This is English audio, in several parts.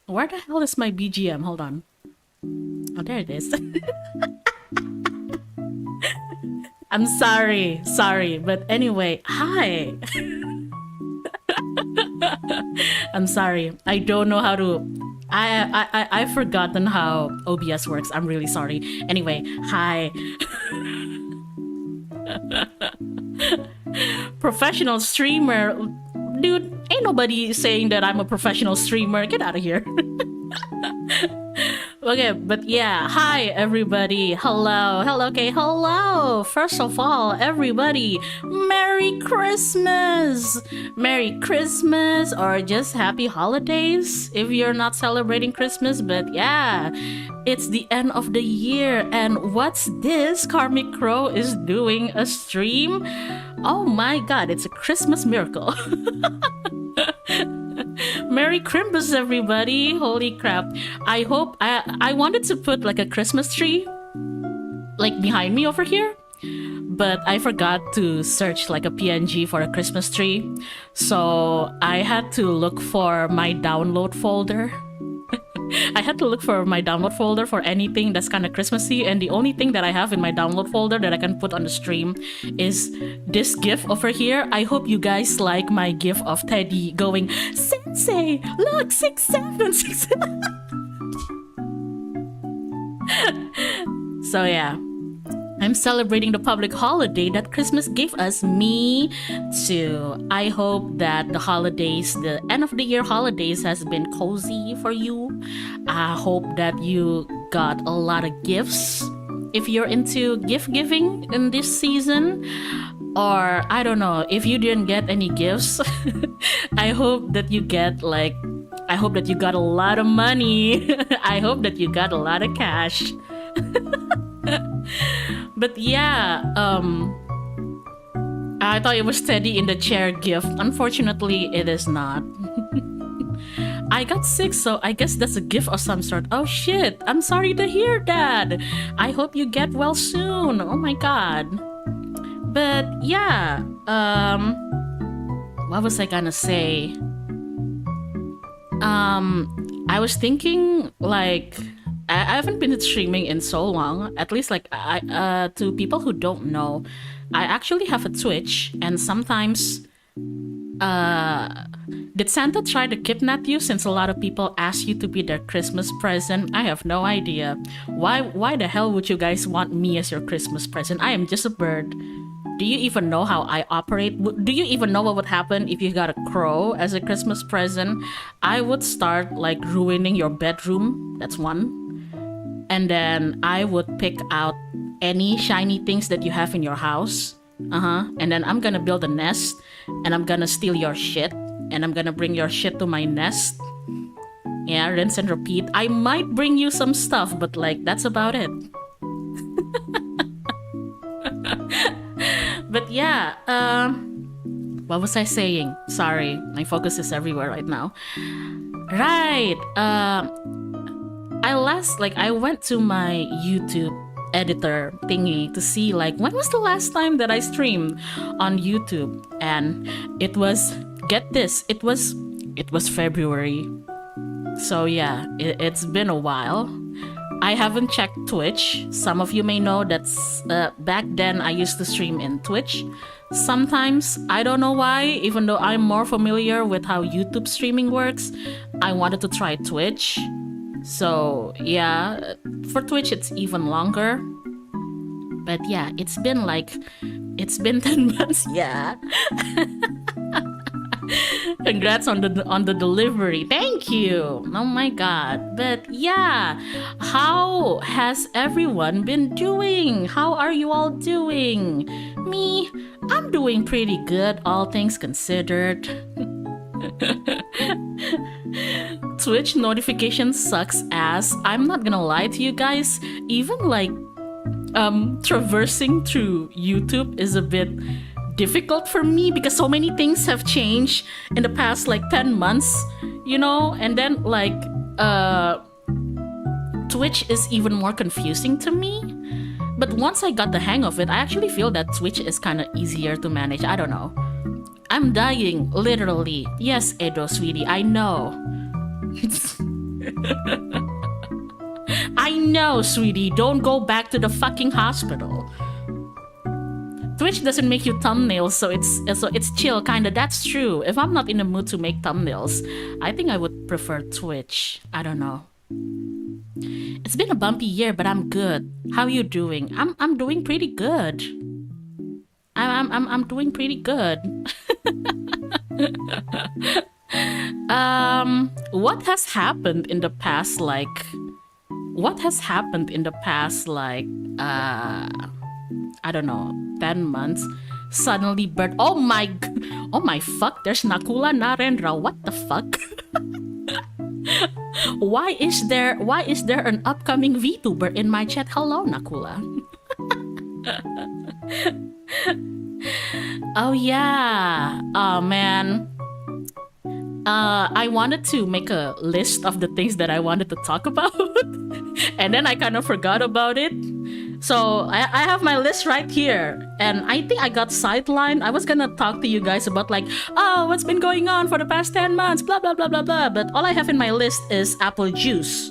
Where the hell is my BGM? Hold on. Oh, there it is. I'm sorry, but anyway, hi. I'm sorry. I don't know how to. I've forgotten how OBS works. I'm really sorry. Anyway, hi. Professional streamer. Dude, ain't nobody saying that I'm a professional streamer. Get out of here. Okay, but yeah, hi everybody. Hello. Okay, hello. First of all, everybody, Merry Christmas. Merry Christmas, or just happy holidays if you're not celebrating Christmas. But yeah, it's the end of the year, and what's this? KarmicKrow is doing a stream. Oh my god, it's a Christmas miracle. Merry Christmas, everybody. Holy crap. I hope I wanted to put like a Christmas tree like behind me over here, but I forgot to search like a PNG for a Christmas tree. So I had to look for my download folder. I had to look for my download folder for anything that's kind of Christmassy, and the only thing that I have in my download folder that I can put on the stream is this gif over here. I hope you guys like my gif of Teddy going, Sensei, look, 6, 7, 6. So yeah, I'm celebrating the public holiday that Christmas gave us. Me too. I hope that the holidays, the end of the year holidays, has been cozy for you. I hope that you got a lot of gifts if you're into gift giving in this season. Or I don't know, if you didn't get any gifts, I hope that you get I hope that you got a lot of money. I hope that you got a lot of cash. But yeah, I thought it was Teddy in the chair gift. Unfortunately, it is not. I got sick, so I guess that's a gift of some sort. Oh shit, I'm sorry to hear that. I hope you get well soon. Oh my god. But yeah, what was I gonna say? I was thinking I haven't been streaming in so long. At least to people who don't know, I actually have a Twitch, and sometimes did Santa try to kidnap you, since a lot of people ask you to be their Christmas present? I have no idea. Why the hell would you guys want me as your Christmas present? I am just a bird. Do you even know how I operate? Do you even know what would happen if you got a crow as a Christmas present? I would start ruining your bedroom. That's one. And then I would pick out any shiny things that you have in your house. And then I'm gonna build a nest, and I'm gonna steal your shit, and I'm gonna bring your shit to my nest. Yeah, rinse and repeat. I might bring you some stuff, but that's about it. But yeah, what was I saying? Sorry, my focus is everywhere right now. Right, I went to my YouTube editor thingy to see when was the last time that I streamed on YouTube, and it was, get this, it was February. So yeah, it's been a while. I haven't checked Twitch. Some of you may know that's back then I used to stream in Twitch. Sometimes, I don't know why, even though I'm more familiar with how YouTube streaming works, I wanted to try Twitch. So yeah, for Twitch it's even longer. But yeah, it's been 10 months, yeah. Congrats on the delivery. Thank you. Oh my god. But yeah, how has everyone been doing? How are you all doing? Me, I'm doing pretty good, all things considered. Twitch notification sucks ass. I'm not gonna lie to you guys. Even like traversing through YouTube is a bit difficult for me because so many things have changed in the past like 10 months, you know, and then like Twitch is even more confusing to me. But once I got the hang of it, I actually feel that Twitch is kind of easier to manage. I don't know. I'm dying, literally. Yes, Edo, sweetie, I know. I know, sweetie. Don't go back to the fucking hospital. Twitch doesn't make you thumbnails, so it's chill, kinda. That's true. If I'm not in the mood to make thumbnails, I think I would prefer Twitch. I don't know. It's been a bumpy year, but I'm good. How are you doing? I'm doing pretty good. I'm doing pretty good. What has happened in the past I don't know, 10 months? Suddenly bird. Oh my fuck, there's Nakula Narendra. What the fuck? Why is there an upcoming VTuber in my chat? Hello, Nakula. Oh yeah. Oh man. I wanted to make a list of the things that I wanted to talk about, and then I kind of forgot about it. So I have my list right here, and I think I got sidelined. I was gonna talk to you guys about like, oh, what's been going on for the past 10 months, blah blah blah blah blah. But all I have in my list is apple juice.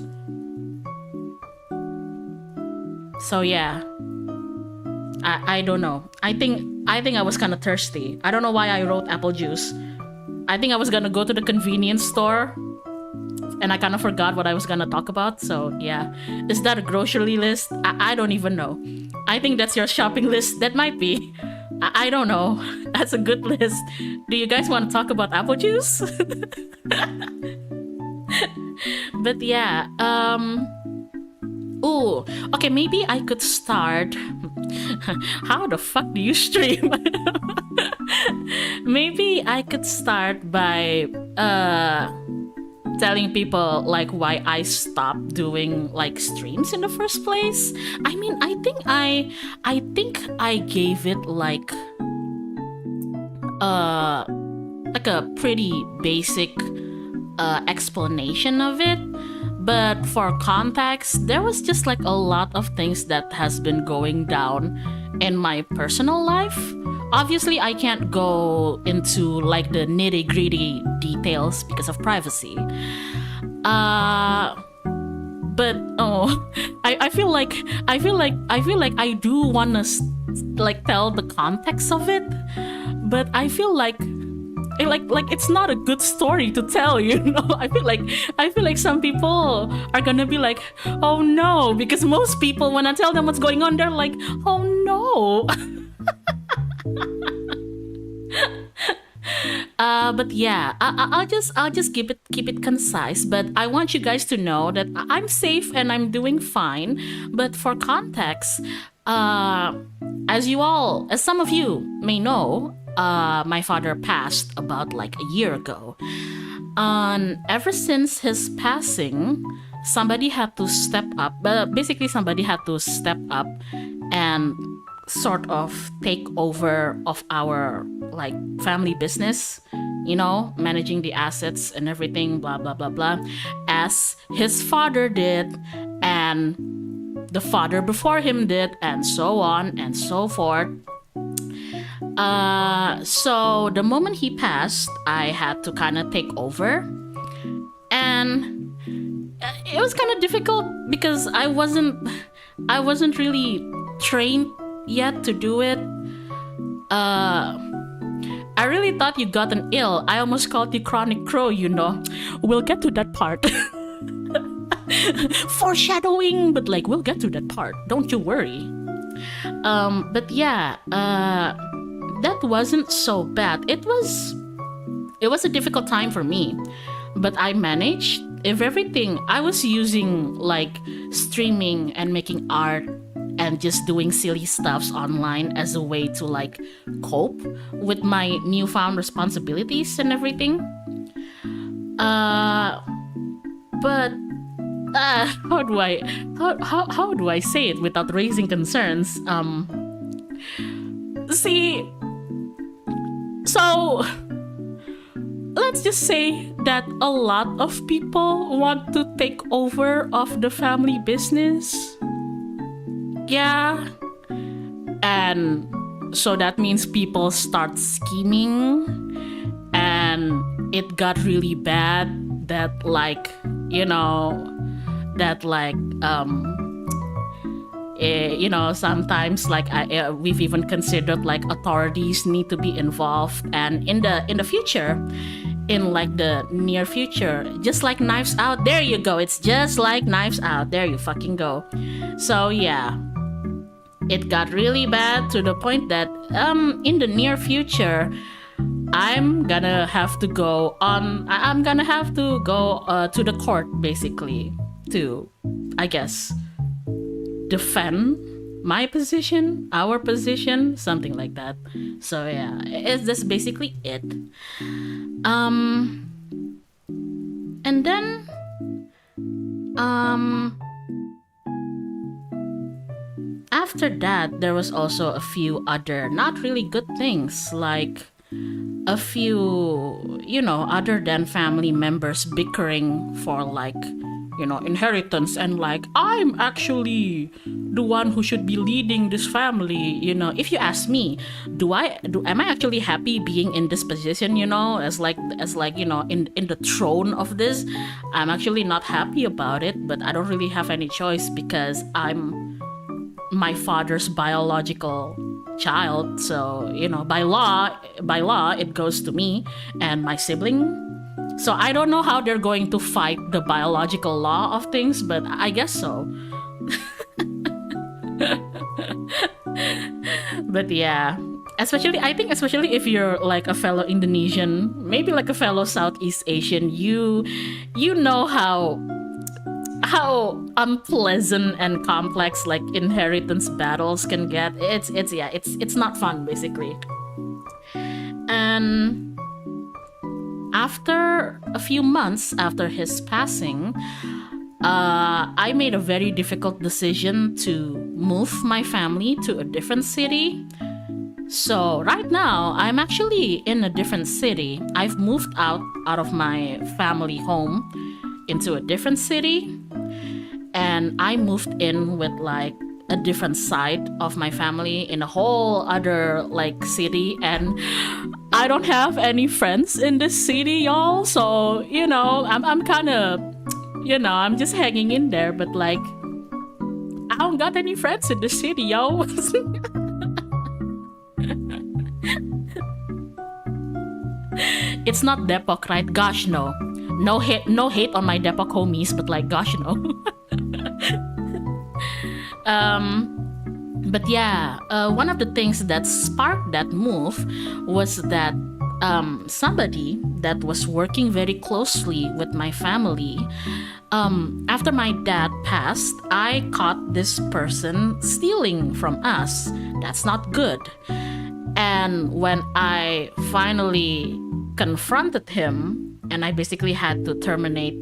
So yeah, I don't know. I think I was kind of thirsty. I don't know why I wrote apple juice. I think I was gonna go to the convenience store, and I kind of forgot what I was gonna talk about. So yeah, is that a grocery list? I don't even know. I think that's your shopping list. That might be. I don't know. That's a good list. Do you guys want to talk about apple juice? But yeah, ooh, okay, maybe I could start. How the fuck do you stream? Maybe I could start by telling people like why I stopped doing like streams in the first place. I mean, I think I gave it like a pretty basic explanation of it. But for context, there was just like a lot of things that has been going down in my personal life. Obviously, I can't go into like the nitty-gritty details because of privacy. But I feel like I do wanna like tell the context of it, but I feel like it's not a good story to tell, you know. I feel like some people are gonna be like, oh no, because most people when I tell them what's going on, they're like, oh no. But yeah, I'll just keep it concise. But I want you guys to know that I'm safe and I'm doing fine. But for context, as some of you may know, my father passed about like a year ago. And ever since his passing, somebody had to step up. Basically, somebody had to step up and sort of take over of our like family business, you know, managing the assets and everything, blah blah blah blah, as his father did and the father before him did, and so on and so forth. So the moment he passed, I had to kind of take over, and it was kind of difficult because I wasn't really trained yet to do it. I really thought you gotten ill. I almost called you KarmicKrow, you know. We'll get to that part. Foreshadowing, but like we'll get to that part. Don't you worry. But yeah, that wasn't so bad. It was It was a difficult time for me, but I managed. If everything, I was using like streaming and making art and just doing silly stuffs online as a way to like cope with my newfound responsibilities and everything. Uh, but how do I how do I say it without raising concerns? See, so let's just say that a lot of people want to take over of the family business. Yeah. And so that means people start scheming, and it got really bad that like, you know, that like sometimes like we've even considered like authorities need to be involved, and in the future, in like the near future, just like Knives Out, there you go, it's just like Knives Out, there you fucking go. So yeah, it got really bad to the point that in the near future I'm gonna have to go to the court basically to, I guess, defend my position, our position, something like that. So yeah, that's basically it. And then after that, there was also a few other not really good things, like a few, other than family members bickering for like, inheritance, and like, I'm actually the one who should be leading this family. If you ask me, am I actually happy being in this position, as like, in the throne of this? I'm actually not happy about it, but I don't really have any choice because I'm my father's biological child. So, by law it goes to me and my sibling. So I don't know how they're going to fight the biological law of things, but I guess so. But yeah, especially if you're like a fellow Indonesian, maybe like a fellow Southeast Asian, you know how unpleasant and complex like inheritance battles can get. It's not fun basically. And after a few months after his passing, I made a very difficult decision to move my family to a different city. So right now, I'm actually in a different city. I've moved out of my family home into a different city, and I moved in with like a different side of my family in a whole other like city, and I don't have any friends in this city, y'all. So I'm kind of I'm just hanging in there, but like I don't got any friends in the city, yo. It's not Depok, right? Gosh, no hate on my Depok homies, but like, gosh, no. But yeah, one of the things that sparked that move was that somebody that was working very closely with my family, after my dad passed, I caught this person stealing from us. That's not good. And when I finally confronted him, and I basically had to terminate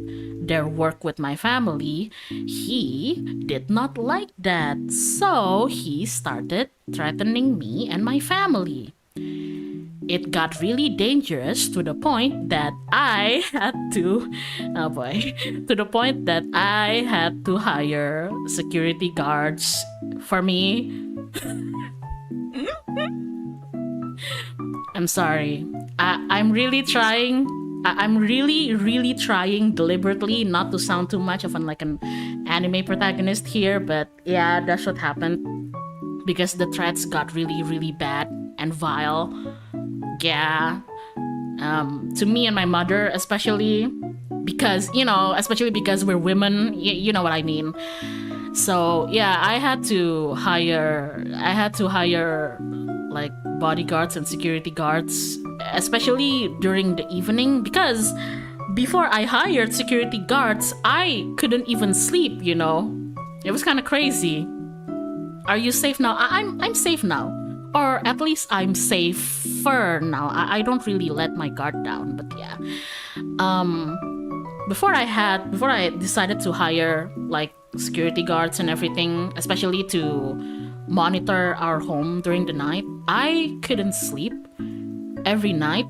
their work with my family, he did not like that. So he started threatening me and my family. It got really dangerous to the point that I had to, hire security guards for me. I'm sorry. I'm really trying. I'm really trying deliberately not to sound too much of an anime protagonist here, but yeah, that's what happened because the threats got really bad and vile. Yeah, to me and my mother, especially because we're women. You know what I mean. So yeah, I had to hire like bodyguards and security guards especially during the evening, because before I hired security guards, I couldn't even sleep, you know. It was kind of crazy. Are you safe now? I'm safe now. Or at least I'm safer now. I don't really let my guard down, but yeah. Before I decided to hire like security guards and everything, especially to monitor our home during the night, I couldn't sleep every night.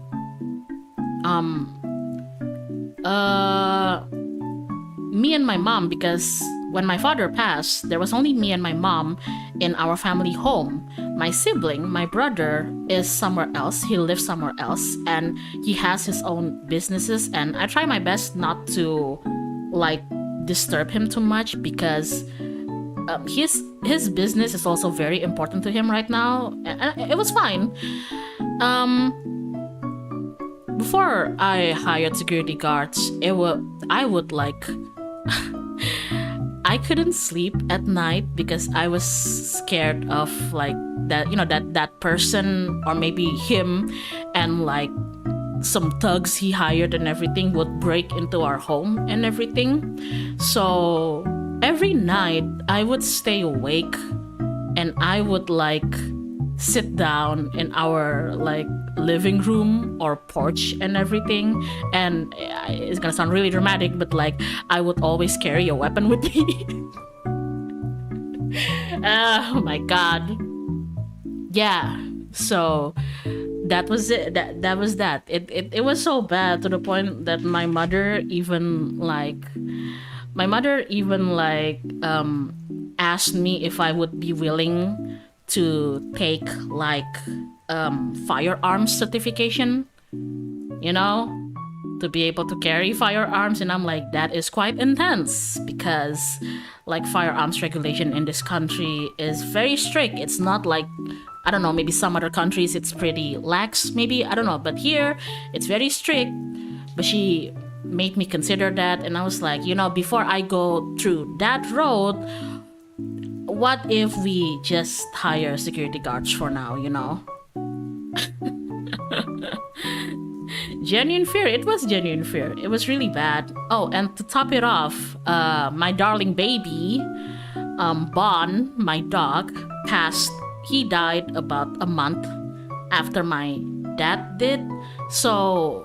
Me and my mom, because when my father passed, there was only me and my mom in our family home. My sibling, my brother, is somewhere else. He lives somewhere else, and he has his own businesses. And I try my best not to like disturb him too much, because his business is also very important to him right now. And it was fine. Before I hired security guards, I would like I couldn't sleep at night because I was scared of like that, you know, that person, or maybe him and like some thugs he hired and everything would break into our home and everything. So every night I would stay awake and I would like sit down in our like living room or porch and everything, and it's gonna sound really dramatic, but like I would always carry a weapon with me. Oh my god. Yeah, so that was it. That was that. It was so bad to the point that my mother even asked me if I would be willing to take like firearms certification, you know, to be able to carry firearms. And I'm like, that is quite intense, because like firearms regulation in this country is very strict. It's not like, I don't know, maybe some other countries it's pretty lax, maybe, I don't know, but here it's very strict. But she made me consider that, and I was like, you know, before I go through that road, what if we just hire security guards for now, you know? Genuine fear. It was genuine fear. It was really bad. Oh, and to top it off, my darling baby, Bon, my dog, passed. He died about a month after my dad did. So,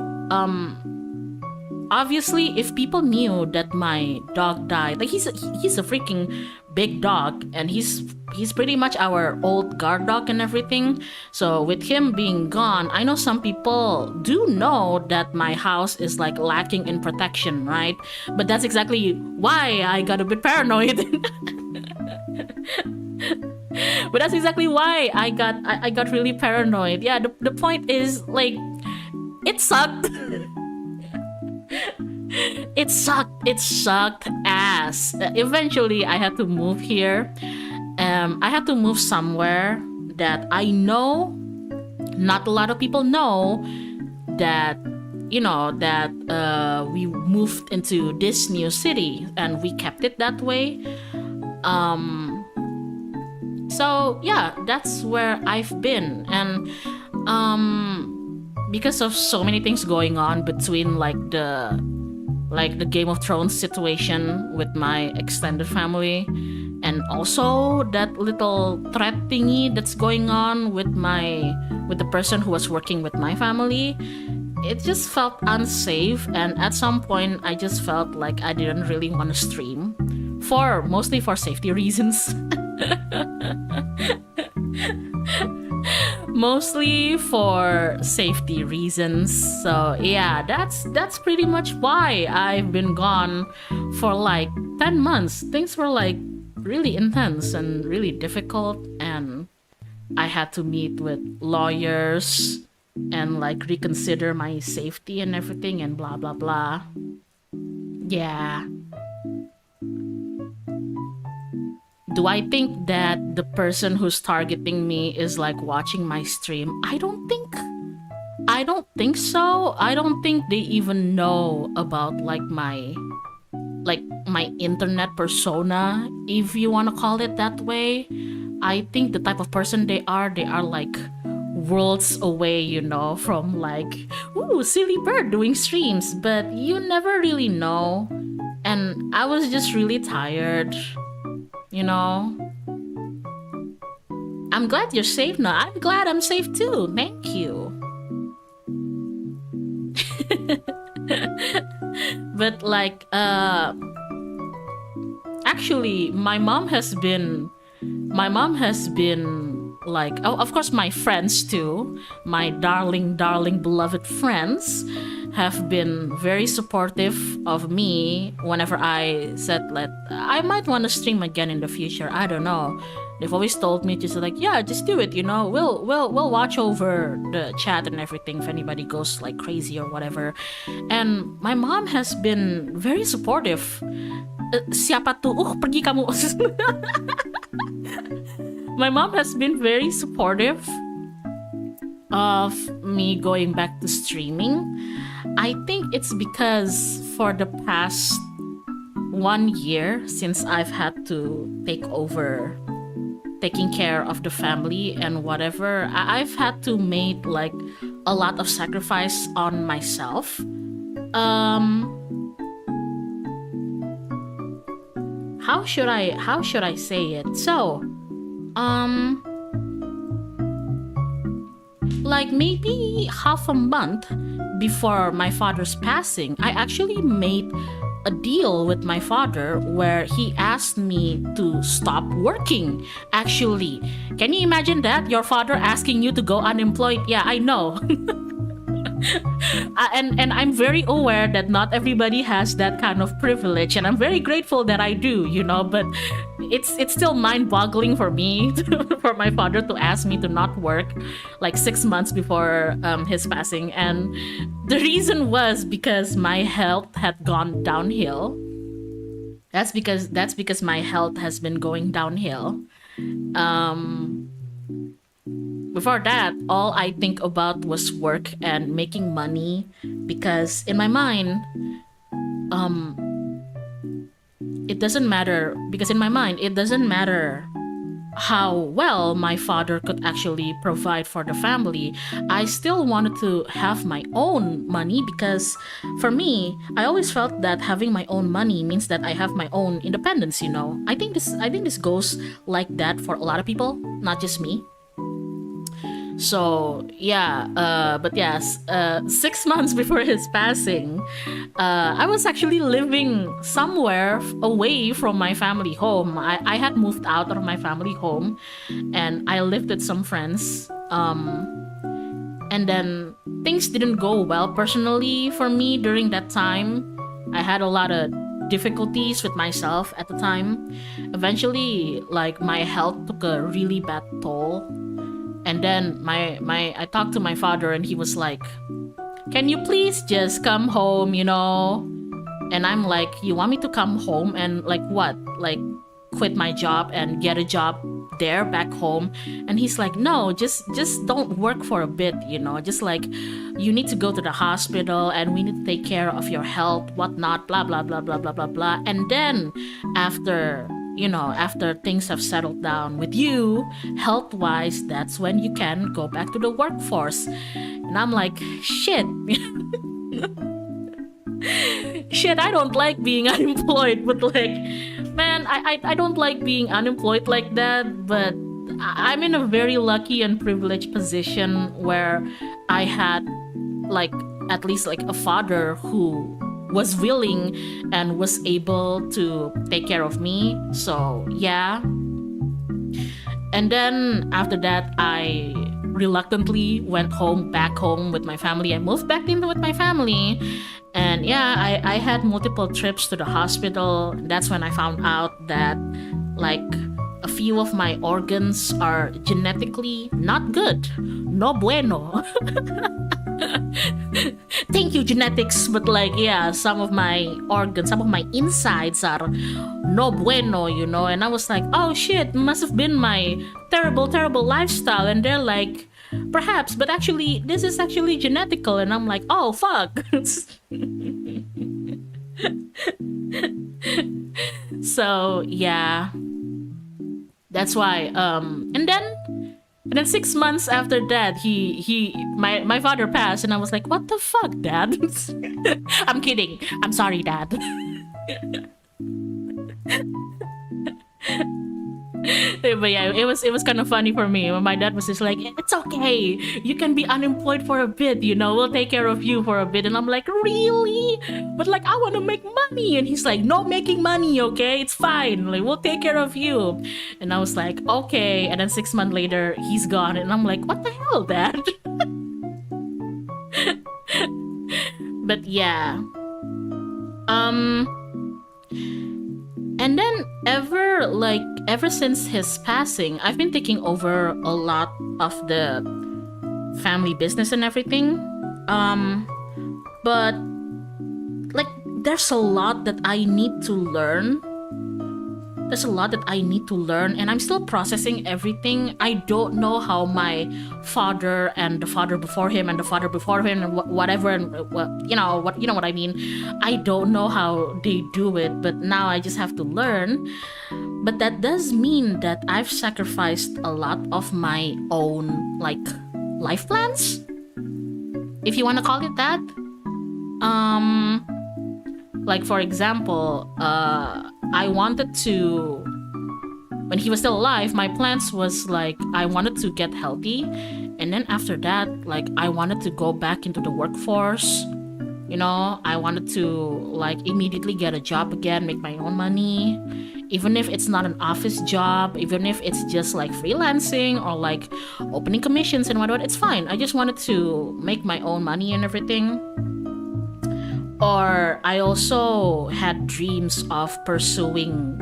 obviously, if people knew that my dog died, like he's a freaking big dog, and he's pretty much our old guard dog and everything. So with him being gone, I know some people do know that my house is like lacking in protection, right? But that's exactly why I got a bit paranoid. But that's exactly why I got really paranoid. Yeah, the point is like, it sucked. It sucked ass. Eventually I had to move here. I had to move somewhere that I know not a lot of people know, that, you know, that we moved into this new city and we kept it that way. So yeah, that's where I've been. And because of so many things going on between like the Game of Thrones situation with my extended family, and also that little threat thingy that's going on with the person who was working with my family, it just felt unsafe. And at some point I just felt like I didn't really want to stream, mostly for safety reasons. Mostly for safety reasons. So yeah, that's pretty much why I've been gone for like 10 months. Things were like really intense and really difficult, and I had to meet with lawyers and like reconsider my safety and everything and blah blah blah. Yeah. Do I think that the person who's targeting me is like watching my stream? I don't think so. I don't think they even know about like my internet persona, if you want to call it that way. I think the type of person they are like worlds away, from like, ooh, silly bird doing streams, but you never really know. And I was just really tired, you know. I'm glad you're safe now. I'm glad I'm safe too. Thank you. But like, actually, my mom has been like, oh, of course, my friends too, my darling, beloved friends have been very supportive of me whenever I said that I might want to stream again in the future. I don't know. They've always told me just like, yeah, just do it. We'll watch over the chat and everything if anybody goes like crazy or whatever. And my mom has been very supportive. Siapa tuh? Pergi kamu. My mom has been very supportive of me going back to streaming. I think it's because for the past 1 year since I've had to take over taking care of the family and whatever, I've had to make like a lot of sacrifice on myself. How should I say it? So, like maybe half a month before my father's passing, I actually made a deal with my father where he asked me to stop working. Actually, can you imagine that? Your father asking you to go unemployed? Yeah, I know. And I'm very aware that not everybody has that kind of privilege, and I'm very grateful that I do, but it's still mind-boggling for me for my father to ask me to not work like 6 months before his passing. And the reason was because my health had gone downhill. That's because my health has been going downhill. Before that, all I think about was work and making money, because in my mind, it doesn't matter how well my father could actually provide for the family. I still wanted to have my own money, because for me, I always felt that having my own money means that I have my own independence. I think this goes like that for a lot of people, not just me. So yeah, but yes, 6 months before his passing, I was actually living somewhere away from my family home. I had moved out of my family home, and I lived with some friends. And then things didn't go well personally for me during that time. I had a lot of difficulties with myself at the time. Eventually, like, my health took a really bad toll. And then I talked to my father, and he was like, can you please just come home, And I'm like, you want me to come home and like what? Like quit my job and get a job there back home? And he's like, no, just don't work for a bit, Just like, you need to go to the hospital and we need to take care of your health, whatnot, blah, blah, blah, blah, blah, blah, blah. And then after things have settled down with you, health-wise, that's when you can go back to the workforce. And I'm like, shit. Shit, I don't like being unemployed, but like, man, I don't like being unemployed like that, but I'm in a very lucky and privileged position where I had like at least like a father who was willing and was able to take care of me. So yeah. And then after that, I reluctantly went back home with my family. I moved back in with my family. And yeah, I had multiple trips to the hospital. That's when I found out that like a few of my organs are genetically not good. No bueno. Thank you, genetics, but like, yeah, some of my organs, some of my insides are no bueno, and I was like, oh shit, must have been my terrible lifestyle. And they're like, perhaps, but actually this is actually genetical. And I'm like, oh fuck. So yeah, that's why and then And then 6 months after that, my father passed, and I was like, "What the fuck, Dad?" I'm kidding. I'm sorry, Dad. But yeah, it was kind of funny for me when my dad was just like, "It's okay, you can be unemployed for a bit, we'll take care of you for a bit." And I'm like, "Really? But like, I want to make money." And he's like, "No making money, okay? It's fine. Like, we'll take care of you." And I was like, "Okay." And then 6 months later, he's gone, and I'm like, "What the hell, Dad?" But yeah, and then ever since his passing, I've been taking over a lot of the family business and everything. But like, there's a lot that I need to learn. And I'm still processing everything. I don't know how my father and the father before him and the father before him and whatever, and you know what I mean. I don't know how they do it, but now I just have to learn. But that does mean that I've sacrificed a lot of my own life plans, if you want to call it that. Like, for example, I wanted to, when he was still alive, my plans was like, I wanted to get healthy, and then after that, like, I wanted to go back into the workforce. I wanted to immediately get a job again, make my own money, even if it's not an office job, even if it's just like freelancing or like opening commissions and whatnot. It's fine. I just wanted to make my own money and everything. Or I also had dreams of pursuing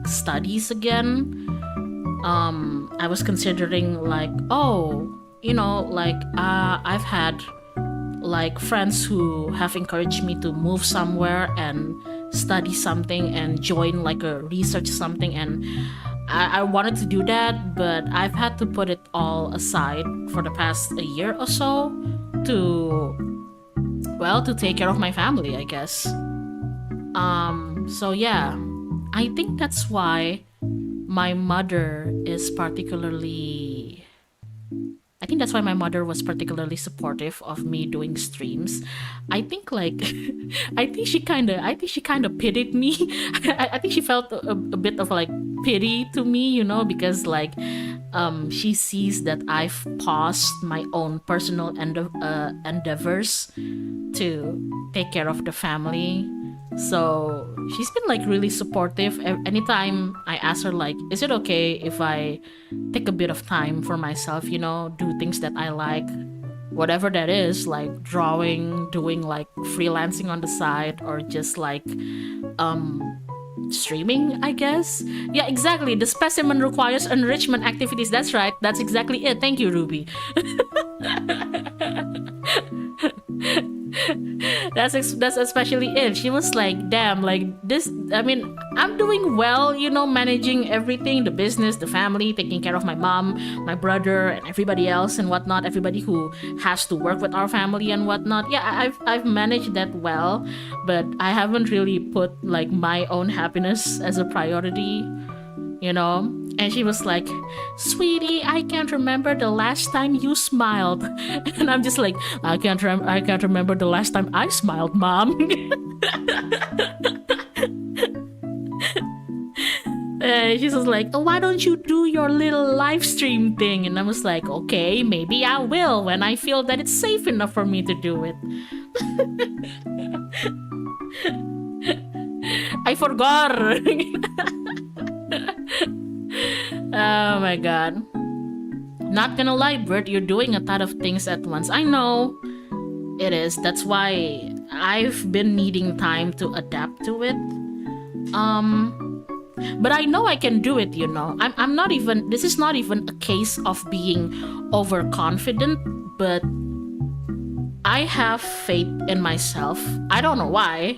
studies again. I was considering I've had friends who have encouraged me to move somewhere and study something and join a research something, and I wanted to do that, but I've had to put it all aside for the past a year or so to take care of my family, I guess. So yeah, I think that's why my mother is particularly I think that's why my mother was particularly supportive of me doing streams. I think I think she kind of pitied me. I think she felt a bit of pity to me, because she sees that I've paused my own personal endeavors to take care of the family. So she's been really supportive. Anytime I ask her is it okay if I take a bit of time for myself, do things that I like, whatever that is, like drawing, doing freelancing on the side, or just streaming, I guess. Yeah, exactly. The specimen requires enrichment activities. That's right. That's exactly it. Thank you, Ruby. That's especially it. She was like, damn, this, I mean, I'm doing well, managing everything, the business, the family, taking care of my mom, my brother, and everybody else and whatnot, everybody who has to work with our family and whatnot. Yeah, I've managed that well, but I haven't really put my own happiness as a priority, And she was like, "Sweetie, I can't remember the last time you smiled." And I'm just like, I can't remember the last time I smiled, Mom. She's just like, "Oh, why don't you do your little live stream thing?" And I was like, "Okay, maybe I will when I feel that it's safe enough for me to do it." I forgot. Oh my god. Not gonna lie, Bert, you're doing a ton of things at once. I know it is. That's why I've been needing time to adapt to it. But I know I can do it, I'm not even, this is not even a case of being overconfident, but I have faith in myself. I don't know why.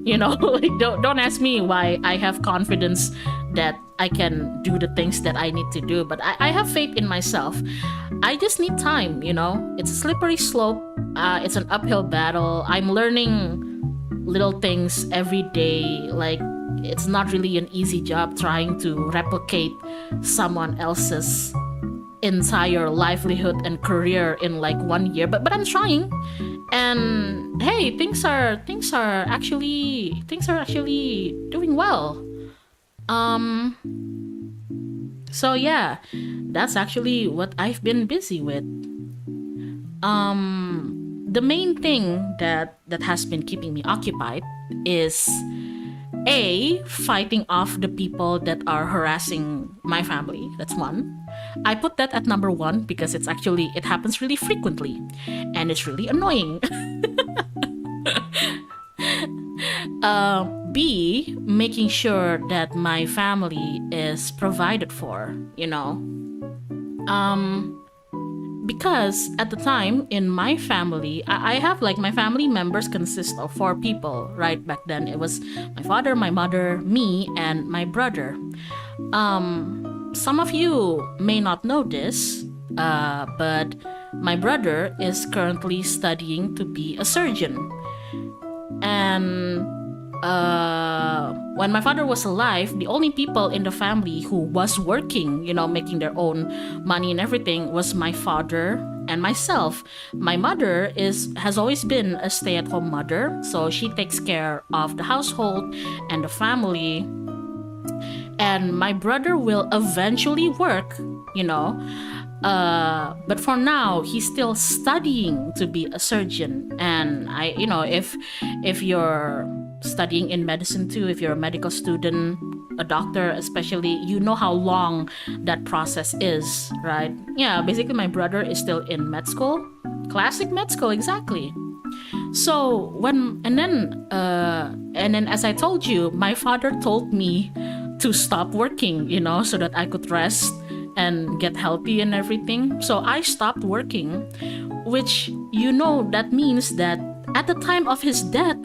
Don't ask me why I have confidence that I can do the things that I need to do, but I have faith in myself. I just need time, It's a slippery slope. It's an uphill battle. I'm learning little things every day. It's not really an easy job trying to replicate someone else's entire livelihood and career in like 1 year, but I'm trying. And hey, things are actually doing well. Um so yeah, that's actually what I've been busy with. The main thing that has been keeping me occupied is fighting off the people that are harassing my family. That's one. I put that at number one because it happens really frequently and it's really annoying. B, making sure that my family is provided for, because at the time in my family, I have like my family members consist of 4 people. Right back then, it was my father, my mother, me, and my brother. Some of you may not know this, but my brother is currently studying to be a surgeon. And when my father was alive, the only people in the family who was working, making their own money and everything, was my father and myself. My mother has always been a stay-at-home mother, so she takes care of the household and the family. And my brother will eventually work, but for now he's still studying to be a surgeon. And if you're studying in medicine too, if you're a medical student, a doctor especially, you know how long that process is, right? Yeah, basically my brother is still in med school, classic med school, exactly. So and then as I told you, my father told me to stop working, so that I could rest and get healthy and everything. So I stopped working, which that means that at the time of his death,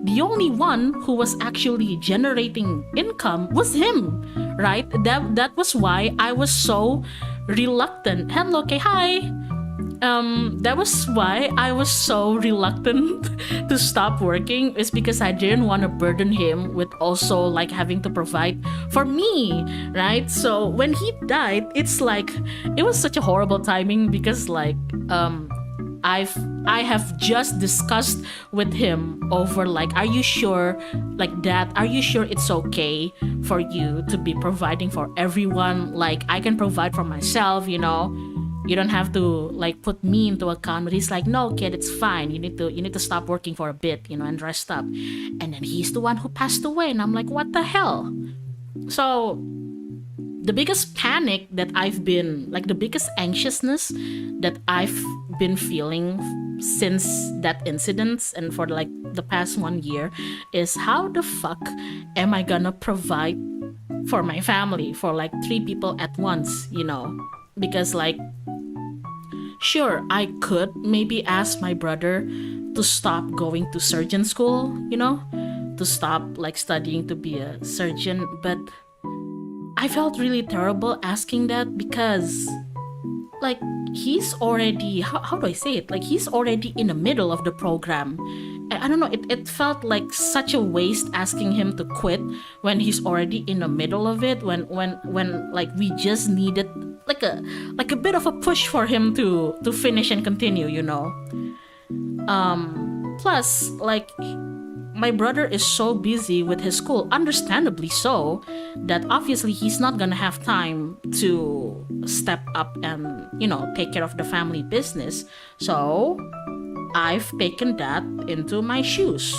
the only one who was actually generating income was him, right? That was why I was so reluctant. Hello, okay, hi. That was why I was so reluctant to stop working, is because I didn't want to burden him with also like having to provide for me, right? So when he died, it's like it was such a horrible timing because like I have just discussed with him over like, are you sure, like Dad, are you sure it's okay for you to be providing for everyone? Like I can provide for myself, you don't have to like put me into account. But he's like, no kid, it's fine, you need to stop working for a bit, and rest up. And then he's the one who passed away, and I'm like, what the hell? So the biggest panic that I've been, like the biggest anxiousness that I've been feeling since that incident and for like the past 1 year is, how the fuck am I gonna provide for my family, for like 3 people at once, because like, sure, I could maybe ask my brother to stop going to surgeon school, to stop like studying to be a surgeon, but I felt really terrible asking that because like he's already, how do I say it? Like he's already in the middle of the program. I don't know, it felt like such a waste asking him to quit when he's already in the middle of it, when like we just needed like a bit of a push for him to finish and continue, plus like my brother is so busy with his school, understandably so, that obviously he's not gonna have time to step up and take care of the family business. So I've taken that into my shoes.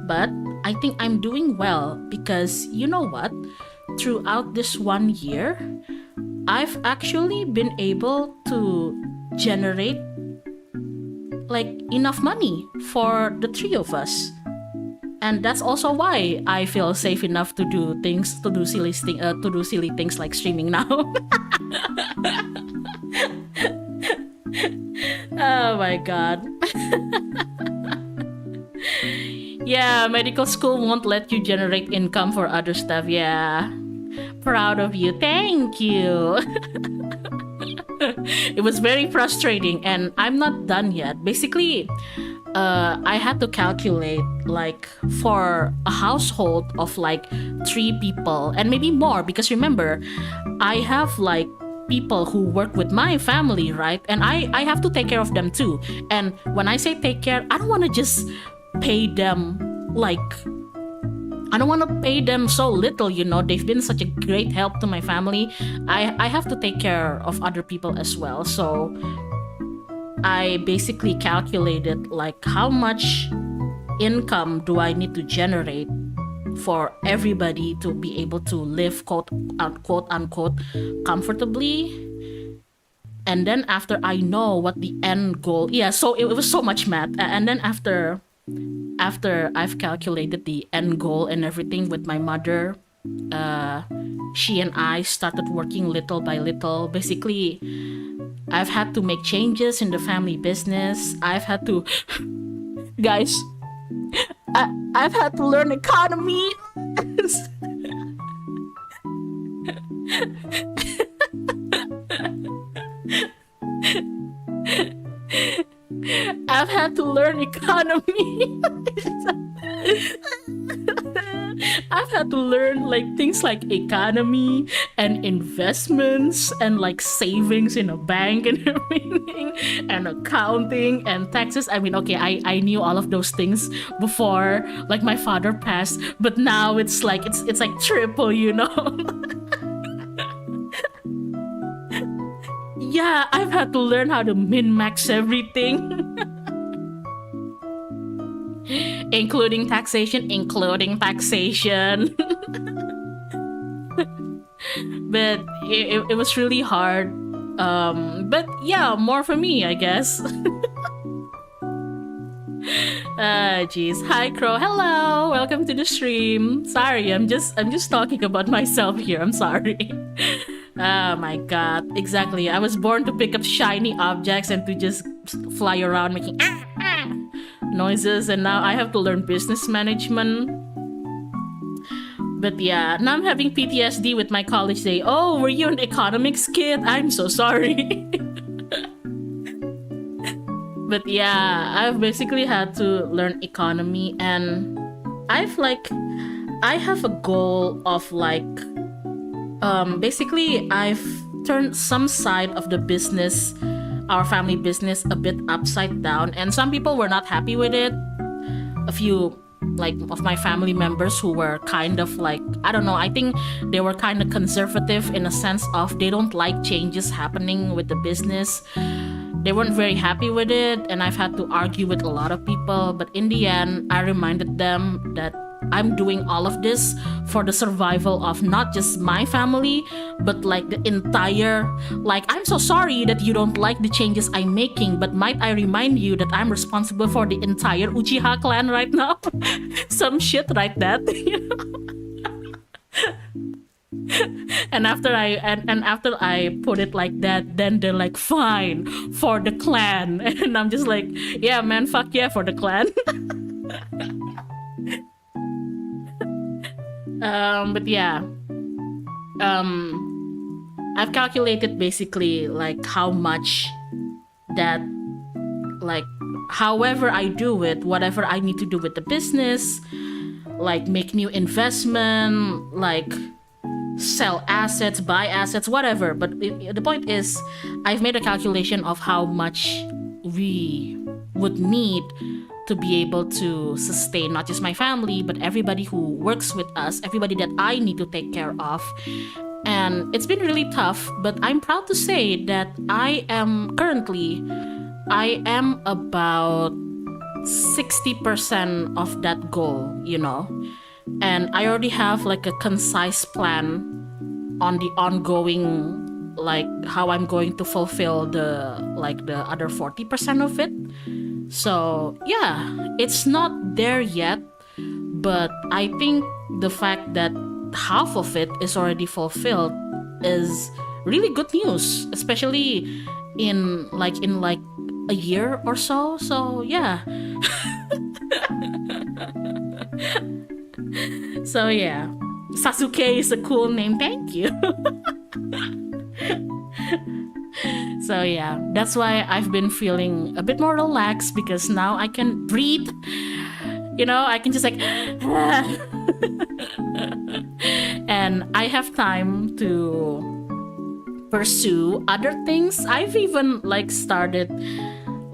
But I think I'm doing well because you know what? Throughout this 1 year, I've actually been able to generate like enough money for the 3 of us. And that's also why I feel safe enough to do silly things like streaming now. Oh my god. Yeah, medical school won't let you generate income for other stuff. Yeah. Proud of you. Thank you. It was very frustrating and I'm not done yet. Basically, I had to calculate like for a household of like 3 people and maybe more, because remember, I have like people who work with my family, right? And I have to take care of them too. And when I say take care, I don't want to just pay them like, I don't want to pay them so little, you know. They've been such a great help to my family. I have to take care of other people as well. So I basically calculated like how much income do I need to generate for everybody to be able to live quote unquote comfortably. And then after I know what the end goal, yeah, so it was so much math. And then after I've calculated the end goal and everything with my mother, she and I started working little by little. Basically, I've had to make changes in the family business. I've had to, guys, I've had to learn economy. I've had to learn economy. I've had to learn like things like economy and investments and like savings in a bank and everything, and accounting and taxes. I mean, okay, I knew all of those things before like my father passed, but now it's like it's like triple, you know. Yeah, I've had to learn how to min-max everything. including taxation. But it was really hard. But yeah, more for me, I guess. Jeez. Hi, Crow. Hello. Welcome to the stream. Sorry, I'm just talking about myself here. I'm sorry. Oh my god. Exactly. I was born to pick up shiny objects and to just fly around making noises, and now I have to learn business management. But yeah, now I'm having PTSD with my college day. Oh, were you an economics kid? I'm so sorry. But yeah, I've basically had to learn economy, and I have a goal of like, basically I've turned some side of the business, our family business, a bit upside down, and some people were not happy with it. A few like of my family members who were kind of like, I don't know, I think they were kind of conservative in a sense of they don't like changes happening with the business. They weren't very happy with it, and I've had to argue with a lot of people, but in the end I reminded them that I'm doing all of this for the survival of not just my family, but like the entire, like, I'm so sorry that you don't like the changes I'm making, but might I remind you that I'm responsible for the entire Uchiha clan right now? Some shit like that, you know? And after I put it like that, then they're like, fine, for the clan. And I'm just like, yeah man, fuck yeah, for the clan. But yeah, I've calculated basically like how much that, like, however I do it, whatever I need to do with the business, like make new investment, like sell assets, buy assets, whatever. But the point is, I've made a calculation of how much we would need to be able to sustain not just my family, but everybody who works with us, everybody that I need to take care of. And it's been really tough, but I'm proud to say that I am about 60% of that goal, you know. And I already have like a concise plan on the ongoing, like how I'm going to fulfill the other 40% of it. So yeah, it's not there yet, but I think the fact that half of it is already fulfilled is really good news, especially in a year or so. So yeah. So yeah, Sasuke is a cool name, thank you. So yeah, that's why I've been feeling a bit more relaxed, because now I can breathe. You know, I can just like and I have time to pursue other things. I've even like started,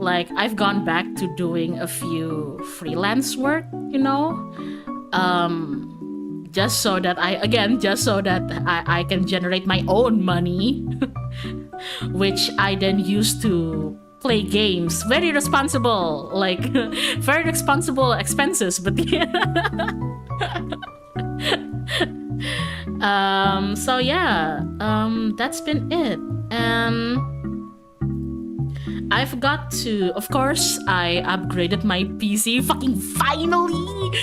like I've gone back to doing a few freelance work, just so that I can generate my own money, which I then use to play games. Very responsible, like very responsible expenses, but yeah. So yeah, that's been it. And I've got to, of course, I upgraded my PC. Fucking finally!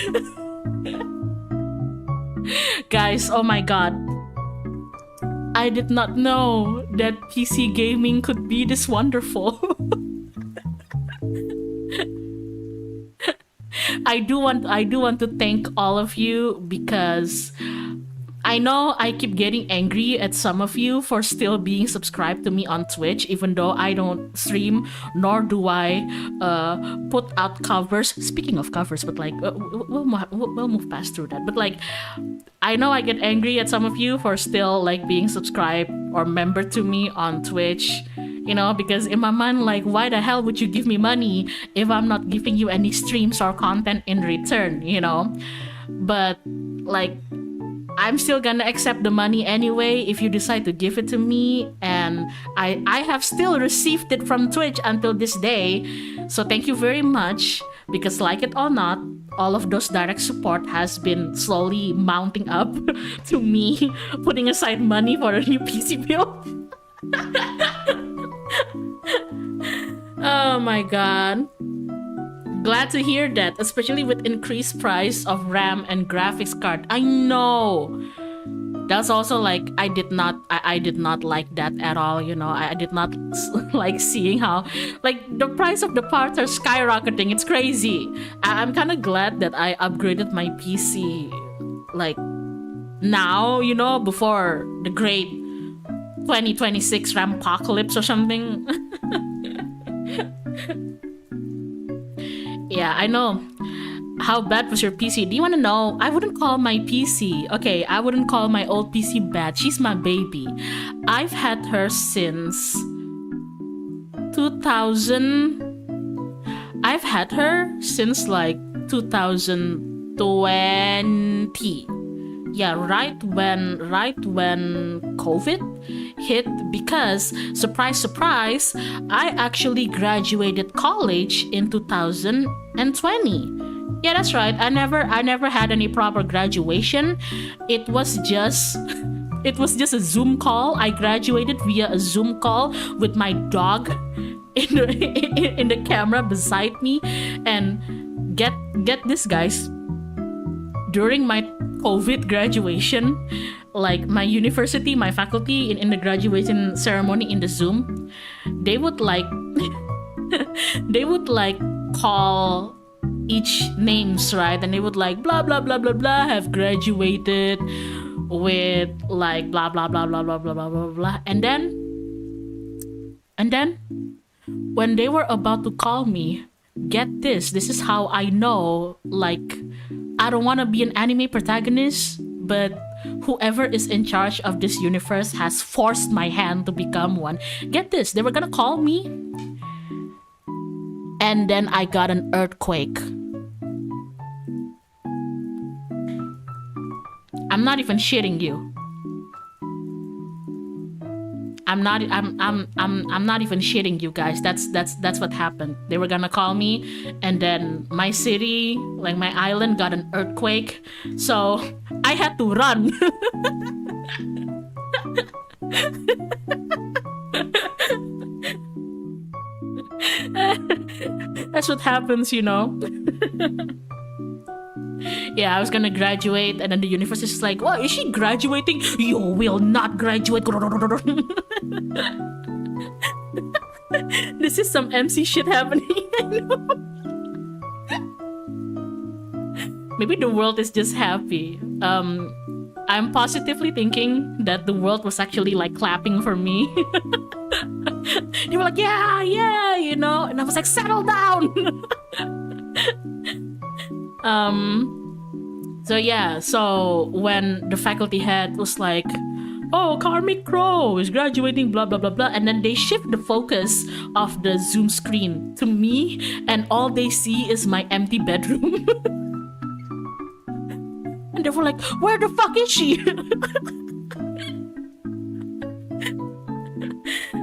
Guys, oh my god. I did not know that PC gaming could be this wonderful. I do want to thank all of you, because I know I keep getting angry at some of you for still being subscribed to me on Twitch, even though I don't stream, nor do I put out covers. Speaking of covers, but like we'll move past through that. But like, I know I get angry at some of you for still like being subscribed or member to me on Twitch. Because in my mind, like, why the hell would you give me money if I'm not giving you any streams or content in return, But like, I'm still gonna accept the money anyway if you decide to give it to me, and I have still received it from Twitch until this day. So thank you very much, because like it or not, all of those direct support has been slowly mounting up to me putting aside money for a new PC build. Oh my god. Glad to hear that, especially with increased price of RAM and graphics card. I know. That's also like, I did not like that at all, I did not like seeing how like the price of the parts are skyrocketing. It's crazy. I'm kind of glad that I upgraded my PC like now, before the great 2026 Rampacalypse or something. Yeah, I know. How bad was your PC? Do you want to know? I wouldn't call my PC. Okay, I wouldn't call my old PC bad. She's my baby. I've had her since 2000. I've had her since like 2020. Yeah, right when COVID hit, because surprise, I actually graduated college in 2020. Yeah, that's right. I never had any proper graduation. It was just a Zoom call. I graduated via a Zoom call with my dog in the camera beside me. And get this, guys. During my COVID graduation, like my university, my faculty in the graduation ceremony in the Zoom, they would like call each names, right? And they would like blah blah blah blah blah have graduated with like blah blah blah blah blah blah blah blah blah. And then when they were about to call me, get this is how I know, like, I don't want to be an anime protagonist, but whoever is in charge of this universe has forced my hand to become one. Get this, they were gonna call me, and then I got an earthquake. I'm not even shitting you. I'm not even shitting you guys. That's what happened. They were gonna call me, and then my city, like my island, got an earthquake, so I had to run. That's what happens, Yeah, I was gonna graduate, and then the universe is like, "Well, is she graduating? You will not graduate." This is some MC shit happening. I know. Maybe the world is just happy. I'm positively thinking that the world was actually like clapping for me. You were like, yeah, and I was like, settle down. So when the faculty head was like, oh, KarmicKrow is graduating, blah blah blah blah, and then they shift the focus of the Zoom screen to me, and all they see is my empty bedroom. And they were like, where the fuck is she?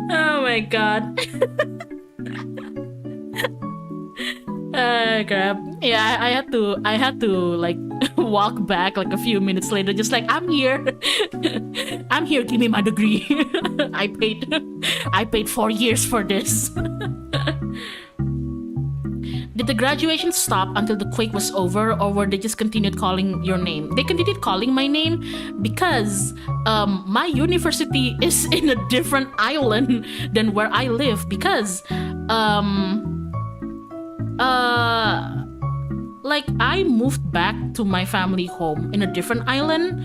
Oh my god. Crap. Yeah, I had to like walk back like a few minutes later, just like, I'm here. I'm here, give me my degree. I paid 4 years for this. Did the graduation stop until the quake was over, or were they just continued calling your name? They continued calling my name because my university is in a different island than where I live, because like I moved back to my family home in a different island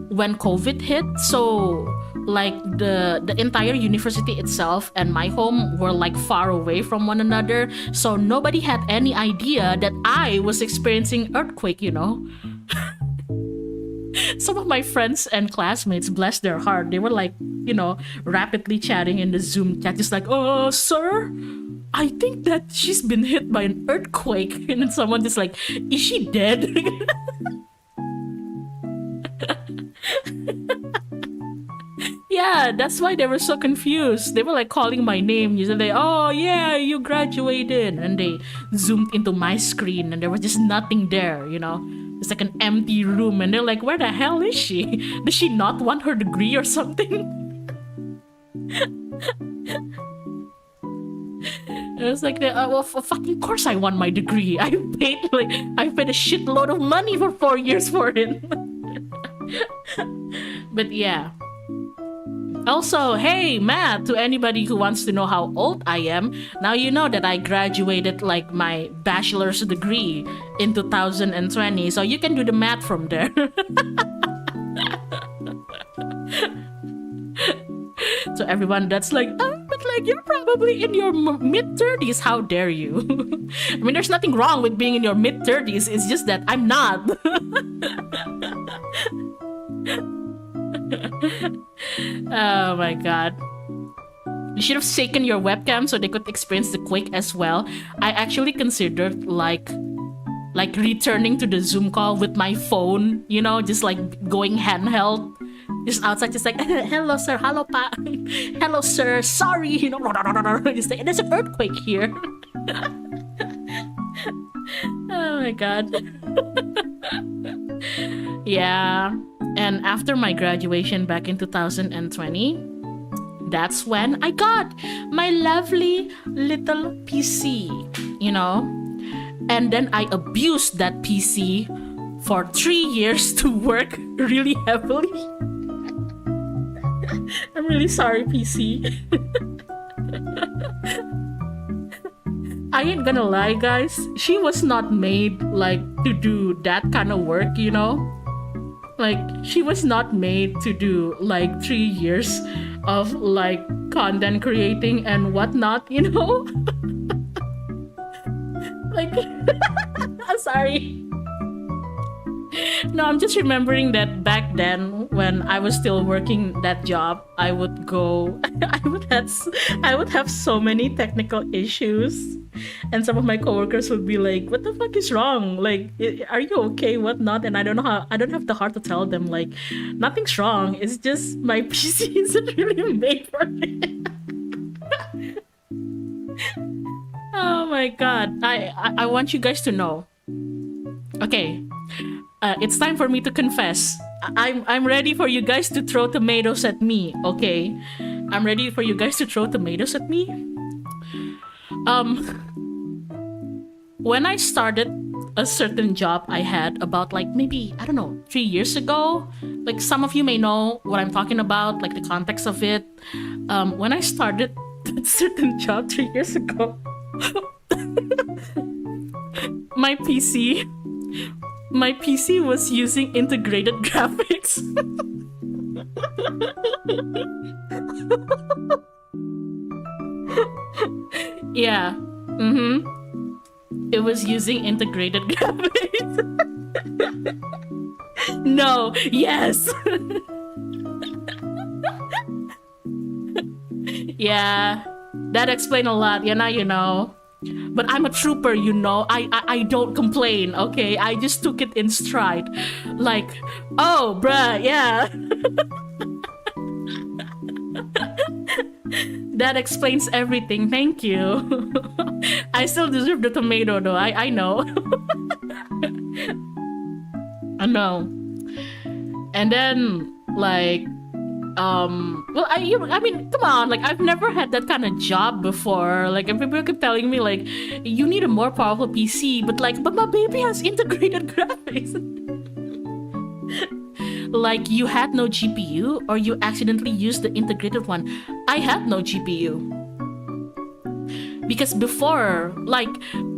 when COVID hit, so like the entire university itself and my home were like far away from one another, so nobody had any idea that I was experiencing earthquake, you know. Some of my friends and classmates, bless their heart, they were like, you know, rapidly chatting in the Zoom chat, just like, oh, sir, I think that she's been hit by an earthquake. And then someone just like, is she dead? Yeah, that's why they were so confused. They were like calling my name. You said, oh yeah, you graduated. And they zoomed into my screen and there was just nothing there, you know. It's like an empty room, and they're like, where the hell is she? Does she not want her degree or something? It was like, well, fucking course I want my degree. I paid a shitload of money for 4 years for it. But yeah. Also, hey, Matt, to anybody who wants to know how old I am, now you know that I graduated like my bachelor's degree in 2020, so you can do the math from there. So everyone that's like, oh, but like you're probably in your mid-30s, how dare you? I mean, there's nothing wrong with being in your mid-30s, it's just that I'm not. Oh my god. You should have shaken your webcam so they could experience the quake as well. I actually considered like returning to the Zoom call with my phone, you know, just like going handheld, just outside, just like, hello sir, hello pa, hello sir, sorry, you know, just like, there's an earthquake here. Oh my god. Yeah. And after my graduation back in 2020, that's when I got my lovely little PC, you know? And then I abused that PC for 3 years to work really heavily. I'm really sorry, PC. I ain't gonna lie, guys. She was not made like to do that kind of work, you know? Like, she was not made to do like 3 years of like content creating and whatnot, you know? Like, I'm sorry. No, I'm just remembering that back then when I was still working that job, I would go, I would have so many technical issues, and some of my coworkers would be like, "What the fuck is wrong? Like, are you okay? What not?" And I don't know how. I don't have the heart to tell them like, nothing's wrong. It's just my PC isn't really made for it. Oh my god! I want you guys to know. Okay. It's time for me to confess. I'm ready for you guys to throw tomatoes at me, okay? I'm ready for you guys to throw tomatoes at me. When I started a certain job I had about like maybe, I don't know, 3 years ago, like some of you may know what I'm talking about, like the context of it. When I started that certain job 3 years ago, my PC was using integrated graphics. Yeah. It was using integrated graphics. No, yes. Yeah, that explains a lot. Yeah, now you know. But I'm a trooper, you know. I don't complain, okay? I just took it in stride. Like, oh, bruh, yeah. That explains everything. Thank you. I still deserve the tomato, though. I know. I know. And then, like, well, I mean, come on, like, I've never had that kind of job before. Like, and people keep telling me, like, you need a more powerful PC, but my baby has integrated graphics. Like, you had no GPU, or you accidentally used the integrated one. I had no GPU. Because before, like,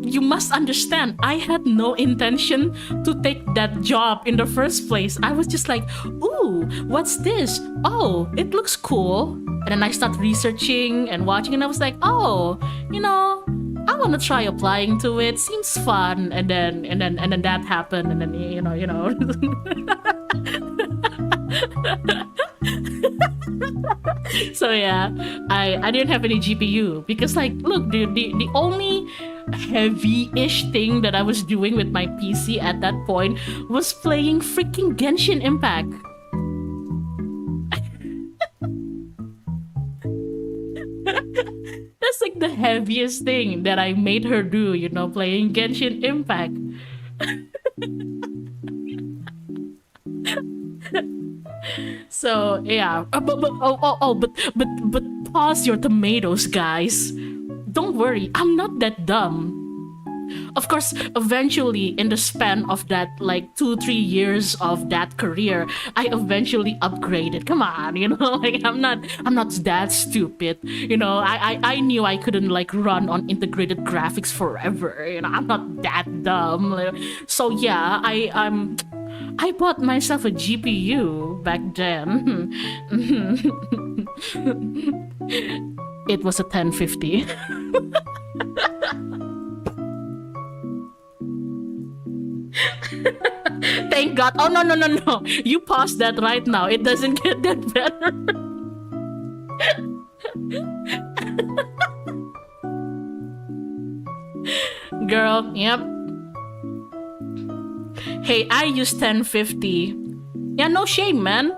you must understand, I had no intention to take that job in the first place. I was just like, ooh, what's this? Oh, it looks cool. And then I start researching and watching, and I was like, oh, you know, I want to try applying to it. Seems fun. And then that happened, and then you know. So yeah, I didn't have any GPU because, like, look, the only heavy-ish thing that I was doing with my PC at that point was playing freaking Genshin Impact. That's like the heaviest thing that I made her do, you know, playing Genshin Impact. So yeah, but pause your tomatoes, guys. Don't worry, I'm not that dumb. Of course, eventually, in the span of that, like, 2-3 years of that career, I eventually upgraded. Come on, you know, like, I'm not that stupid. You know, I knew I couldn't, like, run on integrated graphics forever. You know, I'm not that dumb. So yeah, I bought myself a GPU back then. It was a 1050. Thank God. Oh, no. You pause that right now. It doesn't get that better. Girl, yep. Hey, I use 1050. Yeah, no shame, man.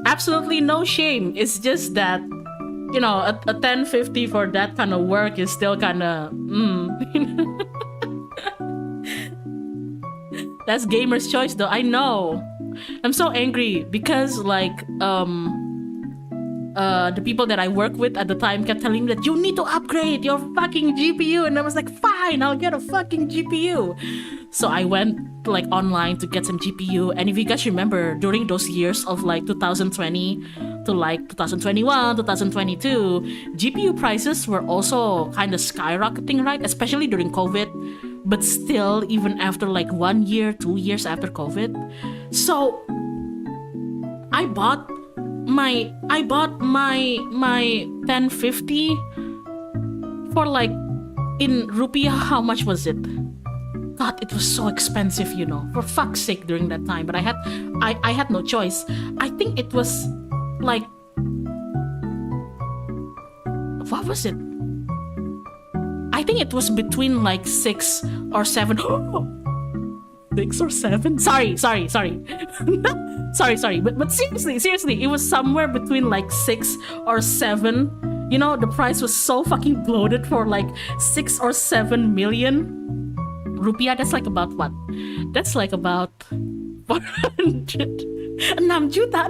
Absolutely no shame. It's just that, you know, a 1050 for that kind of work is still kind of, That's gamer's choice, though. I know. I'm so angry because, like, the people that I work with at the time kept telling me that you need to upgrade your fucking GPU, and I was like, fine, I'll get a fucking GPU. So I went, like, online to get some GPU, and if you guys remember, during those years of, like, 2020 to, like, 2021, 2022, GPU prices were also kind of skyrocketing, right? Especially during COVID. But still, even after, like, 1 year, 2 years after COVID. So I bought my 1050 for, like, in rupiah, how much was it? God, it was so expensive, you know, for fuck's sake, during that time. But I had no choice. I think it was, like, what was it? I think it was between, like, 6 or 7. 6 or 7? Sorry. sorry. But seriously, it was somewhere between, like, 6 or 7. You know, the price was so fucking bloated for, like, 6 or 7 million rupiah. That's like about what? That's like about 400. 6 juta.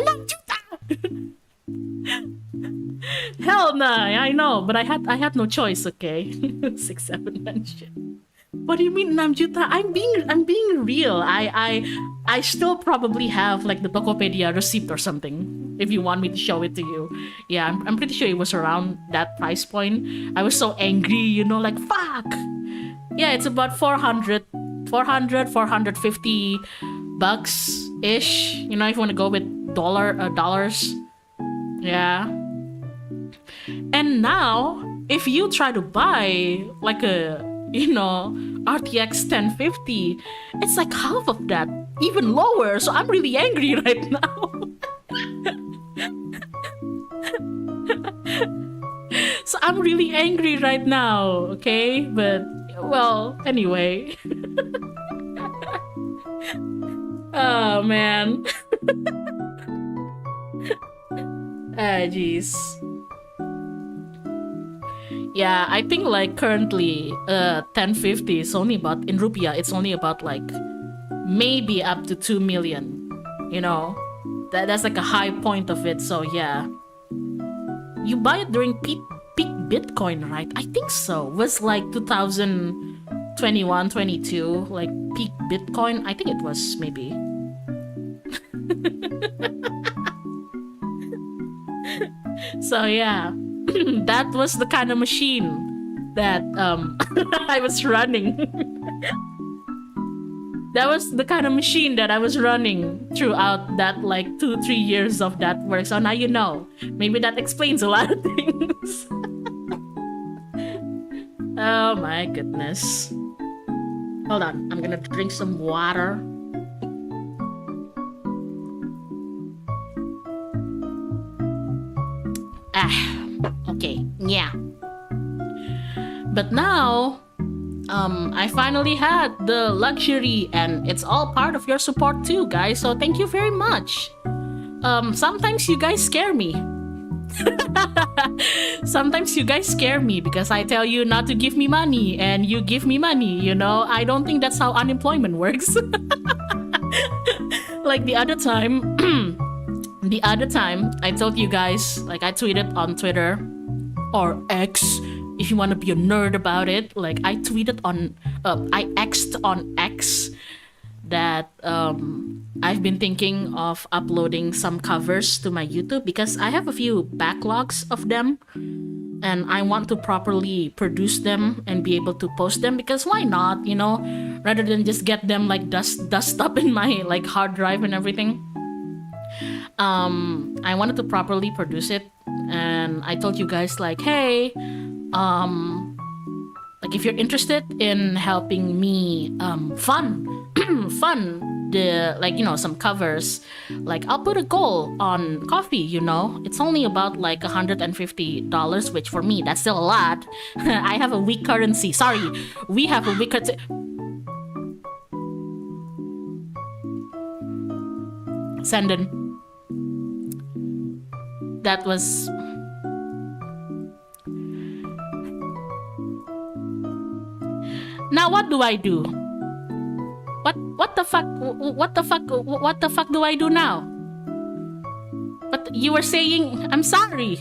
Hell nah, I know, but I had no choice, okay? 6-7 mention. What do you mean 6 juta? I'm being real. I still probably have, like, the Tokopedia receipt or something, if you want me to show it to you. Yeah, I'm pretty sure it was around that price point. I was so angry, you know, like, fuck. Yeah, it's about 450 bucks ish. You know, if you want to go with dollars. Yeah. And now, if you try to buy, like, a, you know, RTX 1050, it's like half of that, even lower. So I'm really angry right now. I'm really angry right now, okay? But, well, anyway. Oh, man. Ah, jeez. Yeah, I think like currently 1050 is only about, in rupiah, it's only about like maybe up to 2 million, you know? That's like a high point of it, so yeah. You buy it during peak Bitcoin, right? I think so. It was like 2021, 22, like peak Bitcoin. I think it was maybe. So yeah, that was the kind of machine that I was running. That was the kind of machine that I was running throughout that like 2-3 years of that work. So now you know. Maybe that explains a lot of things. Oh my goodness. Hold on, I'm gonna drink some water. Okay, yeah. But now, I finally had the luxury, and it's all part of your support too, guys. So thank you very much. Sometimes you guys scare me. Sometimes you guys scare me because I tell you not to give me money and you give me money, you know? I don't think that's how unemployment works. Like the other time, I told you guys, like I tweeted on Twitter or X, if you want to be a nerd about it. Like I tweeted on, I X'd on X that I've been thinking of uploading some covers to my YouTube because I have a few backlogs of them and I want to properly produce them and be able to post them, because why not, you know, rather than just get them like dust up in my like hard drive and everything. I wanted to properly produce it, and I told you guys like, hey, like if you're interested in helping me fund the, like, you know, some covers, like I'll put a goal on coffee, you know. It's only about like $150, which for me that's still a lot. I have a weak currency. Sorry, we have a weak currency. Senden. That was... Now what do I do? What the fuck do I do now? But you were saying, I'm sorry.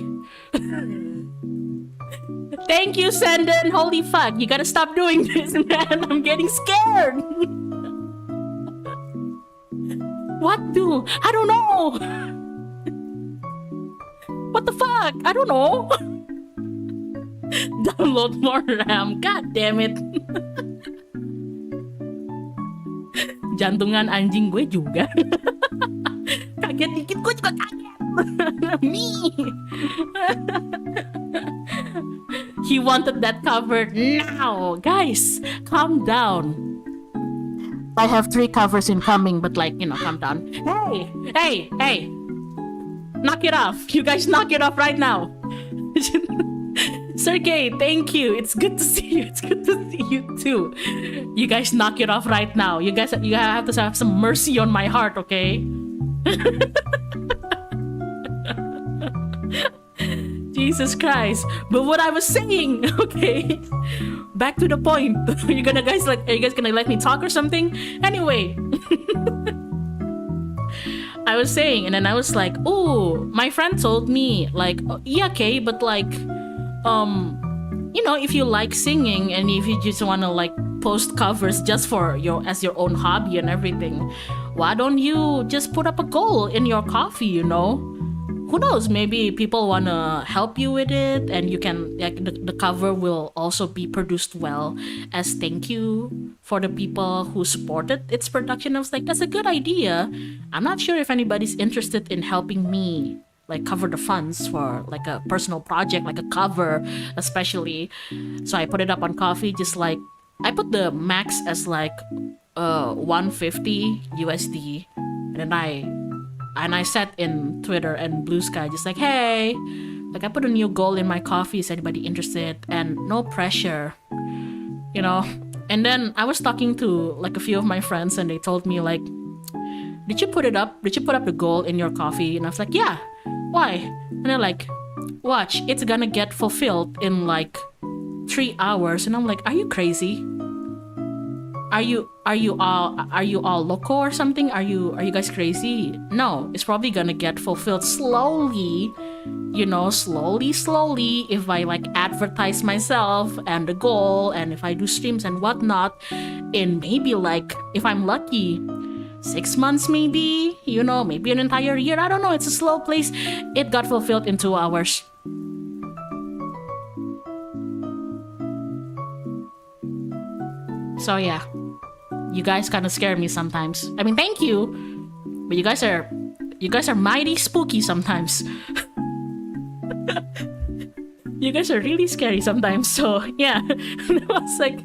Thank you, Senden. Holy fuck, you gotta stop doing this, man. I'm getting scared. What do? I don't know. What the fuck? I don't know. Download more RAM. God damn it. Jantungan anjing gue juga. Kaget dikit, gue juga kaget. Me. He wanted that covered now. Guys, calm down. I have 3 covers incoming, but like, you know, calm down. Hey. Knock it off. You guys knock it off right now. Sergey, thank you. It's good to see you. It's good to see you too. You guys knock it off right now. You guys, you have to have some mercy on my heart, okay? Jesus Christ. But what I was saying, okay? Back to the point. Are you guys gonna let me talk or something? Anyway. I was saying, and then I was like, oh, my friend told me, like, yeah, okay, but like, you know, if you like singing and if you just want to like post covers just for as your own hobby and everything, why don't you just put up a goal in your coffee, you know? Who knows, maybe people want to help you with it, and you can, like, the cover will also be produced well as thank you for the people who supported its production. I was like, that's a good idea. I'm not sure if anybody's interested in helping me like cover the funds for like a personal project, like a cover especially. So I put it up on Coffee, just like I put the max as like 150 USD, and then I said in Twitter and Blue Sky, just like, hey, Like, I put a new goal in my coffee. Is anybody interested? And no pressure, you know. And then I was talking to like a few of my friends, and they told me like, did you put it up? Did you put up the goal in your coffee? And I was like, yeah. Why? And they're like, watch, it's gonna get fulfilled in like 3 hours. And I'm like, are you crazy? Are you all loco or something? Are you guys crazy? No, it's probably gonna get fulfilled slowly, you know, slowly if I like advertise myself and the goal, and if I do streams and whatnot, in maybe like, if I'm lucky, 6 months maybe, you know, maybe an entire year. I don't know, it's a slow place. It got fulfilled in 2 hours. So yeah, you guys kind of scare me sometimes. I mean, thank you, but you guys are mighty spooky sometimes. You guys are really scary sometimes. So yeah, I was like,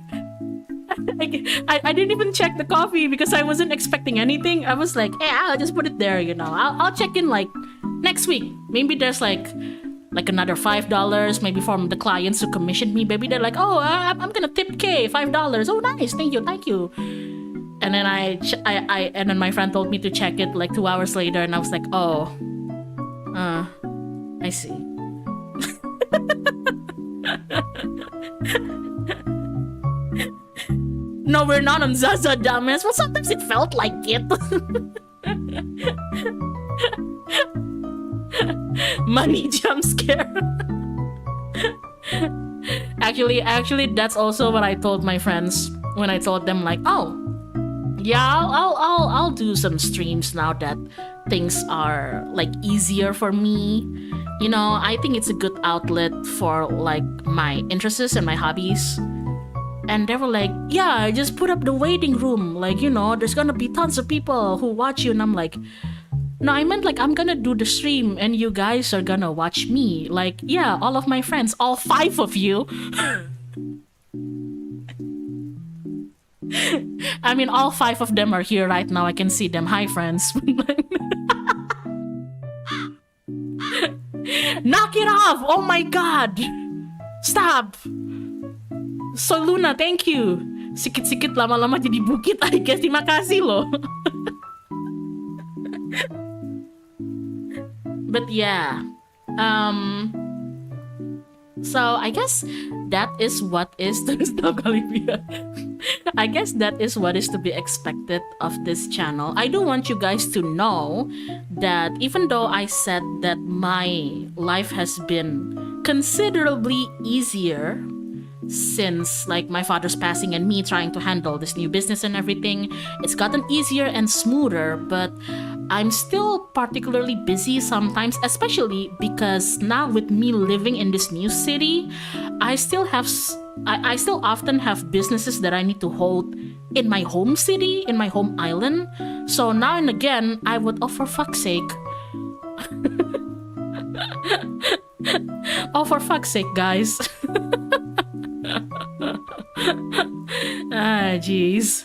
I didn't even check the coffee because I wasn't expecting anything. I was like, hey, I'll just put it there, you know. I'll check in like next week. Maybe there's like another $5 maybe from the clients who commissioned me. Maybe they're like, oh, I'm gonna tip K $5. Oh, nice, thank you. And then and then my friend told me to check it like 2 hours later, and I was like, oh, I see. No, we're not on Zaza, dumbass. Well, sometimes it felt like it. Money jump scare. Actually, that's also what I told my friends when I told them like, oh, yeah, I'll do some streams now that things are like easier for me. You know, I think it's a good outlet for like my interests and my hobbies. And they were like, yeah, just put up the waiting room. Like, you know, there's gonna be tons of people who watch you. And I'm like, no, I meant like I'm gonna do the stream and you guys are gonna watch me. Like, yeah, all of my friends, all 5 of you. I mean, all 5 of them are here right now. I can see them. Hi, friends. Knock it off! Oh my god! Stop! So Luna, thank you. Sikit-sikit lama-lama jadi bukit. I guess terima kasih loh. But yeah, so I guess that is what is I guess that is what is to be expected of this channel. I do want you guys to know that even though I said that my life has been considerably easier since like my father's passing and me trying to handle this new business and everything, it's gotten easier and smoother, but I'm still particularly busy sometimes, especially because now with me living in this new city, I still often have businesses that I need to hold in my home city, in my home island. So now and again, I would, oh, for fuck's sake. Oh, for fuck's sake, guys. Ah, jeez.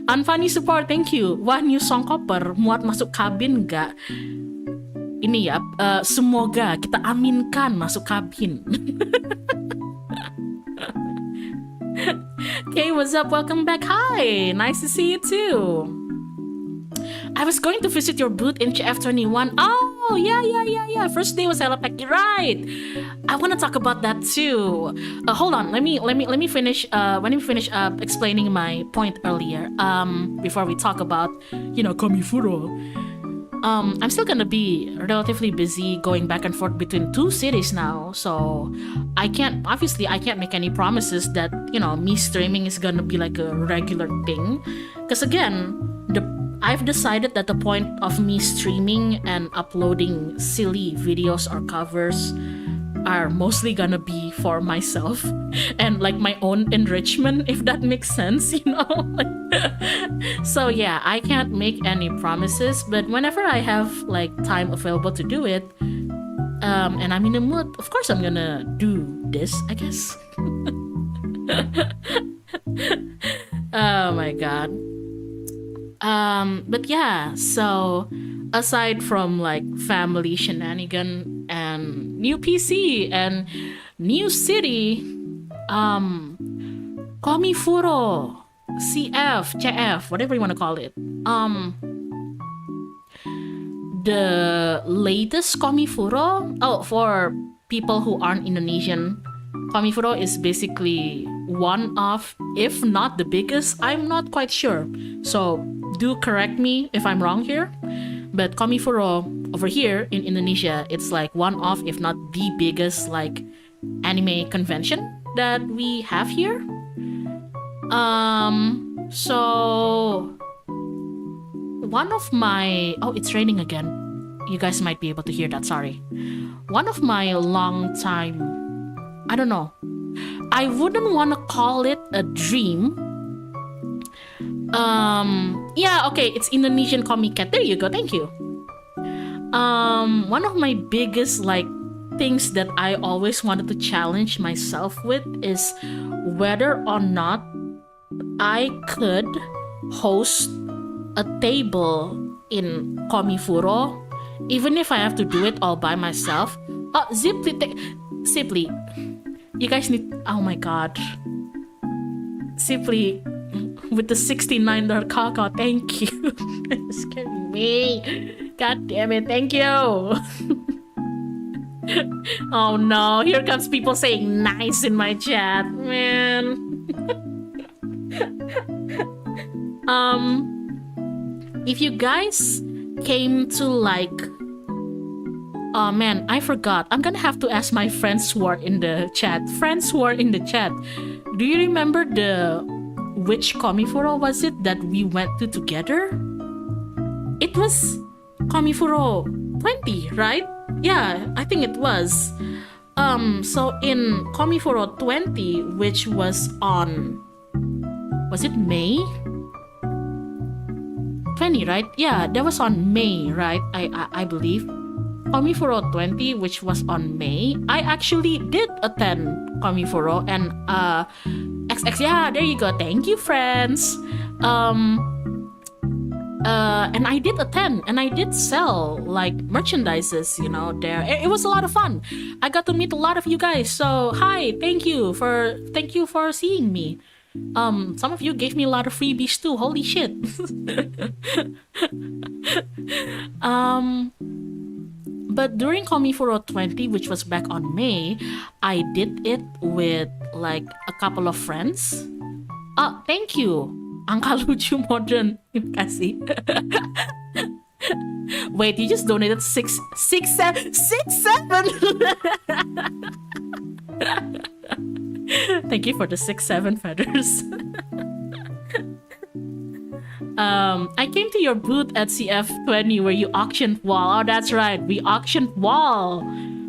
Unfunny support, thank you. Wah, new song koper, muat masuk kabin nggak? Ini ya, semoga kita aminkan masuk kabin. Okay, what's up? Welcome back. Hi, nice to see you too. I was going to visit your booth in CF21. Oh, yeah. First day was hella packed. Right. I want to talk about that too. Hold on. Let me finish. Explaining my point earlier. Before we talk about, Kamifuro. I'm still gonna be relatively busy going back and forth between 2 cities now. So I can't make any promises that me streaming is gonna be like a regular thing. Because again, I've decided that the point of me streaming and uploading silly videos or covers are mostly gonna be for myself and like my own enrichment, if that makes sense, So yeah, I can't make any promises, but whenever I have like time available to do it, and I'm in the mood, of course I'm gonna do this, I guess. Oh my god. But yeah, so aside from like family shenanigan and new PC and new city. Komifuro, CF, CF, whatever you want to call it. The latest Komifuro. Oh, for people who aren't Indonesian, Komifuro is basically one of, if not the biggest, I'm not quite sure. So do correct me if I'm wrong here. But Komifuro over here in Indonesia, it's like one of, if not the biggest, like anime convention that we have here. So one of my, oh, it's raining again. You guys might be able to hear that, sorry. One of my long time, I don't know, I wouldn't want to call it a dream. Yeah, okay, it's Indonesian Comic Cat. There you go, thank you. One of my biggest like things that I always wanted to challenge myself with is whether or not I could host a table in Komifuro, even if I have to do it all by myself. Oh, Ziply, you guys need, oh my god. Ziply with the $69 caca, thank you. It's scaring me. God damn it, thank you. Oh no, here comes people saying nice in my chat, man. If you guys came to like, oh man, I forgot. I'm gonna have to ask my friends who are in the chat. Friends who are in the chat, do you remember which Komifuro was it that we went to together? It was Komifuro 20, right? Yeah, I think it was. So in Komifuro 20, which was on, was it May? 20, right? Yeah, that was on May, right? I believe. Komifuro 20, which was on May. I actually did attend Komifuro and XX, yeah, there you go. Thank you, friends. And I did attend and I did sell like merchandises, you know, there. It was a lot of fun. I got to meet a lot of you guys. So hi, thank you for seeing me. Some of you gave me a lot of freebies too. Holy shit. But during Komifuro 20, which was back on May, I did it with like a couple of friends. Oh, thank you. Angka lucu modern. Terima kasih. Wait, you just donated 6 7. Thank you for the 6-7 feathers. I came to your booth at CF20 where you auctioned Wall. Oh, that's right. We auctioned Wall.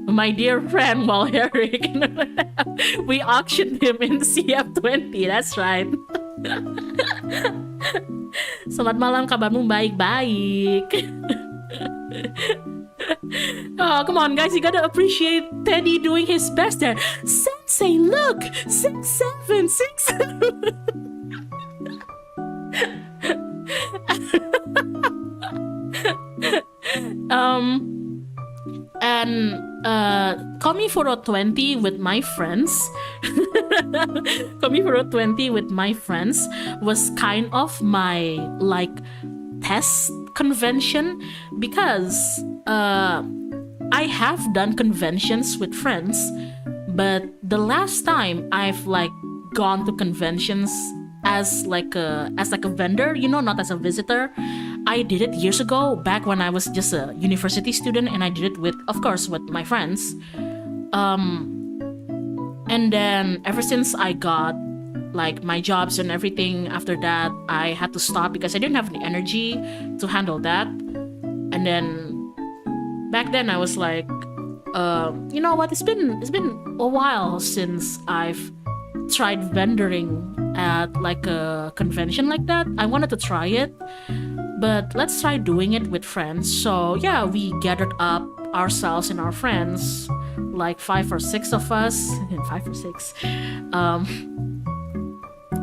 My dear friend Wall Eric. We auctioned him in CF20. That's right. Selamat malam, kabarmu baik-baik. Oh, come on, guys. You gotta appreciate Teddy doing his best there. Sensei, look! 6-7, 6-7. And Komifuro 20 with my friends. Komifuro 20 with my friends was kind of my like test convention because I have done conventions with friends, but the last time I've like gone to conventions as like a vendor, you know, not as a visitor. I did it years ago, back when I was just a university student, and I did it with, of course, with my friends. And then ever since I got like my jobs and everything, after that I had to stop because I didn't have the energy to handle that. And then back then I was like, you know what? It's been a while since I've tried vendoring at like a convention like that. I wanted to try it, but let's try doing it with friends. So yeah, we gathered up ourselves and our friends, like 5 or 6 of us, 5 or 6,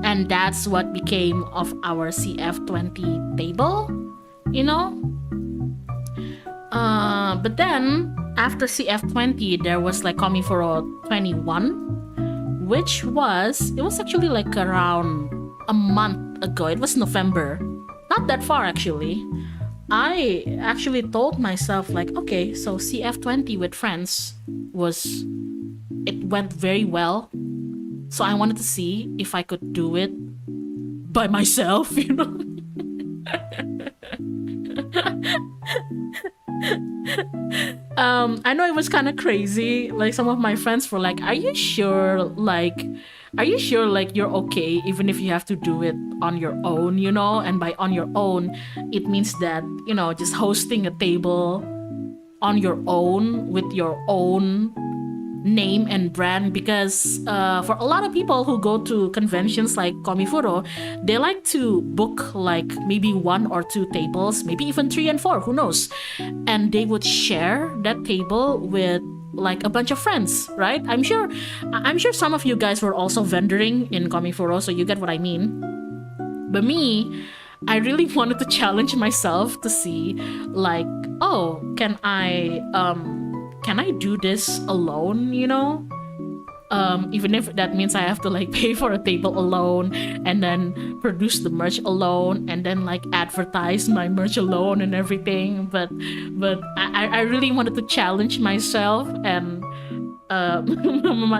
and that's what became of our CF20 table, you know. But then after CF20, there was like KarmicKrow 21, which was, it was actually like around a month ago. It was November. Not that far actually. I actually told myself like, okay, so CF20 with friends it went very well. So I wanted to see if I could do it by myself, you know. I know it was kind of crazy. Like some of my friends were like, "Are you sure? Like, you're okay even if you have to do it on your own, you know?" And by on your own, it means that, you know, just hosting a table on your own with your own name and brand, because for a lot of people who go to conventions like KarmicKrow, they like to book like maybe 1 or 2 tables, maybe even 3 and 4, who knows, and they would share that table with like a bunch of friends, right? I'm sure some of you guys were also vendoring in KarmicKrow, so you get what I mean. But me, I really wanted to challenge myself to see like, oh, can I do this alone, you know? Even if that means I have to like pay for a table alone, and then produce the merch alone, and then like advertise my merch alone and everything. But I really wanted to challenge myself, and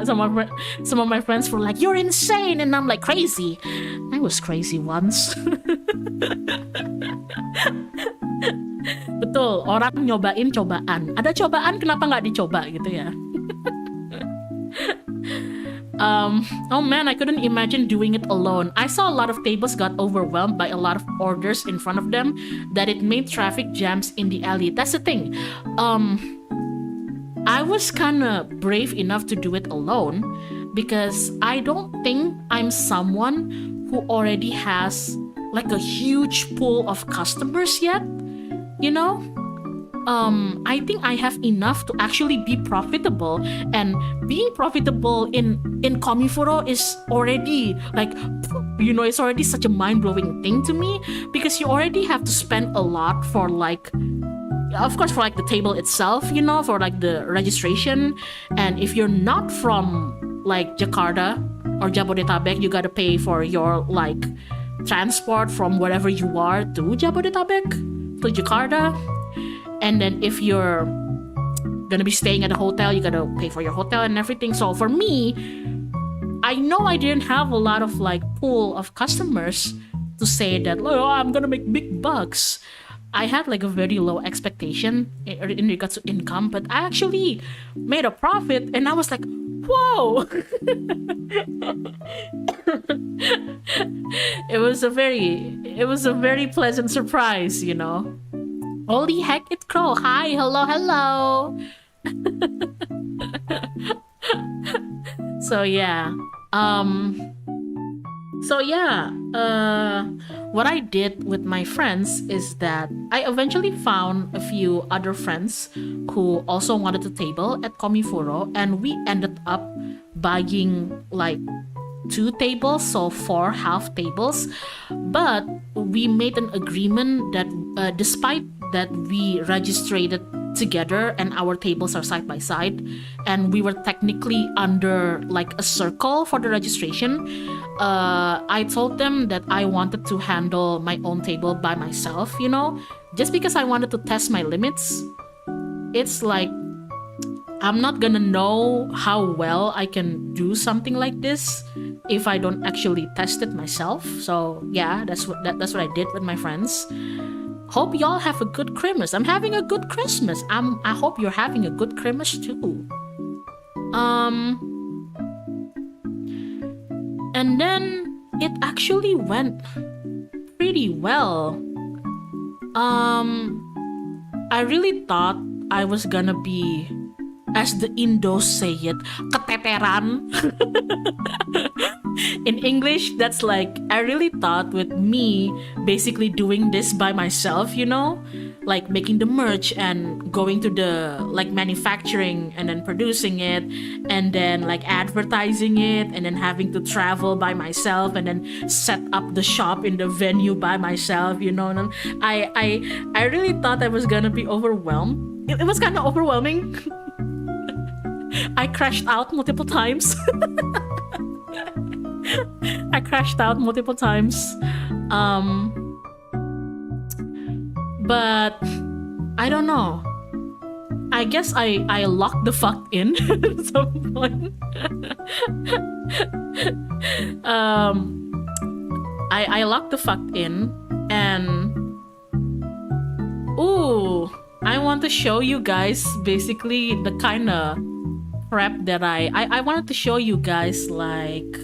some of my friends were like, "You're insane," and I'm like, "Crazy." I was crazy once. Betul, orang nyobain cobaan. Ada cobaan, kenapa nggak dicoba gitu ya? Oh man, I couldn't imagine doing it alone. I saw a lot of tables got overwhelmed by a lot of orders in front of them, that it made traffic jams in the alley. That's the thing. I was kind of brave enough to do it alone because I don't think I'm someone who already has like a huge pool of customers yet, you know? I think I have enough to actually be profitable, and being profitable in KarmicKrow is already like, you know, it's already such a mind-blowing thing to me, because you already have to spend a lot for like, of course, for like the table itself, you know, for like the registration. And if you're not from like Jakarta or Jabodetabek, you gotta pay for your like transport from wherever you are to Jabodetabek, to Jakarta. And then if you're gonna be staying at a hotel, you gotta pay for your hotel and everything. So for me, I know I didn't have a lot of like pool of customers to say that, oh, I'm gonna make big bucks. I had like a very low expectation in regards to income, but I actually made a profit, and I was like, whoa. It was a very pleasant surprise, you know. Holy heck, it's Crow. Hi, hello. So yeah. What I did with my friends is that I eventually found a few other friends who also wanted to table at KarmicKrow, and we ended up buying like 2 tables, so 4 half tables. But we made an agreement that despite that we registered together and our tables are side by side, and we were technically under like a circle for the registration, I told them that I wanted to handle my own table by myself, you know, just because I wanted to test my limits. It's like, I'm not gonna know how well I can do something like this if I don't actually test it myself. So yeah, that's what I did with my friends. Hope y'all have a good Christmas. I'm having a good Christmas. I hope you're having a good Christmas too. And then it actually went pretty well. I really thought I was gonna be, as the Indos say it, keteteran. In English, that's like, I really thought with me basically doing this by myself, you know, like making the merch and going to the like manufacturing and then producing it and then like advertising it and then having to travel by myself and then set up the shop in the venue by myself, you know. And I really thought I was gonna be overwhelmed. it was kind of overwhelming. I crashed out multiple times. I crashed out multiple times. But I don't know. I guess I locked the fuck in at some point. I locked the fuck in, and ooh, I want to show you guys basically the kind of prep that I wanted to show you guys, like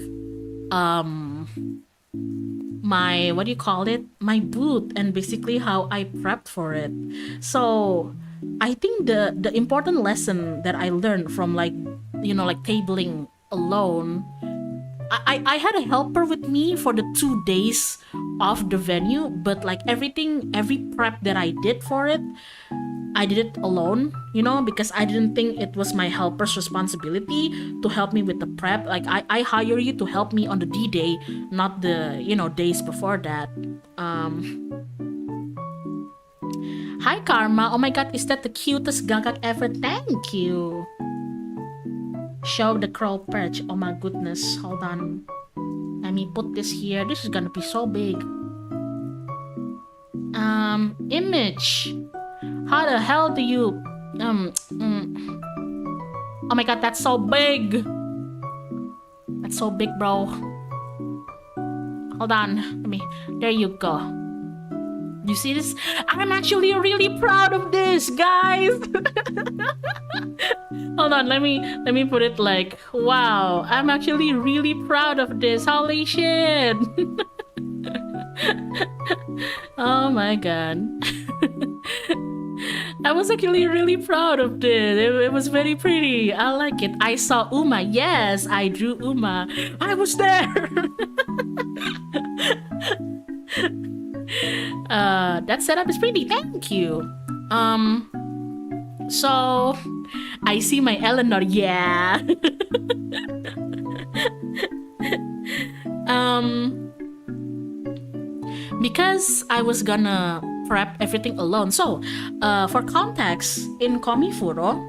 my, what do you call it, my boot, and basically how I prepped for it. So I think the important lesson that I learned from, like, you know, like tabling alone, I had a helper with me for the 2 days of the venue, but like every prep that I did for it, I did it alone, you know, because I didn't think it was my helper's responsibility to help me with the prep. Like I hire you to help me on the D-Day, not the, you know, days before that. Hi Karma, oh my god, is that the cutest gagak ever? Thank you. Show the crow perch. Oh my goodness, hold on. Let me put this here. This is gonna be so big. Image. How the hell do you oh my god, that's so big. That's so big, bro. Hold on. Let me, there you go. You see this? I'm actually really proud of this, guys. Hold on, let me put it like, wow, I'm actually really proud of this. Holy shit. Oh my god. I was actually really proud of this. It was very pretty. I like it. I saw Uma. Yes, I drew Uma. I was there. That setup is pretty. Thank you. So I see my Eleanor. Yeah. Because I was gonna prep everything alone. So, for context, in Komifuro,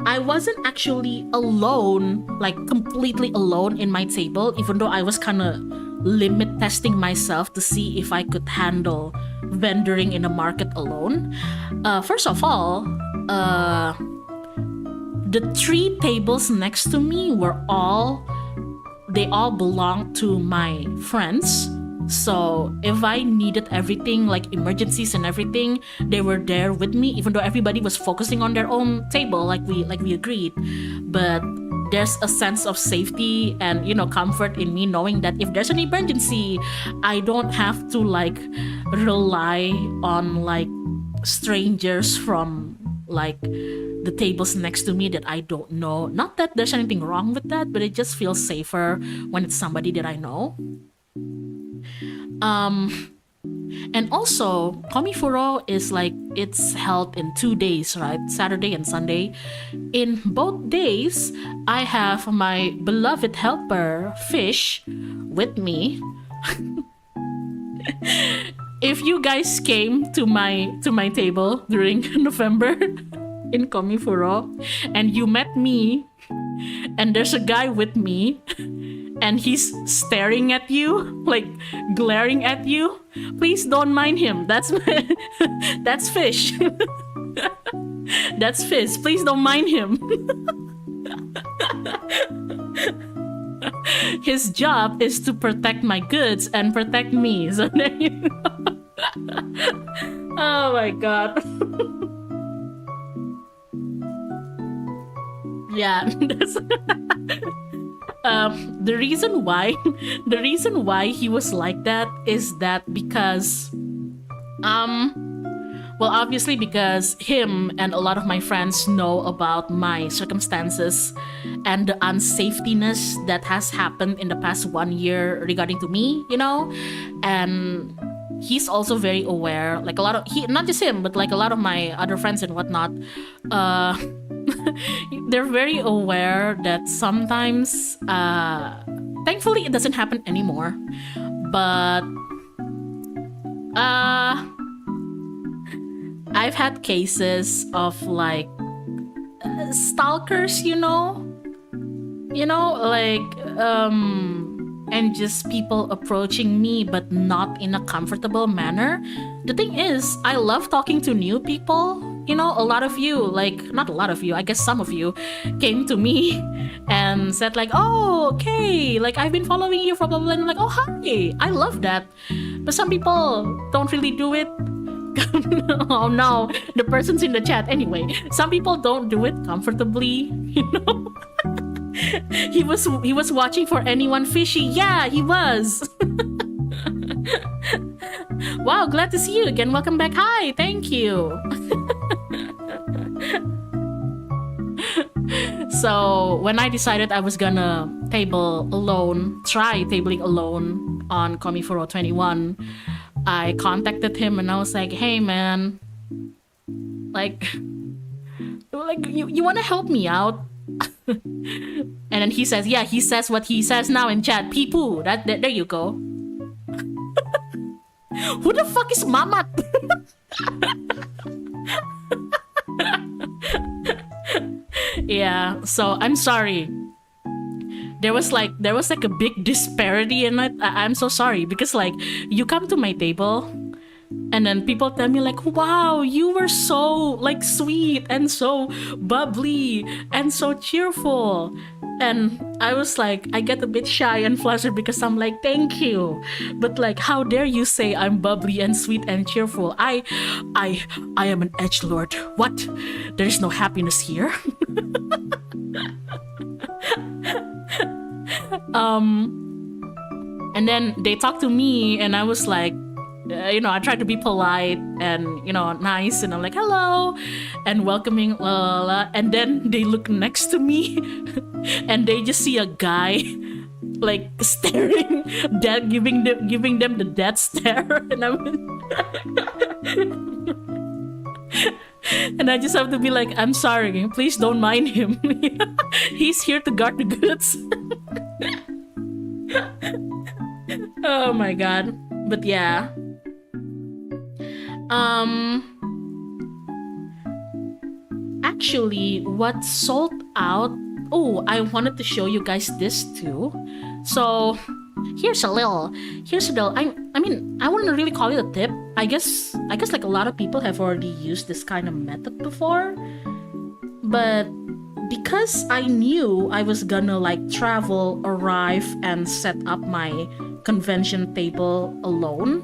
I wasn't actually alone, like completely alone in my table, even though I was kind of limit testing myself to see if I could handle vendoring in a market alone. First of all, the 3 tables next to me they all belonged to my friends. So if I needed everything, like emergencies and everything, they were there with me, even though everybody was focusing on their own table, like we agreed. But there's a sense of safety and, you know, comfort in me knowing that if there's an emergency, I don't have to like rely on like strangers from like the tables next to me that I don't know. Not that there's anything wrong with that, but it just feels safer when it's somebody that I know. And also, Komifuro is like, it's held in 2 days, right? Saturday and Sunday. In both days, I have my beloved helper, Fish, with me. If you guys came to my table during November in Komifuro, and you met me, and there's a guy with me, and he's staring at you, like glaring at you, please don't mind him. That's that's Fish. That's Fish. Please don't mind him. His job is to protect my goods and protect me. So there you go. Oh my god. Yeah, that's the reason why he was like that is that because well, obviously because him and a lot of my friends know about my circumstances and the unsafetyness that has happened in the past 1 year regarding to me, you know, and he's also very aware, like a lot of, not just him, but like a lot of my other friends and whatnot, they're very aware that sometimes, thankfully it doesn't happen anymore, but I've had cases of like stalkers, like and just people approaching me but not in a comfortable manner. The thing is, I love talking to new people. A lot of you, like, not a lot of you, I guess some of you came to me and said like, oh, okay, like I've been following you for blah blah blah, and I'm like, oh, hi, I love that. But some people don't really do it. Oh no, the person's in the chat. Anyway, some people don't do it comfortably. He was watching for anyone fishy. Yeah, he was. Wow, glad to see you again. Welcome back. Hi, thank you. So when I decided I was gonna try tabling alone on KarmicKrow 21, I contacted him and I was like, hey man, like you want to help me out? And then he says, yeah, he says what he says now in chat. Peepoo, there you go. Who the fuck is Mamat? Yeah, so I'm sorry. There was like a big disparity in it. I'm so sorry because like you come to my table and then people tell me like, wow, you were so like sweet and so bubbly and so cheerful. And I was like, I get a bit shy and flustered because I'm like, thank you. But like, how dare you say I'm bubbly and sweet and cheerful? I am an edgelord. What? There's no happiness here. And then they talked to me and I was like, I tried to be polite and, nice. And I'm like, hello, and welcoming, and then they look next to me and they just see a guy like staring, dead, giving them the death stare. And and I just have to be like, I'm sorry, please don't mind him. He's here to guard the goods. Oh my god. But yeah. Actually, what sold out... Oh, I wanted to show you guys this too. So, here's a little... I mean, I wouldn't really call it a tip. I guess like a lot of people have already used this kind of method before. But because I knew I was gonna like travel, arrive, and set up my convention table alone,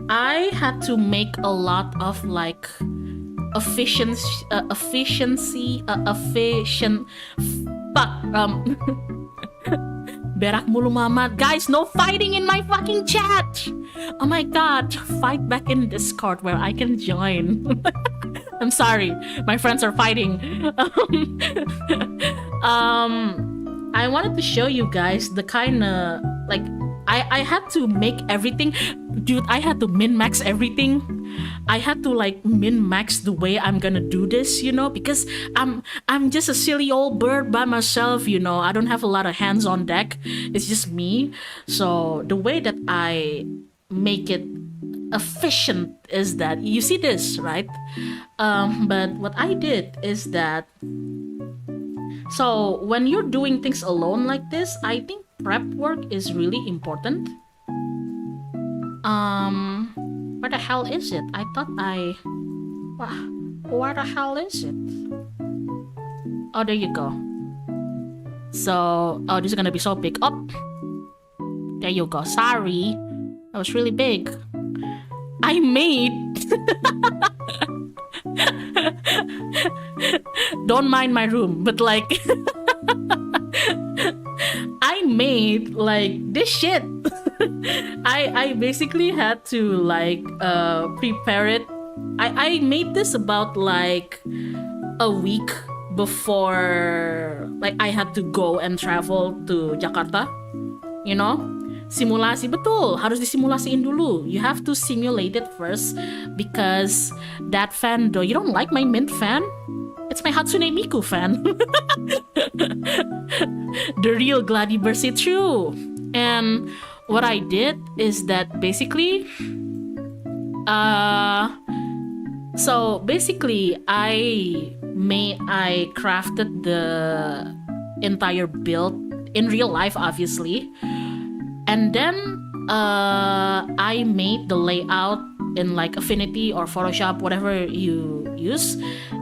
I had to make a lot of like efficient berak mulu mamat. Guys, no fighting in my fucking chat. Oh my god, fight back in Discord where I can join. I'm sorry, my friends are fighting. I wanted to show you guys the kind of like I had to make everything. Dude, I had to min-max everything. I had to like min-max the way I'm gonna do this, because I'm just a silly old bird by myself, I don't have a lot of hands on deck. It's just me. So the way that I make it efficient is that you see this, right? But what I did is that, so when you're doing things alone like this, I think prep work is really important. Where the hell is it? I thought where the hell is it? Oh, there you go. So, oh, this is gonna be so big. Oh, there you go. Sorry, that was really big. I made don't mind my room, but like I made like this shit. I basically had to like prepare it. I made this about like a week before like I had to go and travel to Jakarta. Simulasi, betul, harus disimulasiin dulu. You have to simulate it first because that fan, though, you don't like my mint fan? It's my Hatsune Miku fan. The real Gladibersy, true. And what I did is that basically, so basically I crafted the entire build in real life, obviously, and then I made the layout in like Affinity or Photoshop, whatever you use,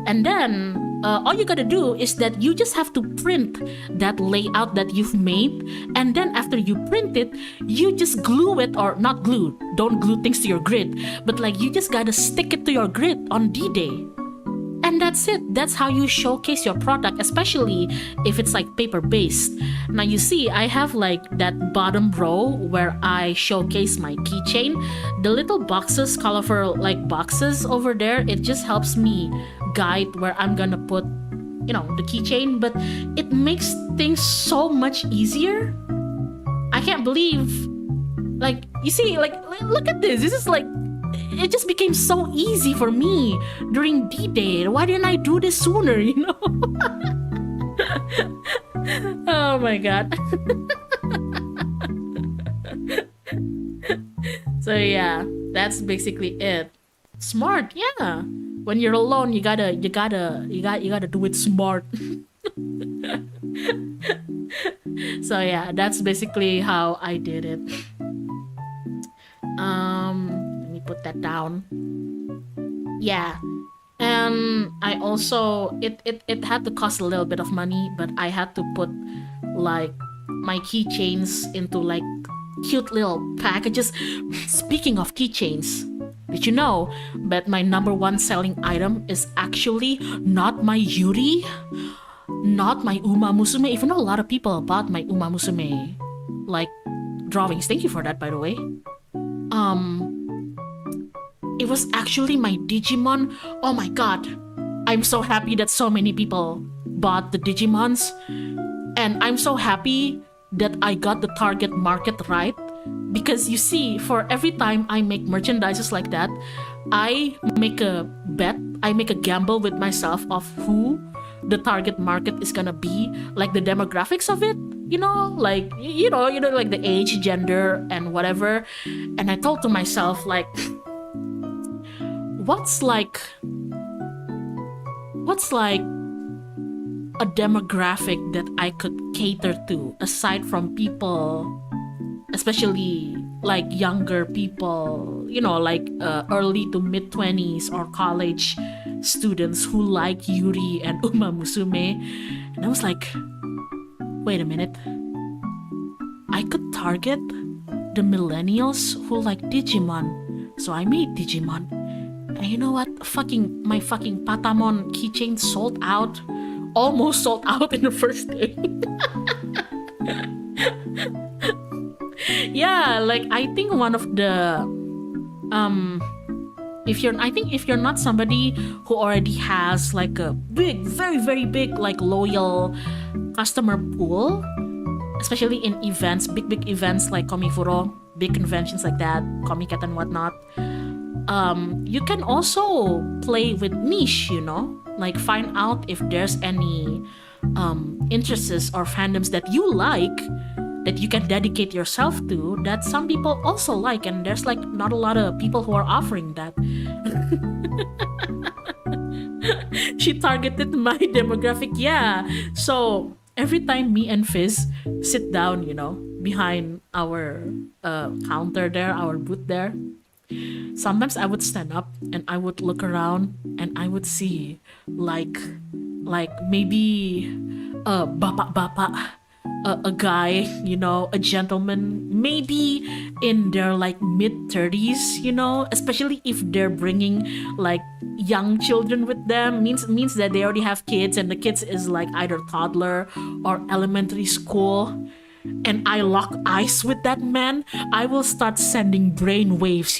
and then all you gotta do is that you just have to print that layout that you've made, and then after you print it, you just glue it, or not glue, don't glue things to your grid, but like you just gotta stick it to your grid on D-Day. And that's it. That's how you showcase your product, especially if it's like paper based. Now you see, I have like that bottom row where I showcase my keychain. The little boxes, colorful like boxes over there, it just helps me guide where I'm gonna put, the keychain, but it makes things so much easier. I can't believe, like, you see, like, look at this. This is like, it just became so easy for me during D-Day. Why didn't I do this sooner, Oh my god. So yeah, that's basically it. Smart, yeah. When you're alone, you gotta do it smart. So yeah, that's basically how I did it. Let me put that down. Yeah. And I also it had to cost a little bit of money, but I had to put like my keychains into like cute little packages. Speaking of keychains, did you know that my #1 selling item is actually not my Yuri, not my Uma Musume, even though a lot of people bought my Uma Musume like drawings. Thank you for that, by the way. It was actually my Digimon. Oh my god. I'm so happy that so many people bought the Digimons. And I'm so happy that I got the target market right. Because you see, for every time I make merchandises like that, I make a bet, I make a gamble with myself of who the target market is gonna be, like the demographics of it, like like the age, gender, and whatever. And I told to myself, like, what's like a demographic that I could cater to aside from people, especially like younger people, like early to mid-20s or college students who like Yuri and Uma Musume. And I was like, wait a minute, I could target the millennials who like Digimon. So I made Digimon. And you know what? My fucking Patamon keychain sold out. Almost sold out in the first day. Yeah, like I think one of the if you're not somebody who already has like a big, very, very big, like loyal customer pool, especially in events, big events like Komifuro, big conventions like that, Comiket and whatnot, you can also play with niche, like find out if there's any interests or fandoms that you like, that you can dedicate yourself to, that some people also like, and there's like not a lot of people who are offering that. She targeted my demographic, yeah. So every time me and Fizz sit down, behind our counter there, our booth there, sometimes I would stand up and I would look around and I would see like maybe a bapak, a guy, a gentleman, maybe in their like mid-30s, especially if they're bringing like young children with them, means that they already have kids and the kids is like either toddler or elementary school. And I lock eyes with that man, I will start sending brain waves,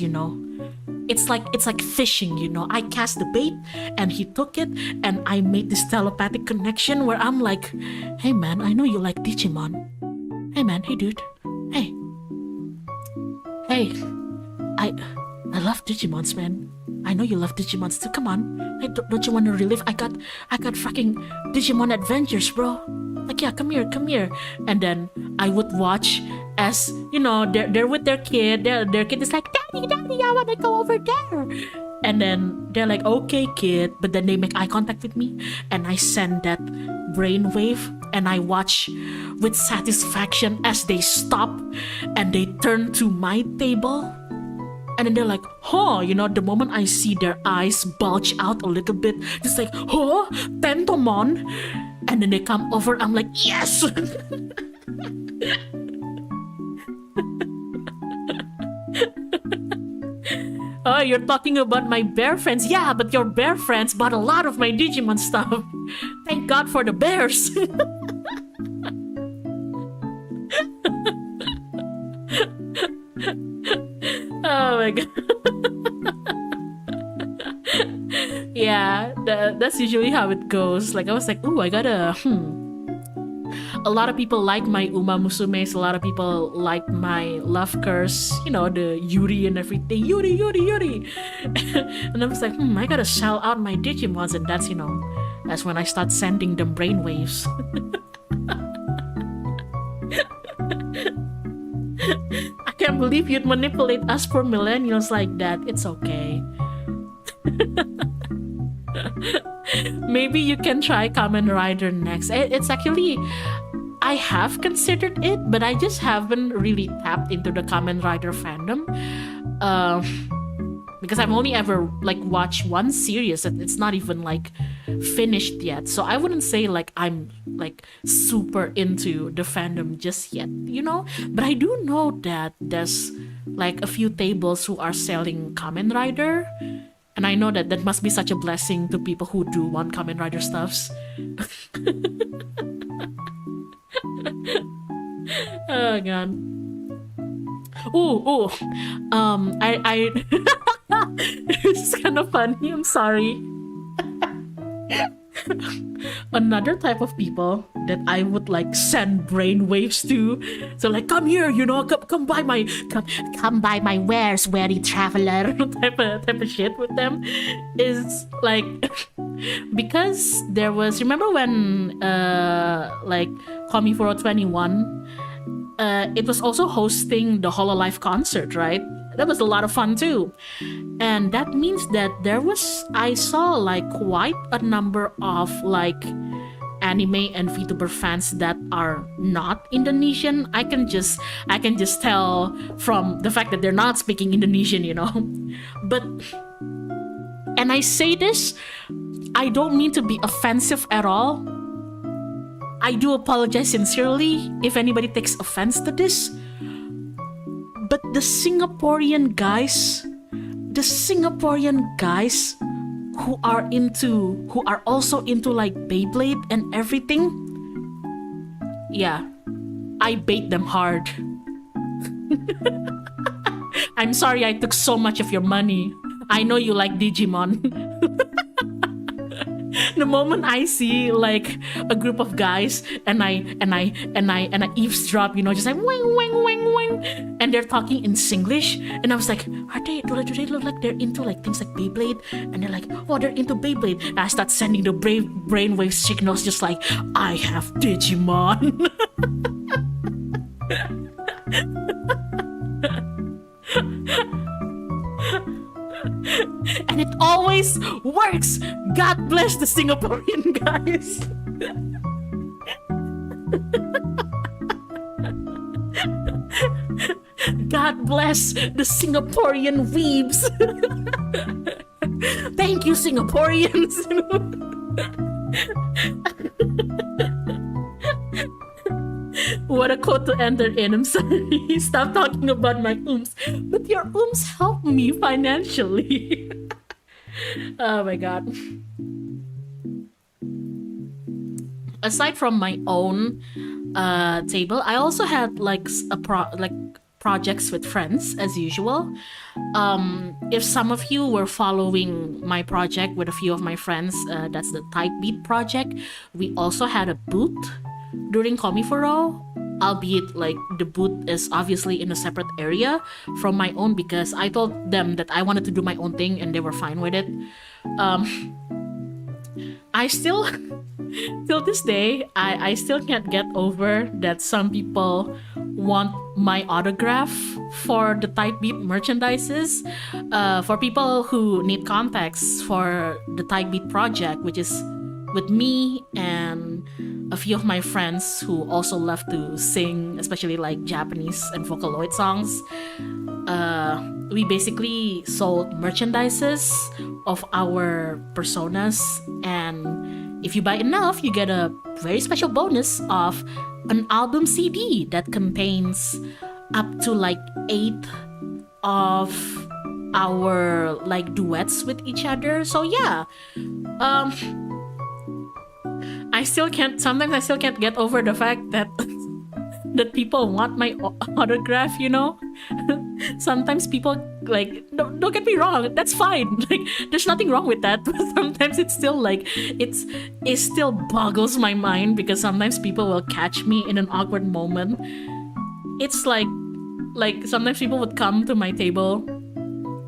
It's like fishing, I cast the bait and he took it, and I made this telepathic connection where I'm like, hey man, I know you like Digimon. Hey man, hey dude. Hey, I love Digimons, man. I know you love Digimons too. Come on, hey, don't you want to relive? I got fucking Digimon Adventures, bro. Like, yeah, come here. And then I would watch as, you know, they're with their kid. Their kid is like, Daddy, I want to go over there. And then they're like, okay, kid. But then they make eye contact with me, and I send that brainwave, and I watch with satisfaction as they stop and they turn to my table. And then they're like, huh, you know, the moment I see their eyes bulge out a little bit, just like, huh, Tentomon. And then they come over, I'm like, yes! Oh, you're talking about my bear friends. Yeah, but your bear friends bought a lot of my Digimon stuff. Thank God for the bears. Oh my god. Yeah, that's usually how it goes. Like, I was like, ooh, I gotta, A lot of people like my Uma Musumes, a lot of people like my Love Curse, you know, the Yuri and everything. Yuri. And I was like, I gotta shell out my Digimons, and that's, you know, that's when I start sending them brainwaves. I can't believe you'd manipulate us for millennials like that. It's okay. Maybe you can try Kamen Rider next. It's actually, I have considered it, but I just haven't really tapped into the Kamen Rider fandom. Because I've only ever like watched one series, and it's not even like finished yet. So I wouldn't say like I'm like super into the fandom just yet, you know? But I do know that there's like a few tables who are selling Kamen Rider. And I know that that must be such a blessing to people who do want Kamen Rider stuffs. Oh god. Ooh. I It's kind of funny. I'm sorry. Another type of people that I would like send brainwaves to. So like, come here, you know, come buy my wares, weary traveler type of shit with them is like because there was, remember when like KarmicKrow 21 it was also hosting the Hololive concert, right? That was a lot of fun too. And that means that I saw like quite a number of like anime and VTuber fans that are not Indonesian. I can just tell from the fact that they're not speaking Indonesian, you know. But, and I say this, I don't mean to be offensive at all. I do apologize sincerely if anybody takes offense to this. But the Singaporean guys who are also into like Beyblade and everything, yeah, I bait them hard. I'm sorry I took so much of your money. I know you like Digimon. The moment I see like a group of guys and I eavesdrop, you know, just like wing wing wing wing, and they're talking in Singlish, and I was like, do they look like they're into like things like Beyblade? And they're like, oh, they're into Beyblade. And I start sending the brainwave signals, just like, I have Digimon. And it always works. God bless the Singaporean guys. God bless the Singaporean weebs. Thank you, Singaporeans. What a quote to enter in. I'm sorry. Stop talking about my ooms. But your ooms help me financially. Oh my god. Aside from my own table, I also had like projects with friends as usual. If some of you were following my project with a few of my friends, that's the Type Beat project. We also had a booth during KarmicKrow. albeit like the booth is obviously in a separate area from my own, because I told them that I wanted to do my own thing and they were fine with it. I still, till this day, I still can't get over that some people want my autograph for the Type Beat merchandises. For people who need context for the Type Beat project, which is with me and a few of my friends who also love to sing, especially like Japanese and Vocaloid songs. We basically sold merchandises of our personas, and if you buy enough, you get a very special bonus of an album CD that contains up to like 8 of our like duets with each other. So yeah, sometimes I still can't get over the fact that that people want my autograph, you know. Sometimes people like, don't get me wrong, that's fine. Like, there's nothing wrong with that. But sometimes it's still like, it still boggles my mind, because sometimes people will catch me in an awkward moment. It's like sometimes people would come to my table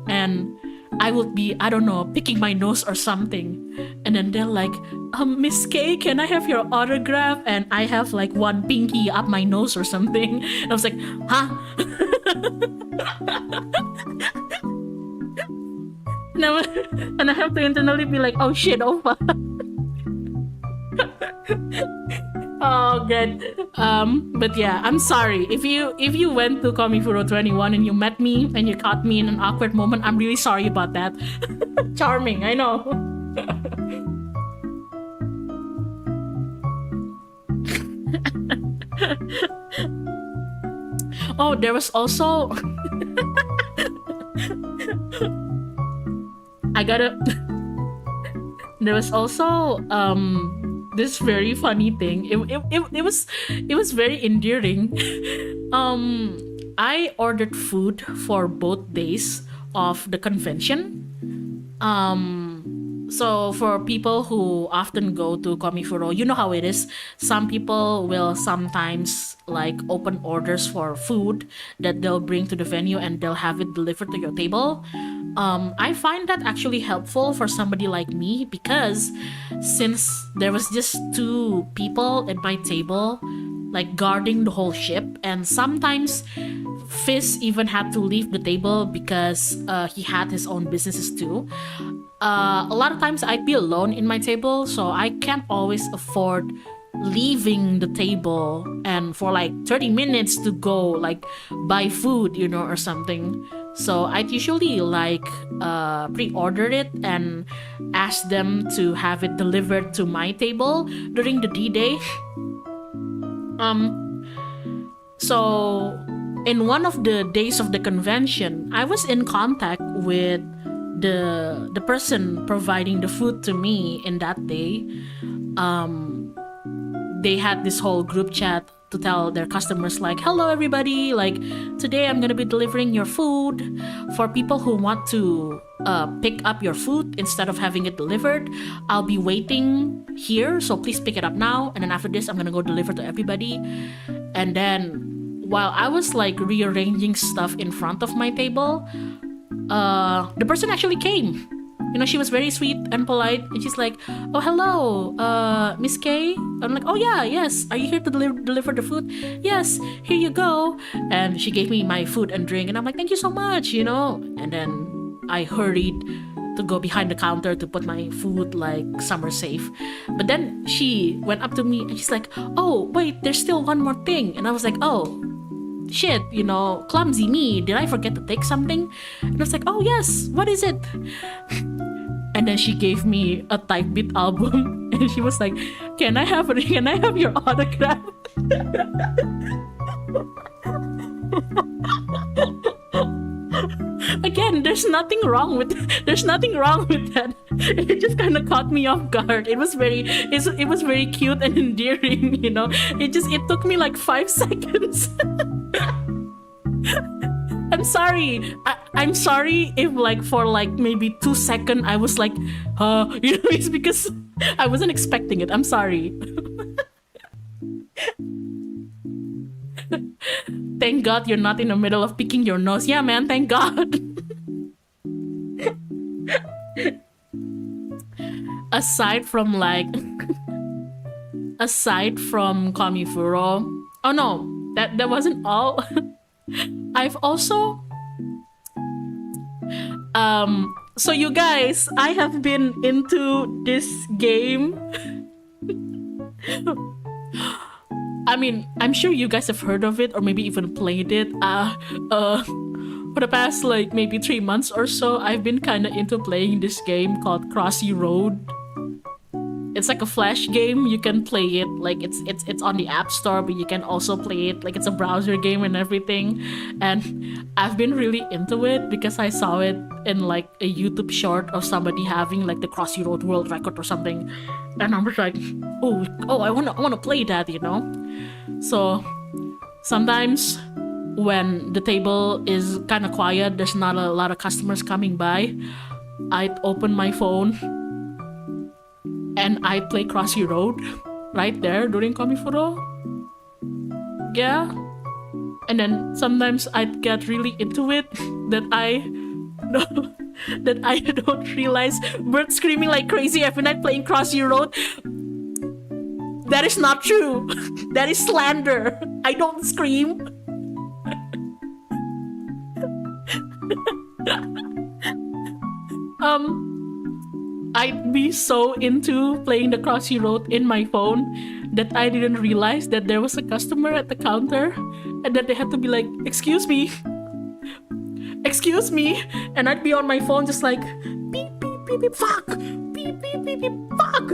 and I would be, I don't know, picking my nose or something. And then they're like, Miss K, can I have your autograph? And I have like one pinky up my nose or something. And I was like, huh? And I have to internally be like, oh shit, oh fuck. Oh god. But yeah, I'm sorry if you went to KarmicKrow 21 and you met me and you caught me in an awkward moment. I'm really sorry about that. Charming, I know. Oh, there was also there was also this very funny thing. It was very endearing. I ordered food for both days of the convention. So for people who often go to KarmicKrow, you know how it is. Some people will sometimes like open orders for food that they'll bring to the venue and they'll have it delivered to your table. I find that actually helpful for somebody like me, because since there was just 2 people at my table like guarding the whole ship, and sometimes Fizz even had to leave the table because he had his own businesses too. A lot of times I'd be alone in my table, so I can't always afford leaving the table and for like 30 minutes to go like buy food, you know, or something. So I'd usually like pre-order it and ask them to have it delivered to my table during the D-Day. So in one of the days of the convention, I was in contact with the person providing the food to me in that day. They had this whole group chat to tell their customers like, hello everybody, like today I'm gonna be delivering your food. For people who want to pick up your food instead of having it delivered, I'll be waiting here, so please pick it up now, and then after this I'm gonna go deliver to everybody. And then while I was like rearranging stuff in front of my table, the person actually came. You know, she was very sweet and polite, and she's like, oh, hello, Miss K. I'm like, oh yeah, yes, are you here to deliver the food? Yes, here you go. And she gave me my food and drink, and I'm like, thank you so much, you know. And then I hurried to go behind the counter to put my food like somewhere safe. But then she went up to me and she's like, oh wait, there's still one more thing. And I was like, oh shit, you know, clumsy me, did I forget to take something? And I was like, oh yes, what is it? And then she gave me a Type Beat album, and she was like, can I have your autograph? Again, there's nothing wrong with that. It just kind of caught me off guard. It was very cute and endearing, you know. It took me like 5 seconds. I'm sorry. I'm sorry if like for like maybe 2 seconds I was like, you know, it's because I wasn't expecting it. I'm sorry. Thank God you're not in the middle of picking your nose. Yeah, man, thank God. Aside from KarmicKrow. Oh no, that wasn't all. I've also so you guys, I have been into this game. I mean, I'm sure you guys have heard of it or maybe even played it. For the past like maybe 3 months or so, I've been kind of into playing this game called Crochet. It's like a flash game. You can play it like it's on the App Store, but you can also play it like it's a browser game and everything. And I've been really into it because I saw it in like a YouTube short of somebody having like the Crochet world record or something, and I was like, oh, I wanna play that, you know. So sometimes when the table is kind of quiet, there's not a lot of customers coming by, I'd open my phone and I play Crochet right there during KarmicKrow. Yeah. And then sometimes I'd get really into it that I don't realize bird screaming like crazy every night playing Crochet. That is not true. That is slander. I don't scream. I'd be so into playing the Crochet in my phone that I didn't realize that there was a customer at the counter and that they had to be like, excuse me, and I'd be on my phone just like, beep, beep, beep, beep, fuck, beep, beep, beep, beep, fuck.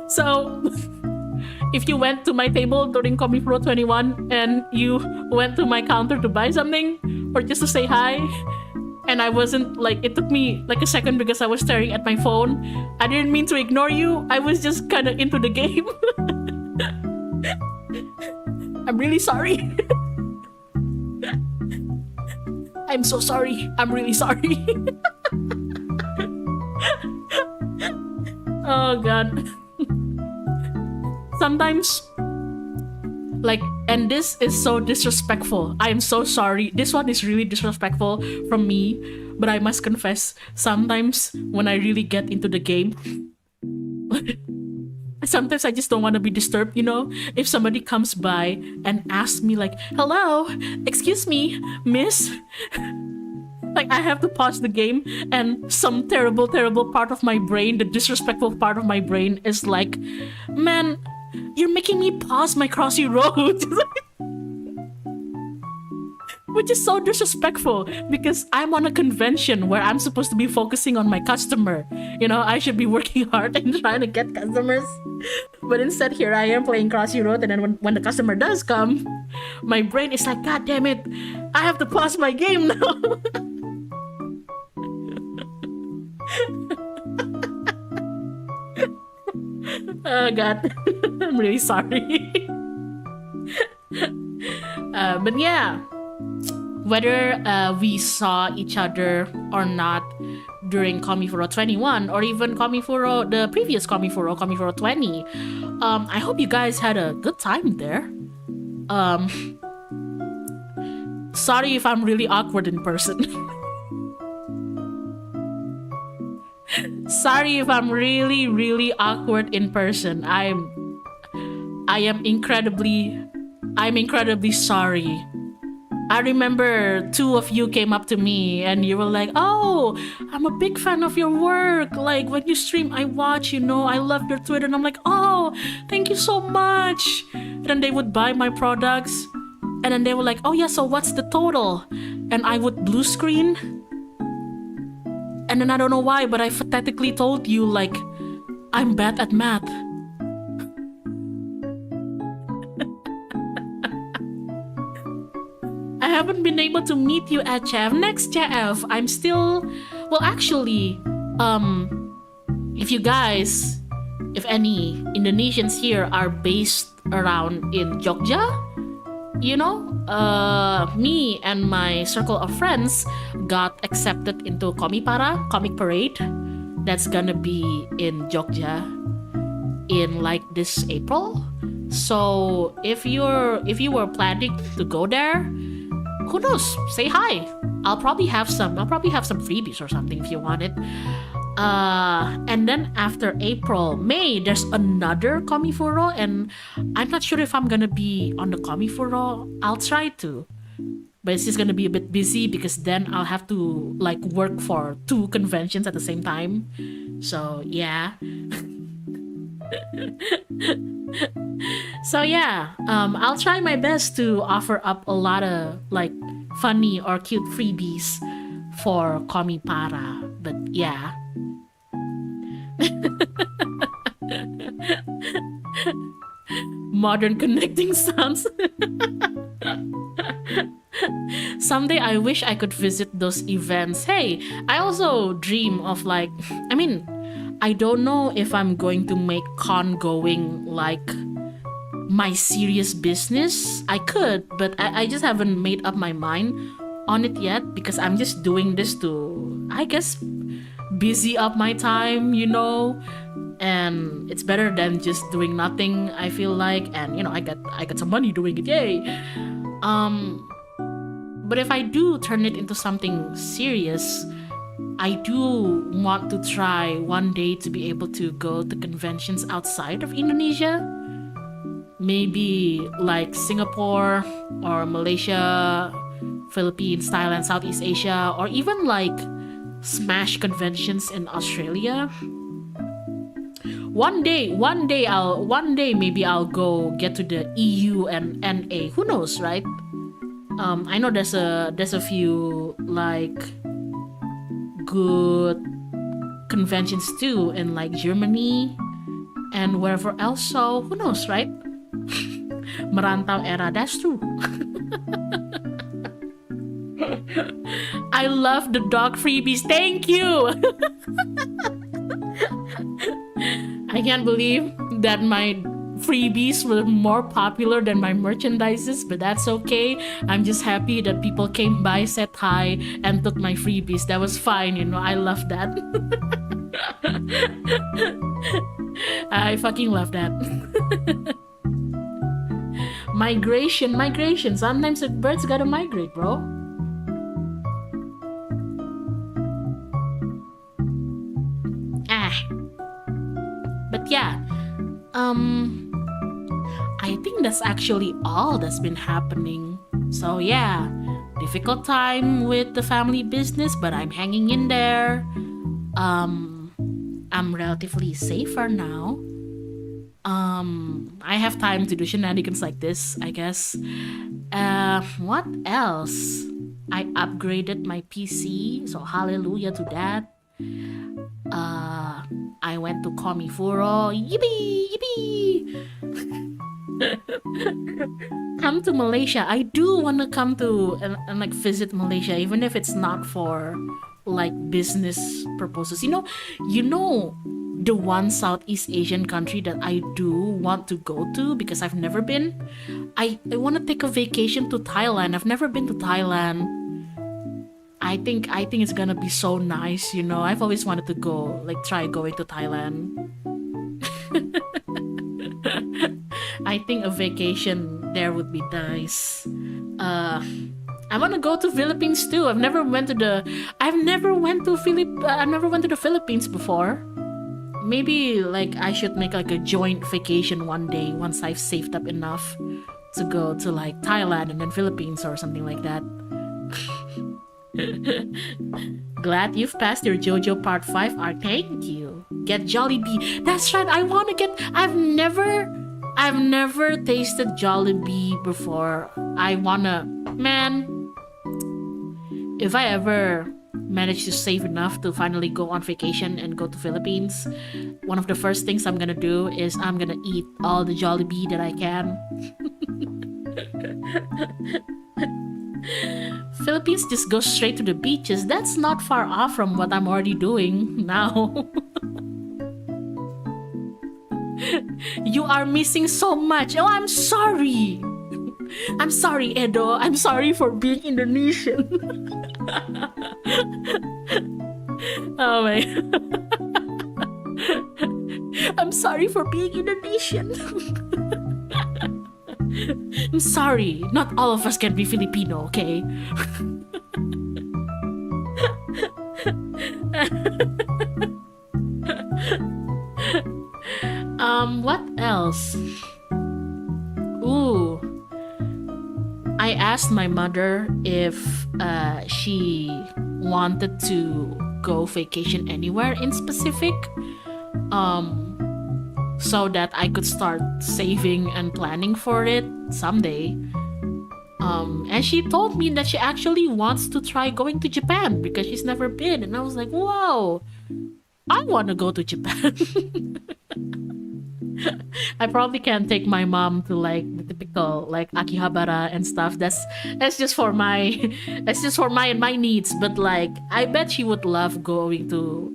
So if you went to my table during KarmicKrow 21 and you went to my counter to buy something or just to say hi, and I wasn't like, it took me like a second because I was staring at my phone. I didn't mean to ignore you. I was just kind of into the game. I'm really sorry. I'm so sorry. I'm really sorry. Oh God. Sometimes, like, and this is so disrespectful. I am so sorry. This one is really disrespectful from me, but I must confess, sometimes when I really get into the game, sometimes I just don't want to be disturbed, you know? If somebody comes by and asks me like, hello, excuse me, miss, like I have to pause the game and some terrible part of my brain, the disrespectful part of my brain is like, man, you're making me pause my Crochet which is so disrespectful because I'm on a convention where I'm supposed to be focusing on my customer. You know, I should be working hard and trying to get customers. But instead, here I am playing Crochet, and then when the customer does come, my brain is like, God damn it, I have to pause my game now. Oh God, I'm really sorry. But yeah, whether we saw each other or not during KarmicKrow 21 or even KarmicKrow, the previous KarmicKrow 20, I hope you guys had a good time there. Sorry if I'm really awkward in person. Sorry if I'm really awkward in person. I'm incredibly sorry. I remember 2 of you came up to me and you were like, oh, I'm a big fan of your work. Like when you stream, I watch, you know, I love your Twitter. And I'm like, oh, thank you so much. And then they would buy my products. And then they were like, oh yeah, so what's the total? And I would blue screen. And then I don't know why, but I pathetically told you like, I'm bad at math. I haven't been able to meet you at Chef. Next Chef, I'm still, well actually, if you guys, if any Indonesians here are based around in Jogja, you know, me and my circle of friends got accepted into Comic Parade. That's gonna be in Jogja in like this April. So if you were planning to go there, who knows? Say hi. I'll probably have some freebies or something if you want it. And then after April, May, there's another Komifuro, and I'm not sure if I'm gonna be on the Komifuro. I'll try to, but it's just gonna be a bit busy because then I'll have to like work for 2 conventions at the same time. So yeah. So yeah, I'll try my best to offer up a lot of like funny or cute freebies for Komipara. But yeah. Modern connecting sounds. Someday I wish I could visit those events. Hey, I also dream of like, I don't know if I'm going to make con going like my serious business. I could, but I just haven't made up my mind on it yet because I'm just doing this to, I guess, busy up my time, and it's better than just doing nothing, I feel like, and I got some money doing it, yay. But if I do turn it into something serious, I do want to try one day to be able to go to conventions outside of Indonesia. Maybe like Singapore or Malaysia, Philippines, Thailand, Southeast Asia, or even like Smash conventions in Australia. One day maybe I'll go get to the EU and NA. Who knows, right? I know there's a few like good conventions too in like Germany and wherever else. So who knows, right? Merantau era, that's true. I love the dog freebies. Thank you. I can't believe that my freebies were more popular than my merchandises, but that's okay. I'm just happy that people came by, said hi, and took my freebies. That was fine, I love that. I fucking love that. Migration. Sometimes the birds gotta migrate, bro. But yeah, I think that's actually all that's been happening. So yeah, difficult time with the family business, but I'm hanging in there. I'm relatively safer now. I have time to do shenanigans like this, I guess. What else? I upgraded my PC, so hallelujah to that. I went to Komifuro. Yippee! Come to Malaysia. I do want to come to and like visit Malaysia, even if it's not for like business purposes. You know the one Southeast Asian country that I do want to go to because I've never been. I want to take a vacation to Thailand. I've never been to Thailand. I think it's gonna be so nice, I've always wanted to go, like try going to Thailand. I think a vacation there would be nice. I want to go to Philippines too. I've never went to the Philippines before. Maybe like I should make like a joint vacation one day once I've saved up enough to go to like Thailand and then Philippines or something like that. Glad you've passed your JoJo Part 5 arc. Thank you. Get Jollibee. That's right. I want to get. I've never tasted Jollibee before. I wanna. Man, if I ever manage to save enough to finally go on vacation and go to Philippines, one of the first things I'm gonna do is I'm gonna eat all the Jollibee that I can. Philippines just goes straight to the beaches. That's not far off from what I'm already doing now. You are missing so much. Oh, I'm sorry. I'm sorry, Edo. I'm sorry for being Indonesian. Oh my. I'm sorry for being Indonesian. I'm sorry, not all of us can be Filipino, okay? What else? Ooh, I asked my mother if she wanted to go vacation anywhere in specific, so that I could start saving and planning for it someday. And she told me that she actually wants to try going to Japan because she's never been. And I was like, wow, I want to go to Japan. I probably can't take my mom to like the typical like Akihabara and stuff. That's just for my that's just for my needs. But like I bet she would love going to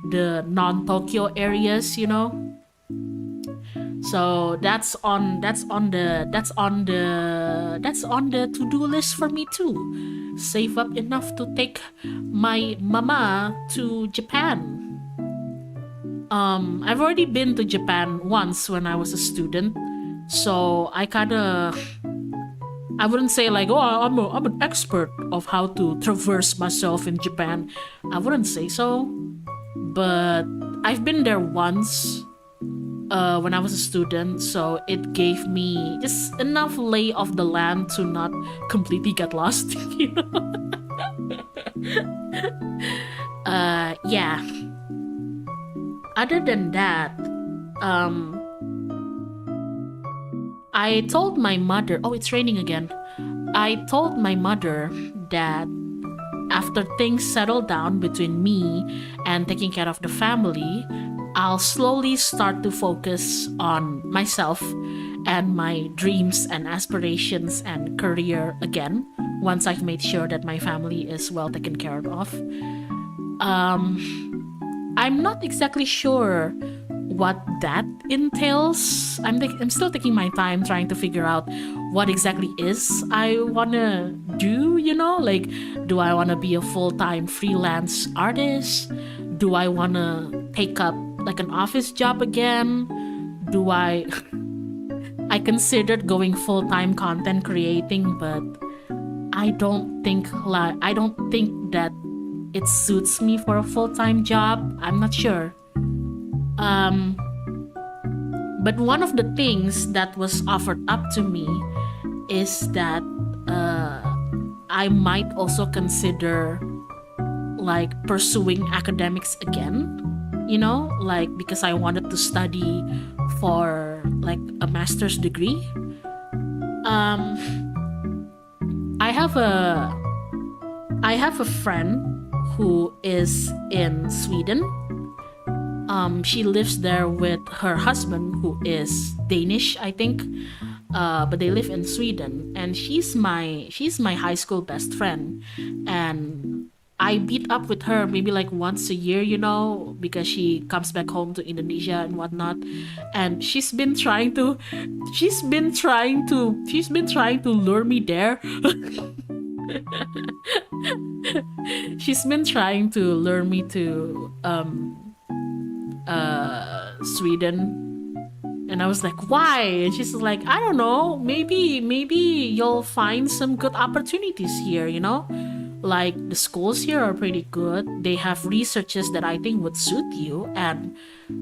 the non-Tokyo areas, you know. So that's on the to-do list for me too. Save up enough to take my mama to Japan. I've already been to Japan once when I was a student, so I wouldn't say like, oh, I'm an expert of how to traverse myself in Japan. I wouldn't say so, but I've been there once when I was a student, so it gave me just enough lay of the land to not completely get lost, you know? Yeah. Other than that, I told my mother, oh, it's raining again. I told my mother that after things settle down between me and taking care of the family, I'll slowly start to focus on myself and my dreams and aspirations and career again once I've made sure that my family is well taken care of. I'm not exactly sure what that entails. I'm still taking my time trying to figure out what exactly is I wanna do, you know? Like, do I wanna be a full-time freelance artist? Do I wanna take up like an office job again? Do I I considered going full-time content creating, but I don't think that it suits me for a full-time job. I'm not sure. But one of the things that was offered up to me is that I might also consider like pursuing academics again, you know, like because I wanted to study for like a master's degree. I have a friend who is in Sweden. She lives there with her husband, who is Danish, I think, but they live in Sweden. And she's my high school best friend, and I meet up with her maybe like once a year, you know, because she comes back home to Indonesia and whatnot. And she's been trying to lure me there. She's been trying to lure me to Sweden, and I was like, why? And she's like, I don't know, maybe you'll find some good opportunities here, you know, like the schools here are pretty good. They have researches that I think would suit you. And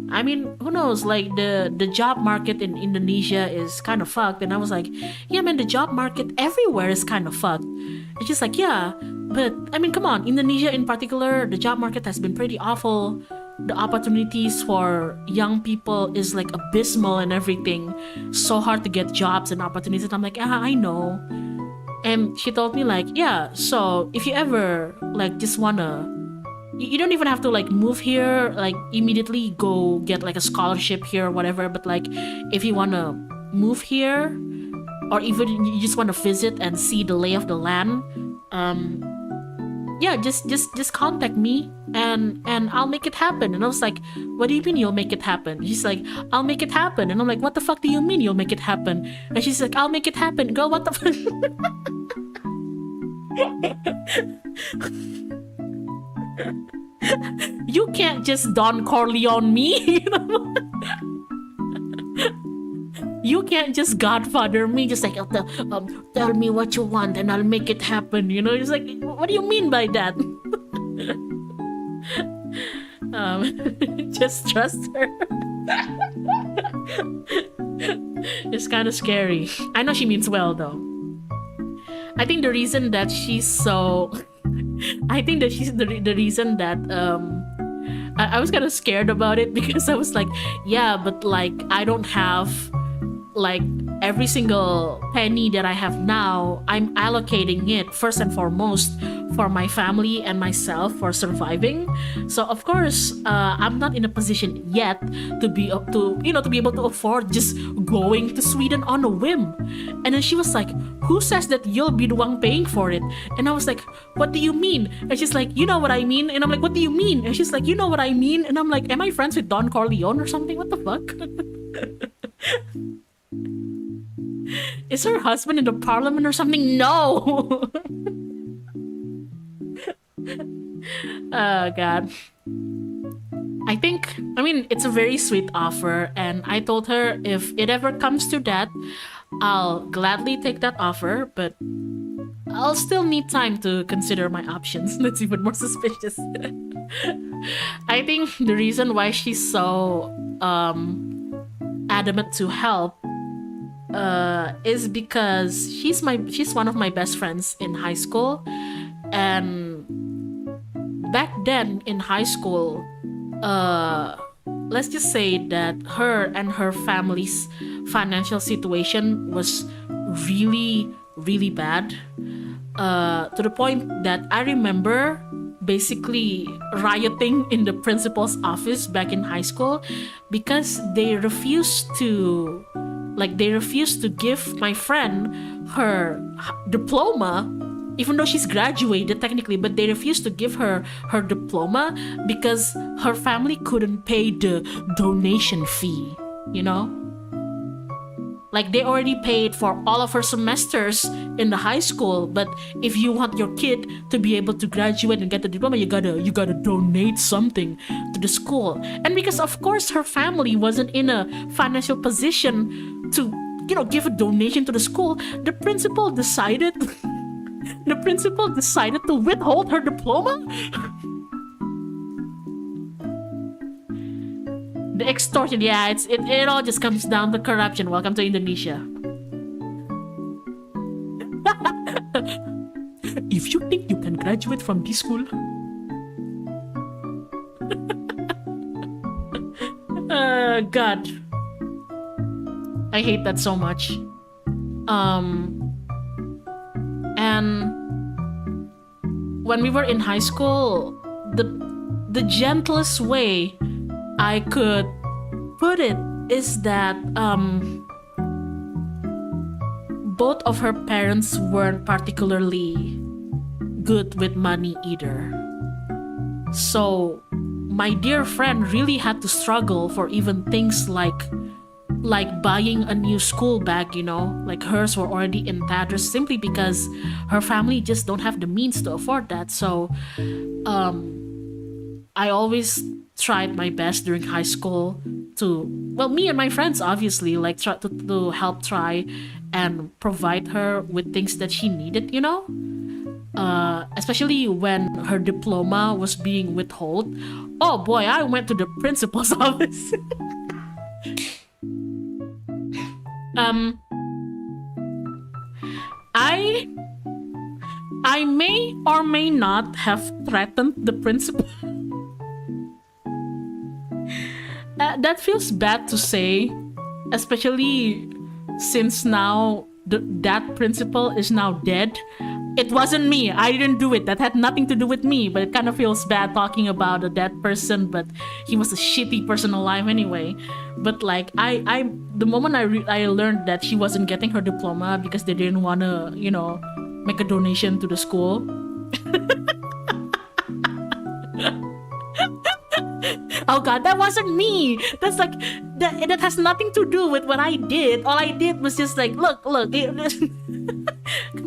I mean, who knows, like the job market in Indonesia is kind of fucked. And I was like, yeah man, the job market everywhere is kind of fucked. And she's like, yeah, but I mean, come on, Indonesia in particular, the job market has been pretty awful. The opportunities for young people is like abysmal and everything. So hard to get jobs and opportunities. And I'm like, I know. And she told me like, yeah, so if you ever like just wanna, you don't even have to like move here, like immediately go get like a scholarship here or whatever. But like if you wanna move here, or even you just wanna visit and see the lay of the land, yeah, just contact me and I'll make it happen. And I was like, what do you mean you'll make it happen? She's like, I'll make it happen. And I'm like, what the fuck do you mean you'll make it happen? And she's like, I'll make it happen. Girl, what the fuck? You can't just Don Corleone me, you know? You you can't just godfather me, just like, tell me what you want and I'll make it happen, you know? It's like, what do you mean by that? Just trust her. It's kind of scary. I know she means well, though. I think the reason that she's so... I think that she's the reason that I was kind of scared about it, because I was like, yeah, but like I don't have like every single penny that I have now. I'm allocating it first and foremost for my family and myself for surviving. So of course, I'm not in a position yet to be able to afford just going to Sweden on a whim. And then she was like, who says that you'll be the one paying for it? And I was like, what do you mean? And she's like, you know what I mean? And I'm like, what do you mean? And she's like, you know what I mean? And I'm like, am I friends with Don Corleone or something? What the fuck? Is her husband in the parliament or something? No. Oh god. I mean, it's a very sweet offer, and I told her if it ever comes to that, I'll gladly take that offer, but I'll still need time to consider my options. That's even more suspicious. I think the reason why she's so adamant to help is because she's one of my best friends in high school, and back then in high school, let's just say that her and her family's financial situation was really, really bad, to the point that I remember basically rioting in the principal's office back in high school because they refused to give my friend her diploma, even though she's graduated technically, but they refused to give her her diploma because her family couldn't pay the donation fee, you know? Like, they already paid for all of her semesters in the high school, but if you want your kid to be able to graduate and get the diploma, you gotta donate something to the school. And because of course her family wasn't in a financial position to, you know, give a donation to the school, the principal decided to withhold her diploma. The extortion, yeah, it all just comes down to corruption. Welcome to Indonesia. If you think you can graduate from this school, God, I hate that so much. And when we were in high school, the gentlest way I could put it is that both of her parents weren't particularly good with money either. So my dear friend really had to struggle for even things like buying a new school bag, you know, like hers were already in tatters simply because her family just don't have the means to afford that. So I always tried my best during high school to, well, me and my friends obviously, like, try to help try and provide her with things that she needed, you know, especially when her diploma was being withheld. Oh boy, I went to the principal's office. I may or may not have threatened the principal. That feels bad to say, especially since now that principal is now dead. It wasn't me. I didn't do it. That had nothing to do with me, but it kind of feels bad talking about a dead person, but he was a shitty person alive anyway. But like, the moment I learned that she wasn't getting her diploma because they didn't want to, you know, make a donation to the school. Oh god, that wasn't me. That's like, that has nothing to do with what I did. All I did was just like, look. Come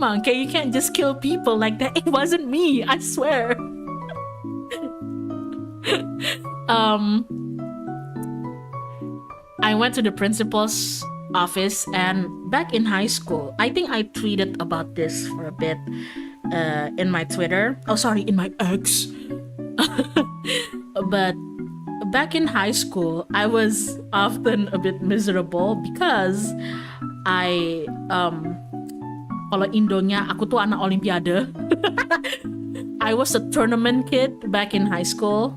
on, okay, you can't just kill people like that. It wasn't me, I swear. I went to the principal's office, and back in high school, I think I tweeted about this for a bit in my Twitter. Oh, sorry, in my X. But back in high school, I was often a bit miserable because I kalau Indonya aku tuh anak olimpiade. I was a tournament kid back in high school.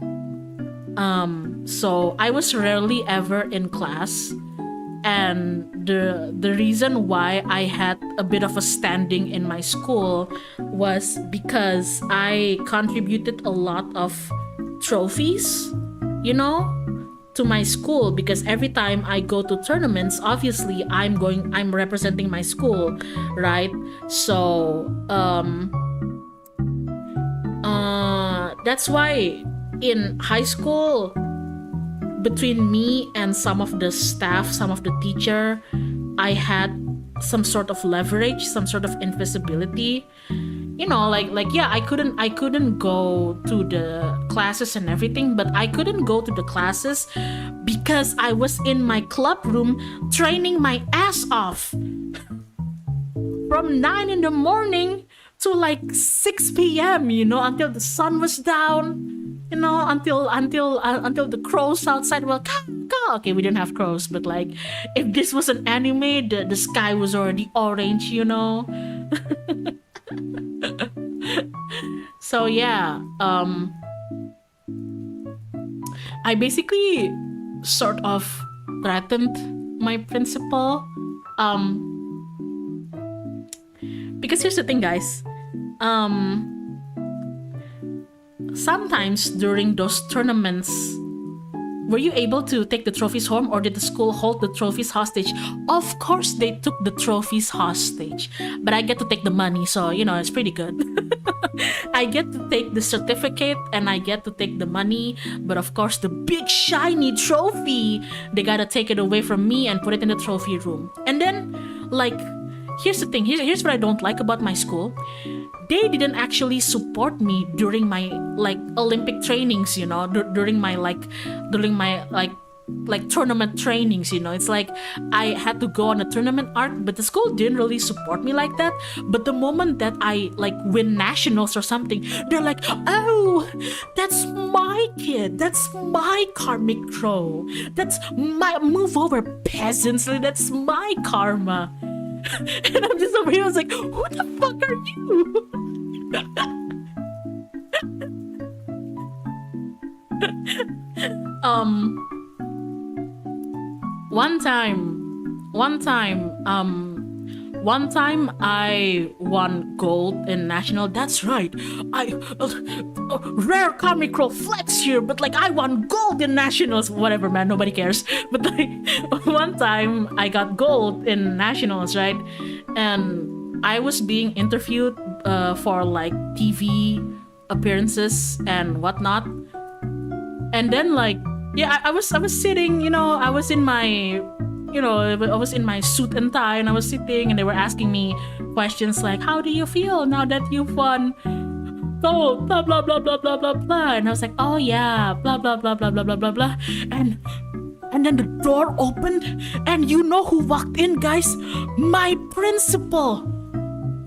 So I was rarely ever in class. And the reason why I had a bit of a standing in my school was because I contributed a lot of trophies, to my school, because every time I go to tournaments, obviously I'm representing my school, right? So that's why in high school, between me and some of the staff, some of the teacher, I had some sort of leverage, some sort of invisibility. I couldn't go to the classes and everything, but I couldn't go to the classes because I was in my club room training my ass off from 9 in the morning to like 6 p.m. Until the sun was down. Until the crows outside. Well, okay, we didn't have crows, but like, if this was an anime, the sky was already orange. So yeah, I basically sort of threatened my principal, because here's the thing, guys. Sometimes during those tournaments, were you able to take the trophies home, or did the school hold the trophies hostage? Of course they took the trophies hostage, but I get to take the money, so it's pretty good. I get to take the certificate and I get to take the money, but of course the big shiny trophy, they gotta take it away from me and put it in the trophy room. And then, like, here's the thing, here's what I don't like about my school. They didn't actually support me during my like Olympic trainings, during my tournament trainings, It's like I had to go on a tournament arc, but the school didn't really support me like that. But the moment that I like win nationals or something, they're like, oh, that's my kid, that's my KarmicKrow, that's my, move over peasants, that's my karma. And I'm just over here, I was like, who the fuck are you? One time I won gold in national. That's right. Rare KarmicKrow flex here, but like I won gold in nationals. Whatever, man, nobody cares. But like one time I got gold in nationals, right? And I was being interviewed for like TV appearances and whatnot. And then like, yeah, I was sitting, I was in my suit and tie, and I was sitting, and they were asking me questions like, how do you feel now that you've won gold, blah blah blah blah blah blah blah. And I was like, oh yeah, blah blah blah blah blah blah blah blah. And then the door opened, and you know who walked in, guys? My principal.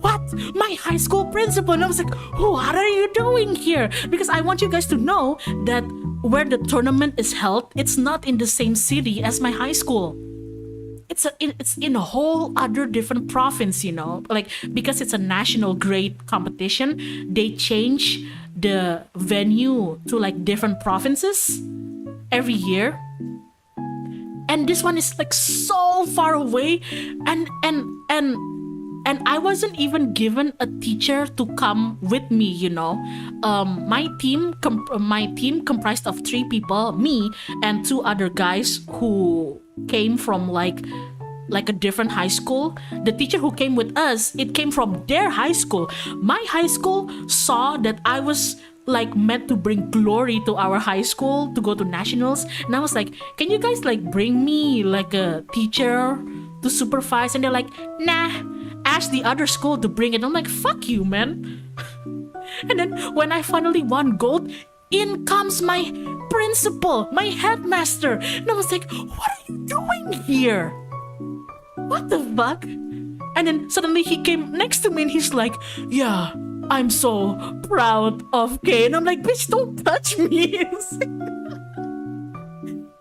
What? My high school principal. And I was like, what are you doing here? Because I want you guys to know that where the tournament is held, it's not in the same city as my high school. It's in a whole other different province, like, because it's a national grade competition, they change the venue to like different provinces every year. And this one is like so far away, and I wasn't even given a teacher to come with me, My team comprised of 3 people, me and 2 other guys who came from like a different high school. The teacher who came with us, it came from their high school. My high school saw that I was like meant to bring glory to our high school to go to nationals, and I was like, can you guys like bring me like a teacher to supervise? And they're like, nah, ask the other school to bring it. I'm like, fuck you, man. And then when I finally won gold, in comes my principal, my headmaster, and I was like, what are you doing here? what the fuck? And then suddenly he came next to me and he's like, yeah, I'm so proud of Kay. And I'm like, bitch, don't touch me.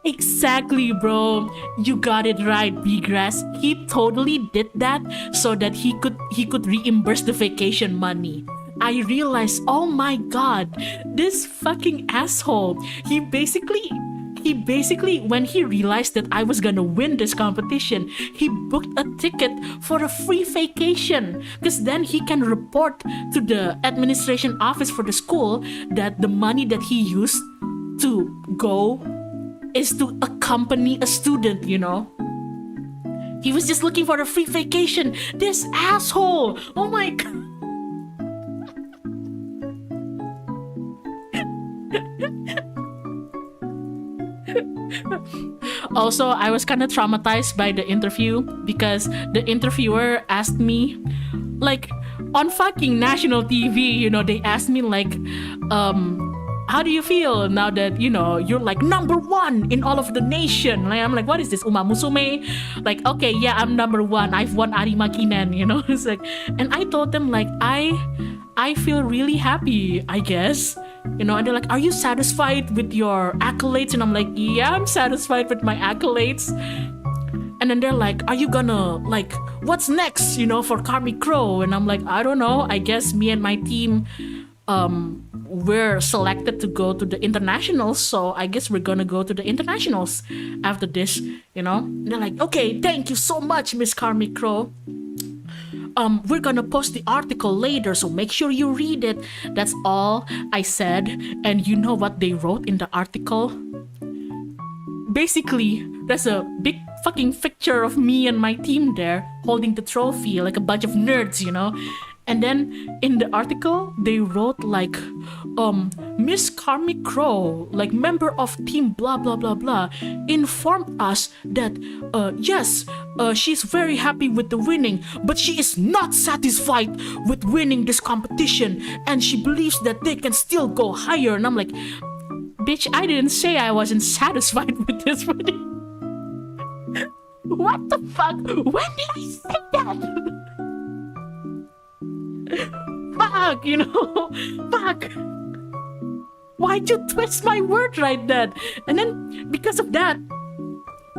Exactly, bro. You got it right, Bgrass. He totally did that so that he could reimburse the vacation money. I realized, oh my god, this fucking asshole. He basically, when he realized that I was gonna win this competition, he booked a ticket for a free vacation. Because then he can report to the administration office for the school that the money that he used to go is to accompany a student, you know? He was just looking for a free vacation. This asshole! Oh my god. Also, I was kind of traumatized by the interview because the interviewer asked me, like, on fucking national TV, you know, they asked me, like, how do you feel now that, you know, you're like #1 in all of the nation? Like, I'm like, what is this, Uma Musume? Like, okay, yeah, I'm #1. I've won Arimakinen, you know? It's like, and I told them, like, I feel really happy, I guess. You know, and they're like, are you satisfied with your accolades? And I'm like, yeah, I'm satisfied with my accolades. And then they're like, are you gonna, like, what's next, you know, for KarmicKrow? And I'm like, I don't know. I guess me and my team, we're selected to go to the internationals, so I guess we're gonna go to the internationals after this, you know? And they're like, okay, thank you so much, Miss KarmicKrow. We're gonna post the article later, so make sure you read it. That's all I said. And you know what they wrote in the article? Basically, there's a big fucking picture of me and my team there holding the trophy like a bunch of nerds, you know? And then in the article, they wrote like, Miss KarmicKrow, like member of team blah blah blah blah, informed us that yes, she's very happy with the winning, but she is not satisfied with winning this competition, and she believes that they can still go higher. And I'm like, bitch, I didn't say I wasn't satisfied with this winning. What the fuck? When did I say that? Fuck, you know, fuck. Why'd you twist my word like that? And then, because of that,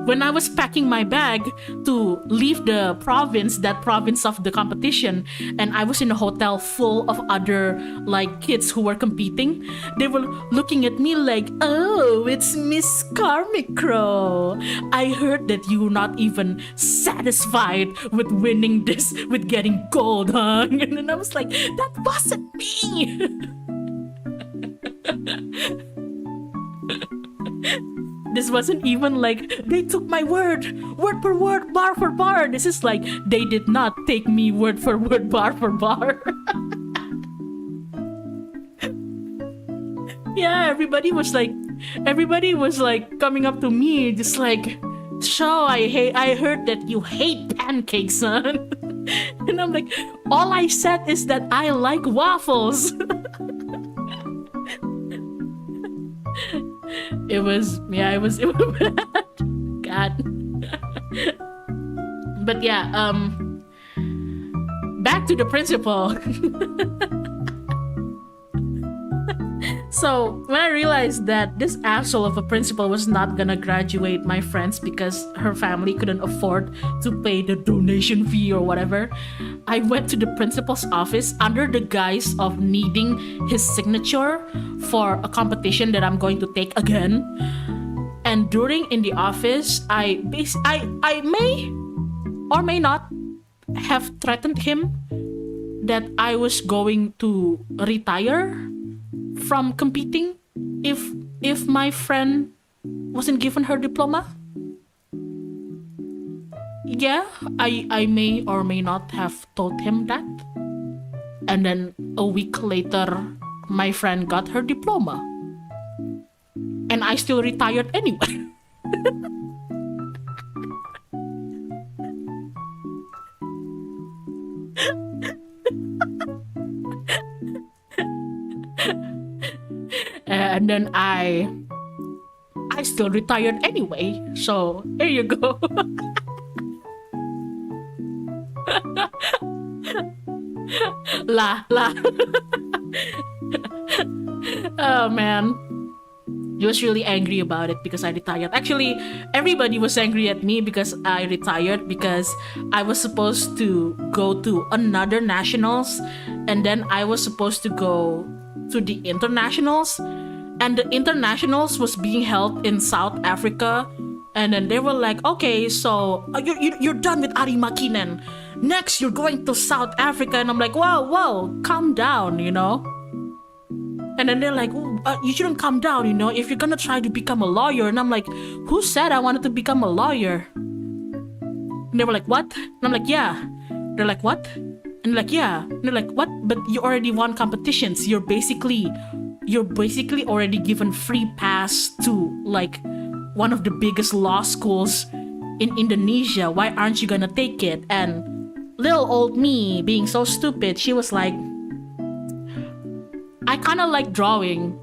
when I was packing my bag to leave the province, that province of the competition, and I was in a hotel full of other, like, kids who were competing, they were looking at me like, oh, it's Miss KarmicKrow. I heard that you're not even satisfied with winning this, with getting gold, huh? And then I was like, that wasn't me. This wasn't even like they took my word per word, bar for bar. This is like they did not take me word for word, bar for bar. Yeah, everybody was like coming up to me, just like, so I heard that you hate pancakes, son. And I'm like, all I said is that I like waffles. It was bad. God. But yeah, back to the principal. So when I realized that this asshole of a principal was not gonna graduate my friends because her family couldn't afford to pay the donation fee or whatever, I went to the principal's office under the guise of needing his signature for a competition that I'm going to take again. And during in the office, I may or may not have threatened him that I was going to retire from competing if my friend wasn't given her diploma. Yeah, I may or may not have told him that. And then a week later, my friend got her diploma. And I still retired anyway. And then I still retired anyway. So here you go. La. Oh man. He was really angry about it because I retired. Actually, everybody was angry at me because I retired, because I was supposed to go to another nationals, and then I was supposed to go to the internationals, and the internationals was being held in South Africa. And then they were like, okay, so you're done with Ari Makinen. Next, you're going to South Africa. And I'm like, whoa, calm down, you know? And then they're like, you shouldn't calm down, you know, if you're gonna try to become a lawyer. And I'm like, who said I wanted to become a lawyer? And they were like, what? And I'm like, yeah. They're like, what? And they're like, yeah. And they're like, what? But you already won competitions. You're basically already given free pass to like one of the biggest law schools in Indonesia. Why aren't you gonna take it? And little old me, being so stupid, she was like, I kind of like drawing.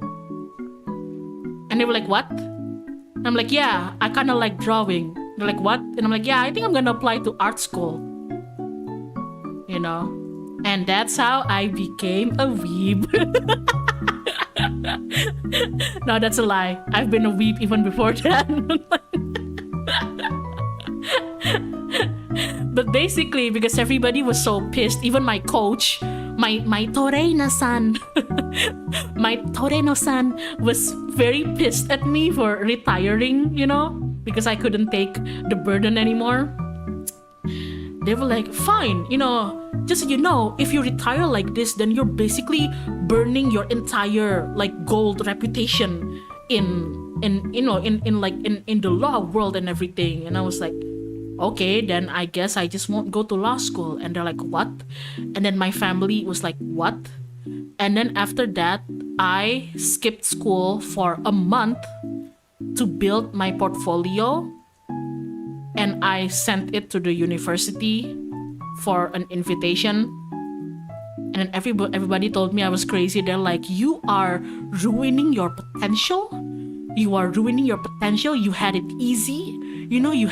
And they were like, what? And I'm like, yeah, I kind of like drawing. They're like, what? And I'm like, yeah, I think I'm gonna apply to art school. You know? And that's how I became a weeb. No, that's a lie. I've been a weeb even before that. But basically, because everybody was so pissed, even my coach, my Toreno-san, my Toreno-san was very pissed at me for retiring, you know, because I couldn't take the burden anymore. They were like, fine, you know, just so you know, if you retire like this, then you're basically burning your entire like gold reputation in the law world and everything. And I was like, okay, then I guess I just won't go to law school. And they're like, what? And then my family was like, what? And then after that, I skipped school for a month to build my portfolio. And I sent it to the university for an invitation. And then everybody told me I was crazy. They're like, you are ruining your potential. You are ruining your potential. You had it easy. You know, you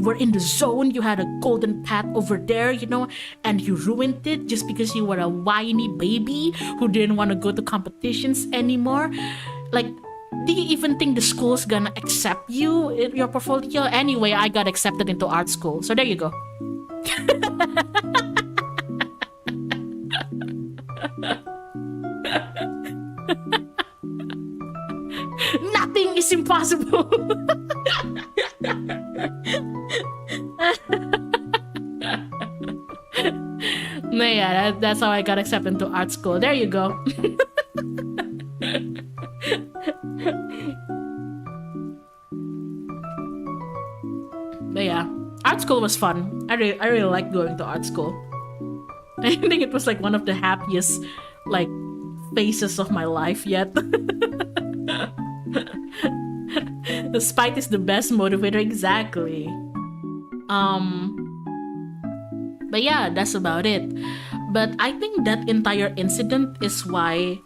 were in the zone. You had a golden path over there, you know, and you ruined it just because you were a whiny baby who didn't want to go to competitions anymore. Like, do you even think the school's gonna accept you in your portfolio? Anyway, I got accepted into art school. So there you go. Nothing is impossible. No, yeah, that's how I got accepted into art school. There you go. But yeah, art school was fun. I really liked going to art school. I think it was like one of the happiest like phases of my life yet. The spite is the best motivator, exactly. But yeah, that's about it. But I think that entire incident is why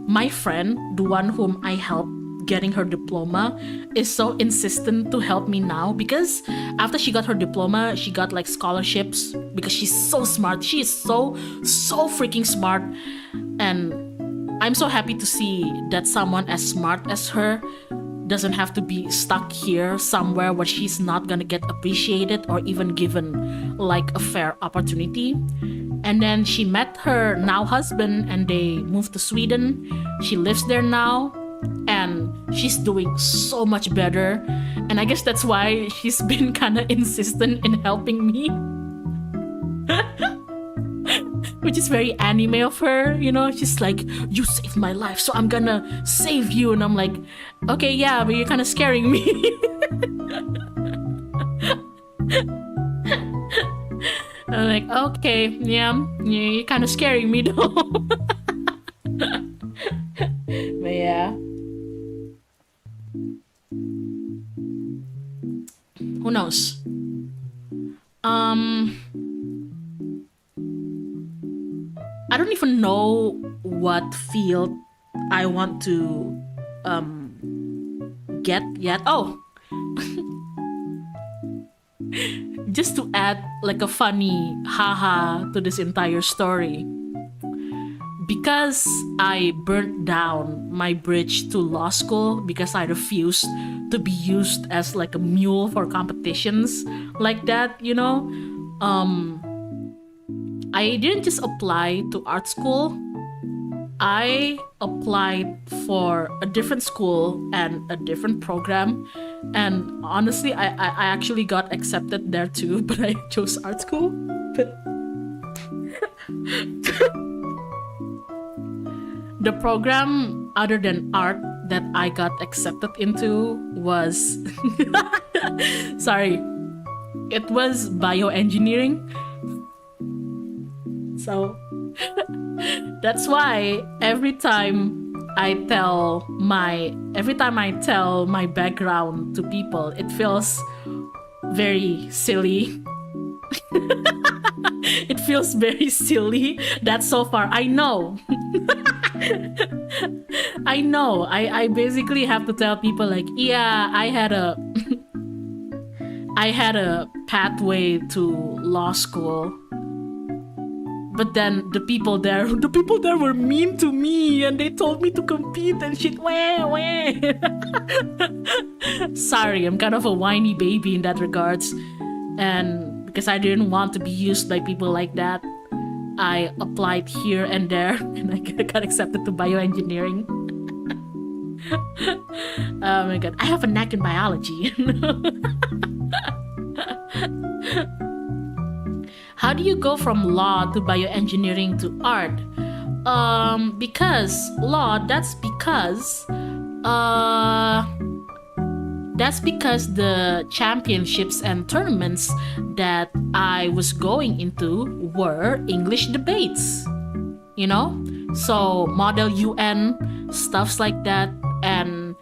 my friend, the one whom I helped getting her diploma, is so insistent to help me now, because after she got her diploma, she got like scholarships because she's so smart. She is so freaking smart. And I'm so happy to see that someone as smart as her doesn't have to be stuck here somewhere where she's not gonna get appreciated or even given like a fair opportunity. And then she met her now husband and they moved to Sweden. She lives there now and she's doing so much better. And I guess that's why she's been kind of insistent in helping me. Which is very anime of her, you know. She's like, you saved my life, so I'm gonna save you. And I'm like, okay, yeah, but you're kind of scaring me. I'm like, okay, yeah, you're kind of scaring me though. But yeah, who knows? I don't even know what field I want to get yet. Oh, just to add like a funny haha to this entire story, because I burnt down my bridge to law school because I refused to be used as like a mule for competitions like that, I didn't just apply to art school. I applied for a different school and a different program, and honestly I actually got accepted there too, but I chose art school. But the program other than art that I got accepted into was sorry, it was bioengineering. So that's why every time I tell my background to people, it feels very silly. It feels very silly that so far I know. I basically have to tell people like, yeah, I had a pathway to law school. But then the people there were mean to me and they told me to compete and shit. Wah. Sorry, I'm kind of a whiny baby in that regards. And because I didn't want to be used by people like that, I applied here and there and I got accepted to bioengineering. Oh my god, I have a knack in biology. How do you go from law to bioengineering to art? Because law, that's because the championships and tournaments that I was going into were English debates, so Model UN, stuffs like that, and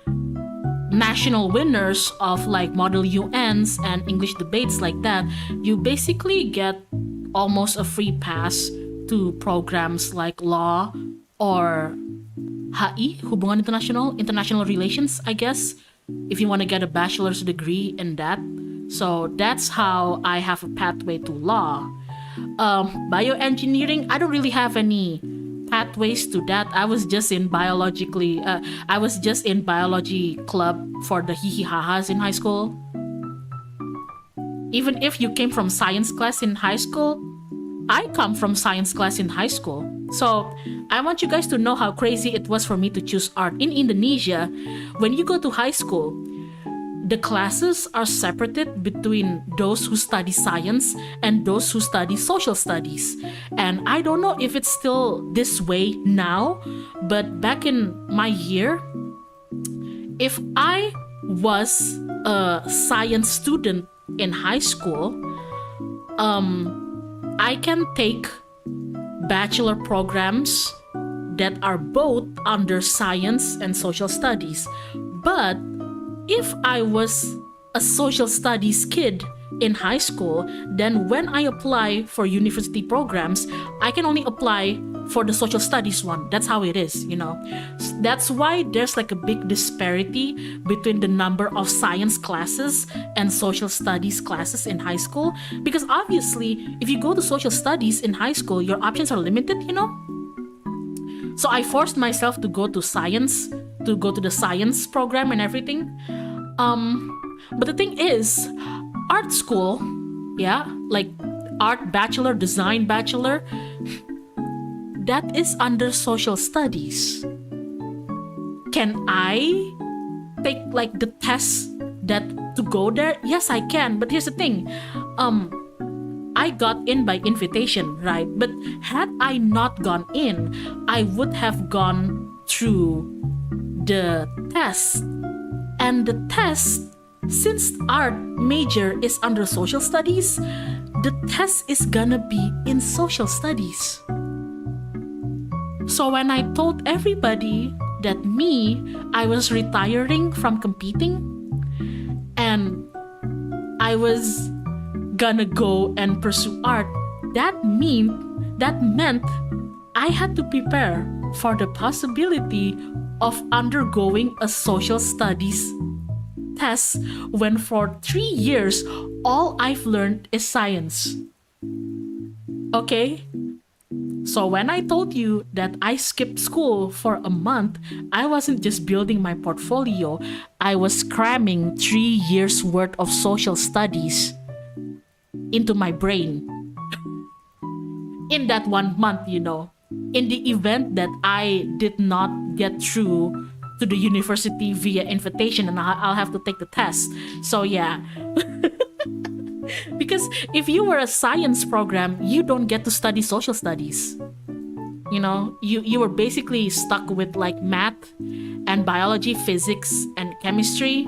national winners of like Model UNs and English debates like that. You basically get almost a free pass to programs like law or HI, Hubungan International Relations, I guess, if you want to get a bachelor's degree in that. So that's how I have a pathway to law. Bioengineering, I don't really have any pathways to that. I was just in biology club for the hee-hee-ha-has in high school. Even if you came from science class in high school, I come from science class in high school. So I want you guys to know how crazy it was for me to choose art. In Indonesia, when you go to high school, the classes are separated between those who study science and those who study social studies. And I don't know if it's still this way now, but back in my year, if I was a science student in high school, I can take bachelor programs that are both under science and social studies. But if I was a social studies kid in high school, then when I apply for university programs, I can only apply for the social studies one. That's how it is, That's why there's like a big disparity between the number of science classes and social studies classes in high school. Because obviously, if you go to social studies in high school, your options are limited, So I forced myself to go to the science program and everything. But the thing is, art school, like art bachelor, design bachelor, that is under social studies. Can I take like the test that to go there? Yes, I can. But here's the thing. I got in by invitation, right? But had I not gone in, I would have gone through the test. And the test, since art major is under social studies, the test is gonna be in social studies. So when I told everybody that I was retiring from competing and I was gonna go and pursue art, that meant I had to prepare for the possibility of undergoing a social studies tests when for 3 years, all I've learned is science. Okay? So when I told you that I skipped school for a month, I wasn't just building my portfolio, I was cramming 3 years worth of social studies into my brain. In that 1 month, in the event that I did not get through to the university via invitation and I'll have to take the test. So yeah. Because if you were a science program, you don't get to study social studies. You were basically stuck with like math and biology, physics and chemistry.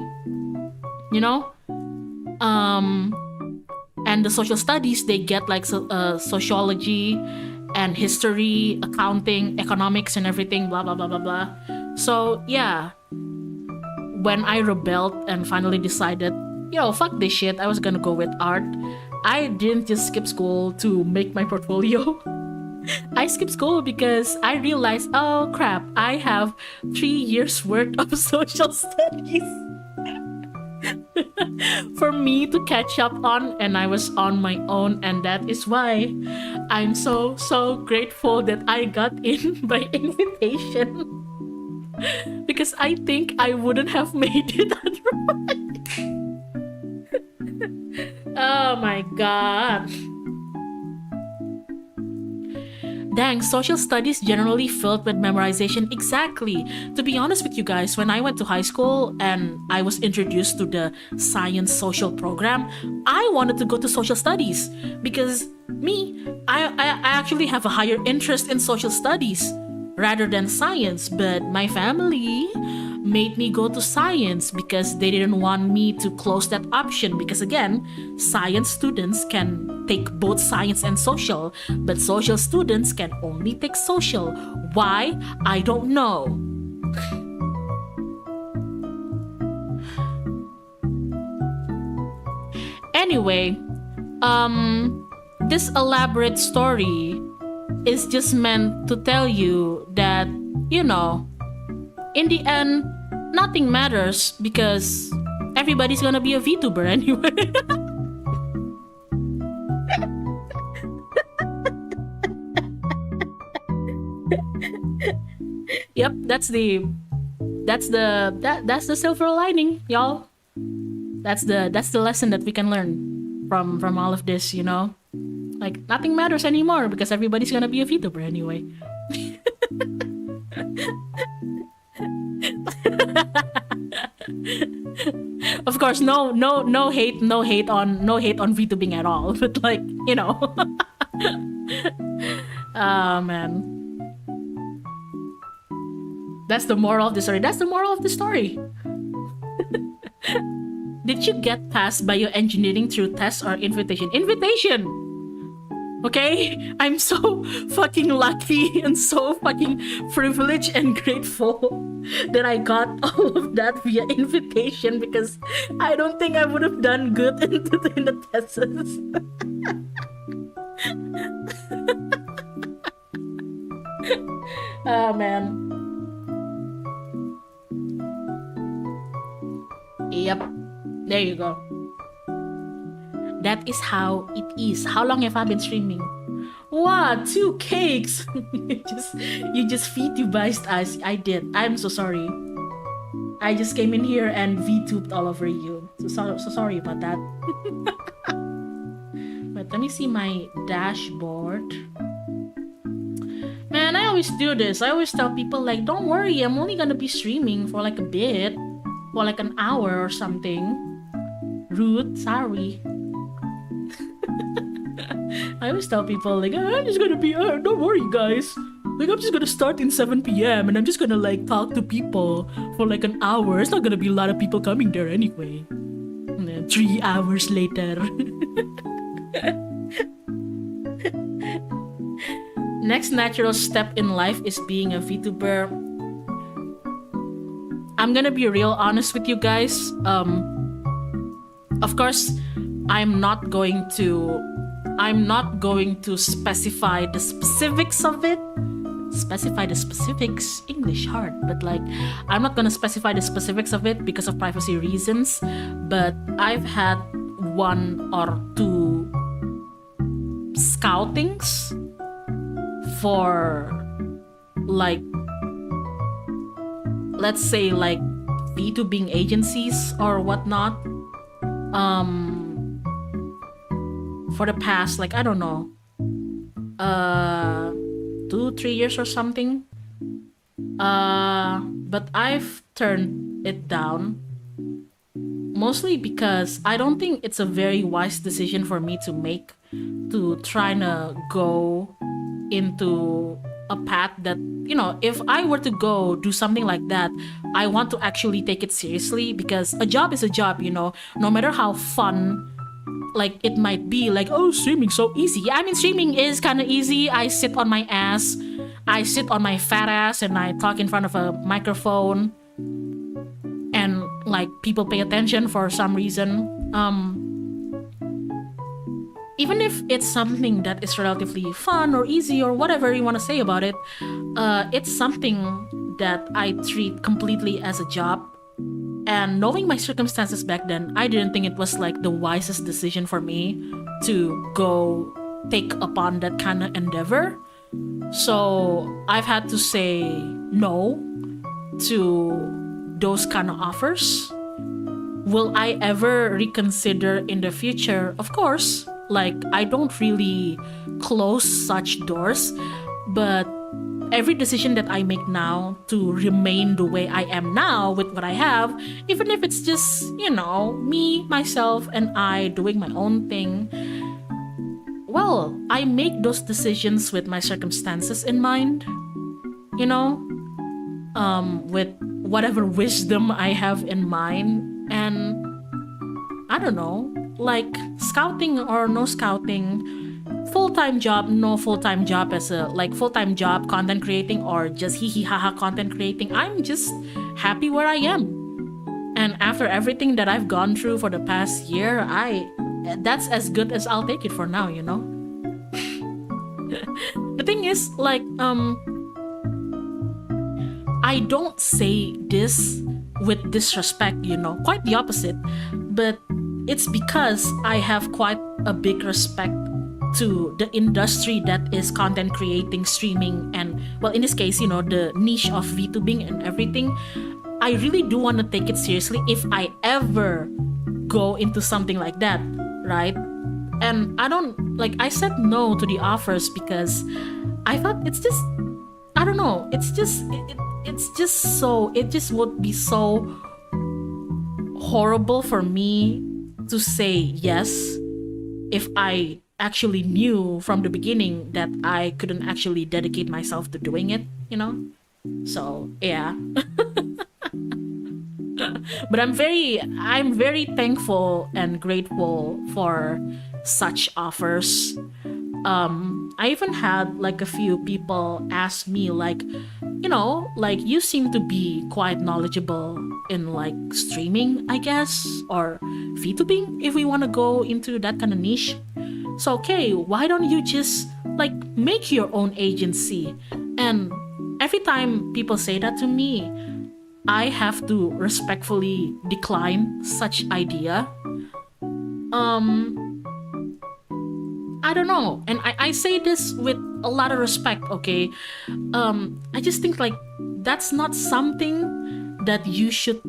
And the social studies, they get like sociology and history, accounting, economics and everything, blah blah blah blah blah. So yeah, when I rebelled and finally decided, fuck this shit, I was gonna go with art, I didn't just skip school to make my portfolio. I skipped school because I realized, oh crap, I have 3 years worth of social studies for me to catch up on, and I was on my own, and that is why I'm so grateful that I got in by invitation. Because I think I wouldn't have made it otherwise. Oh my god. Dang, social studies generally filled with memorization. Exactly. To be honest with you guys, when I went to high school and I was introduced to the science social program, I wanted to go to social studies because I actually have a higher interest in social studies rather than science, but my family made me go to science because they didn't want me to close that option, because again, science students can take both science and social, but social students can only take social. Why? I don't know. Anyway, this elaborate story is just meant to tell you that, in the end, nothing matters because everybody's gonna be a VTuber anyway. Yep, that's the silver lining, y'all. That's the lesson that we can learn from all of this, Like, nothing matters anymore because everybody's gonna be a VTuber anyway. Of course, no hate on VTubing at all, but like, Oh man. That's the moral of the story. Did you get passed bioengineering through test or invitation? Invitation! Okay? I'm so fucking lucky and so fucking privileged and grateful that I got all of that via invitation, because I don't think I would have done good in the tests. Oh man. Yep. There you go. That is how it is. How long have I been streaming? What? 2 cakes? you just VTubized us. I did. I'm so sorry. I just came in here and VTubed all over you. So sorry about that. But let me see my dashboard. Man, I always do this. I always tell people like, don't worry, I'm only gonna be streaming for like a bit. For like an hour or something. Rude, sorry. I always tell people like, I'm just gonna be, don't worry guys. Like, I'm just gonna start in 7 p.m. and I'm just gonna like talk to people for like an hour. It's not gonna be a lot of people coming there anyway. And then 3 hours later. Next natural step in life is being a VTuber. I'm gonna be real honest with you guys. Of course, I'm not going to specify the specifics of it. specify the specifics. English hard, but like I'm not gonna specify the specifics of it because of privacy reasons, but I've had 1 or 2 scoutings for like, let's say like B2B agencies or whatnot, for the past, like, I don't know, 2-3 years or something. But I've turned it down, mostly because I don't think it's a very wise decision for me to make, to try to go into a path that, you know, if I were to go do something like that, I want to actually take it seriously, because a job is a job, you know, no matter how fun like it might be, like, oh, streaming's so easy. Yeah, I mean, streaming is kind of easy. I sit on my ass, I sit on my fat ass, and I talk in front of a microphone, and like people pay attention for some reason. Even if it's something that is relatively fun or easy or whatever you want to say about it, it's something that I treat completely as a job. And knowing my circumstances back then, I didn't think it was like the wisest decision for me to go take upon that kind of endeavor. So I've had to say no to those kind of offers. Will I ever reconsider in the future? Of course. Like, I don't really close such doors, but every decision that I make now to remain the way I am now with what I have, even if it's just, you know, me, myself, and I doing my own thing, well, I make those decisions with my circumstances in mind, you know, with whatever wisdom I have in mind. And I don't know, like scouting or no scouting, full-time job, no full-time job, as a like full-time job content creating or just hee hee haha content creating, I'm just happy where I am. And after everything that I've gone through for the past year, that's as good as I'll take it for now, you know. The thing is, like, I don't say this with disrespect, you know, quite the opposite, but it's because I have quite a big respect to the industry that is content creating, streaming, and, well, in this case, you know, the niche of VTubing and everything. I really do want to take it seriously if I ever go into something like that, right? And I said no to the offers because I thought it's just, I don't know, it just would be so horrible for me to say yes if I actually knew from the beginning that I couldn't actually dedicate myself to doing it, you know? So, yeah. But I'm very thankful and grateful for such offers. I even had like a few people ask me, like, you know, like, you seem to be quite knowledgeable in like streaming, I guess, or VTubing, if we want to go into that kind of niche. So, okay, why don't you just like make your own agency? And every time people say that to me, I have to respectfully decline such idea. I don't know, and I say this with a lot of respect, okay? I just think like that's not something that you should,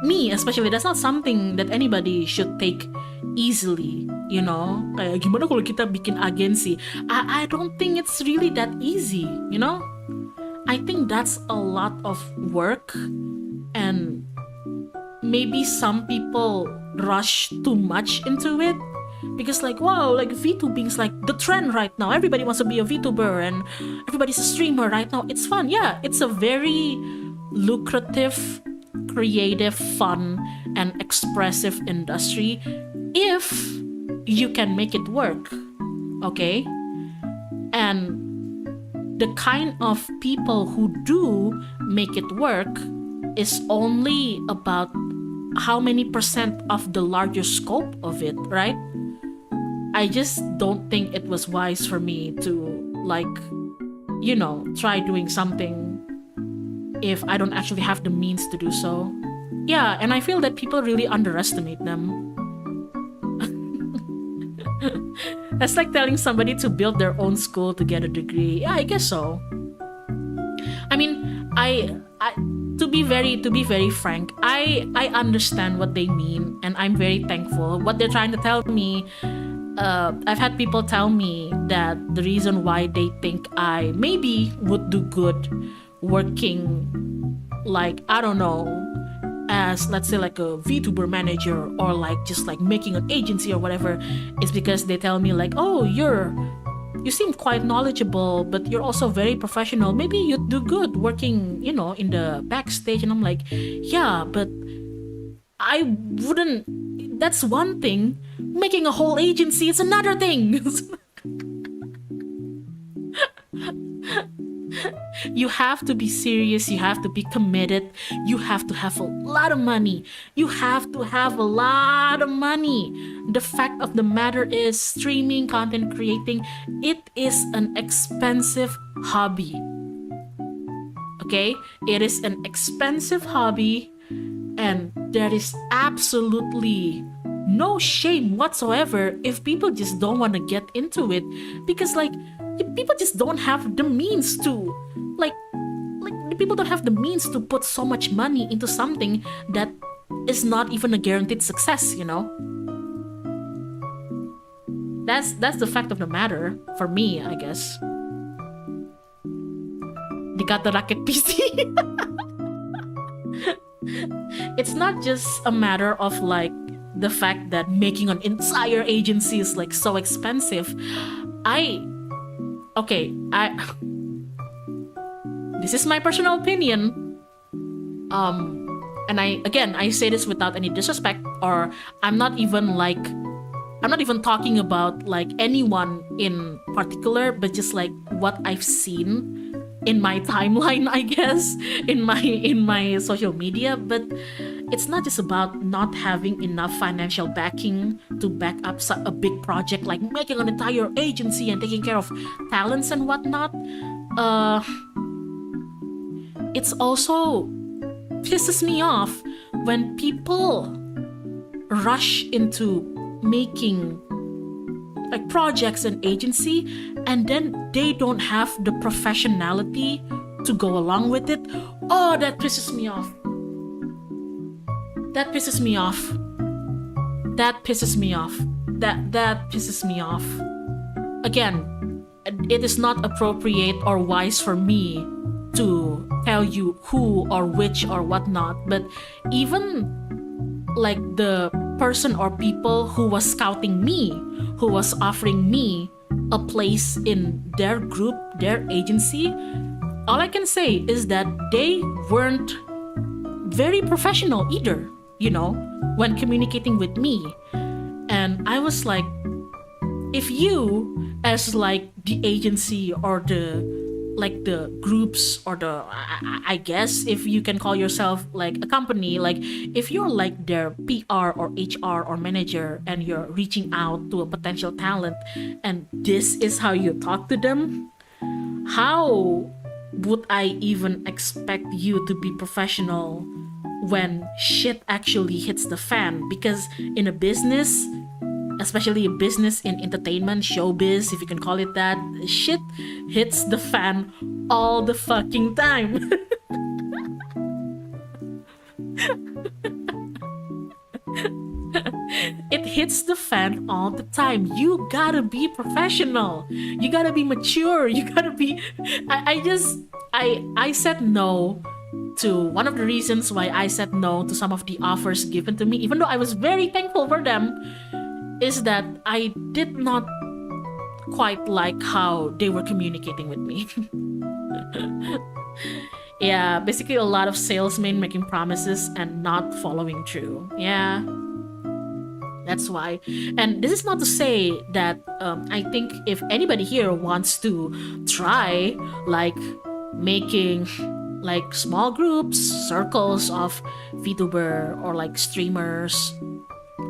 me especially, that's not something that anybody should take easily, you know? Kayak gimana kalau kita bikin agensi? I don't think it's really that easy, you know? I think that's a lot of work, and maybe some people rush too much into it. Because like, wow, like VTubing is like the trend right now. Everybody wants to be a VTuber and everybody's a streamer right now. It's fun. Yeah, it's a very lucrative, creative, fun, and expressive industry if you can make it work. Okay? And the kind of people who do make it work is only about how many percent of the larger scope of it, right? I just don't think it was wise for me to like try doing something if I don't actually have the means to do so. Yeah, and I feel that people really underestimate them. That's like telling somebody to build their own school to get a degree. Yeah, I guess so. I mean, I to be very frank, I understand what they mean, and I'm very thankful. What they're trying to tell me, I've had people tell me that the reason why they think I maybe would do good working, like, I don't know, as, let's say, like a VTuber manager, or like just like making an agency or whatever, is because they tell me like, oh, you seem quite knowledgeable, but you're also very professional. Maybe you'd do good working, in the backstage. And I'm like, yeah, but I wouldn't. That's one thing. Making a whole agency is another thing. You have to be serious, you have to be committed, you have to have a lot of money. You have to have a lot of money. The fact of the matter is, streaming, content creating, it is an expensive hobby. Okay? It is an expensive hobby, and there is absolutely no shame whatsoever if people just don't want to get into it, because like people just don't have the means to like people don't have the means to put so much money into something that is not even a guaranteed success. That's the fact of the matter for me, I guess. Dikata raket PC. It's not just a matter of like the fact that making an entire agency is like so expensive. This is my personal opinion. And I say this without any disrespect, or I'm not even talking about like anyone in particular, but just like what I've seen in my timeline, I guess, in my social media. But it's not just about not having enough financial backing to back up a big project like making an entire agency and taking care of talents and whatnot. It's also pisses me off when people rush into making like projects and agency, and then they don't have the professionality to go along with it. Oh, that pisses me off. That pisses me off. That pisses me off. That pisses me off. Again, it is not appropriate or wise for me to tell you who or which or whatnot, but even like the person or people who was scouting me, who was offering me a place in their group, their agency, all I can say is that they weren't very professional either, when communicating with me. And I was like, if you, as like the agency or the groups, or I guess if you can call yourself like a company, like if you're like their PR or HR or manager, and you're reaching out to a potential talent, and this is how you talk to them, how would I even expect you to be professional when shit actually hits the fan? Because in a business, especially a business in entertainment, showbiz, if you can call it that, shit hits the fan all the fucking time. It hits the fan all the time. You gotta be professional. You gotta be mature. You gotta be... I said no to one of the reasons why I said no to some of the offers given to me, even though I was very thankful for them, is that I did not quite like how they were communicating with me. Yeah, basically a lot of salesmen making promises and not following through. Yeah, that's why. And this is not to say that I think if anybody here wants to try like making like small groups, circles of VTuber or like streamers,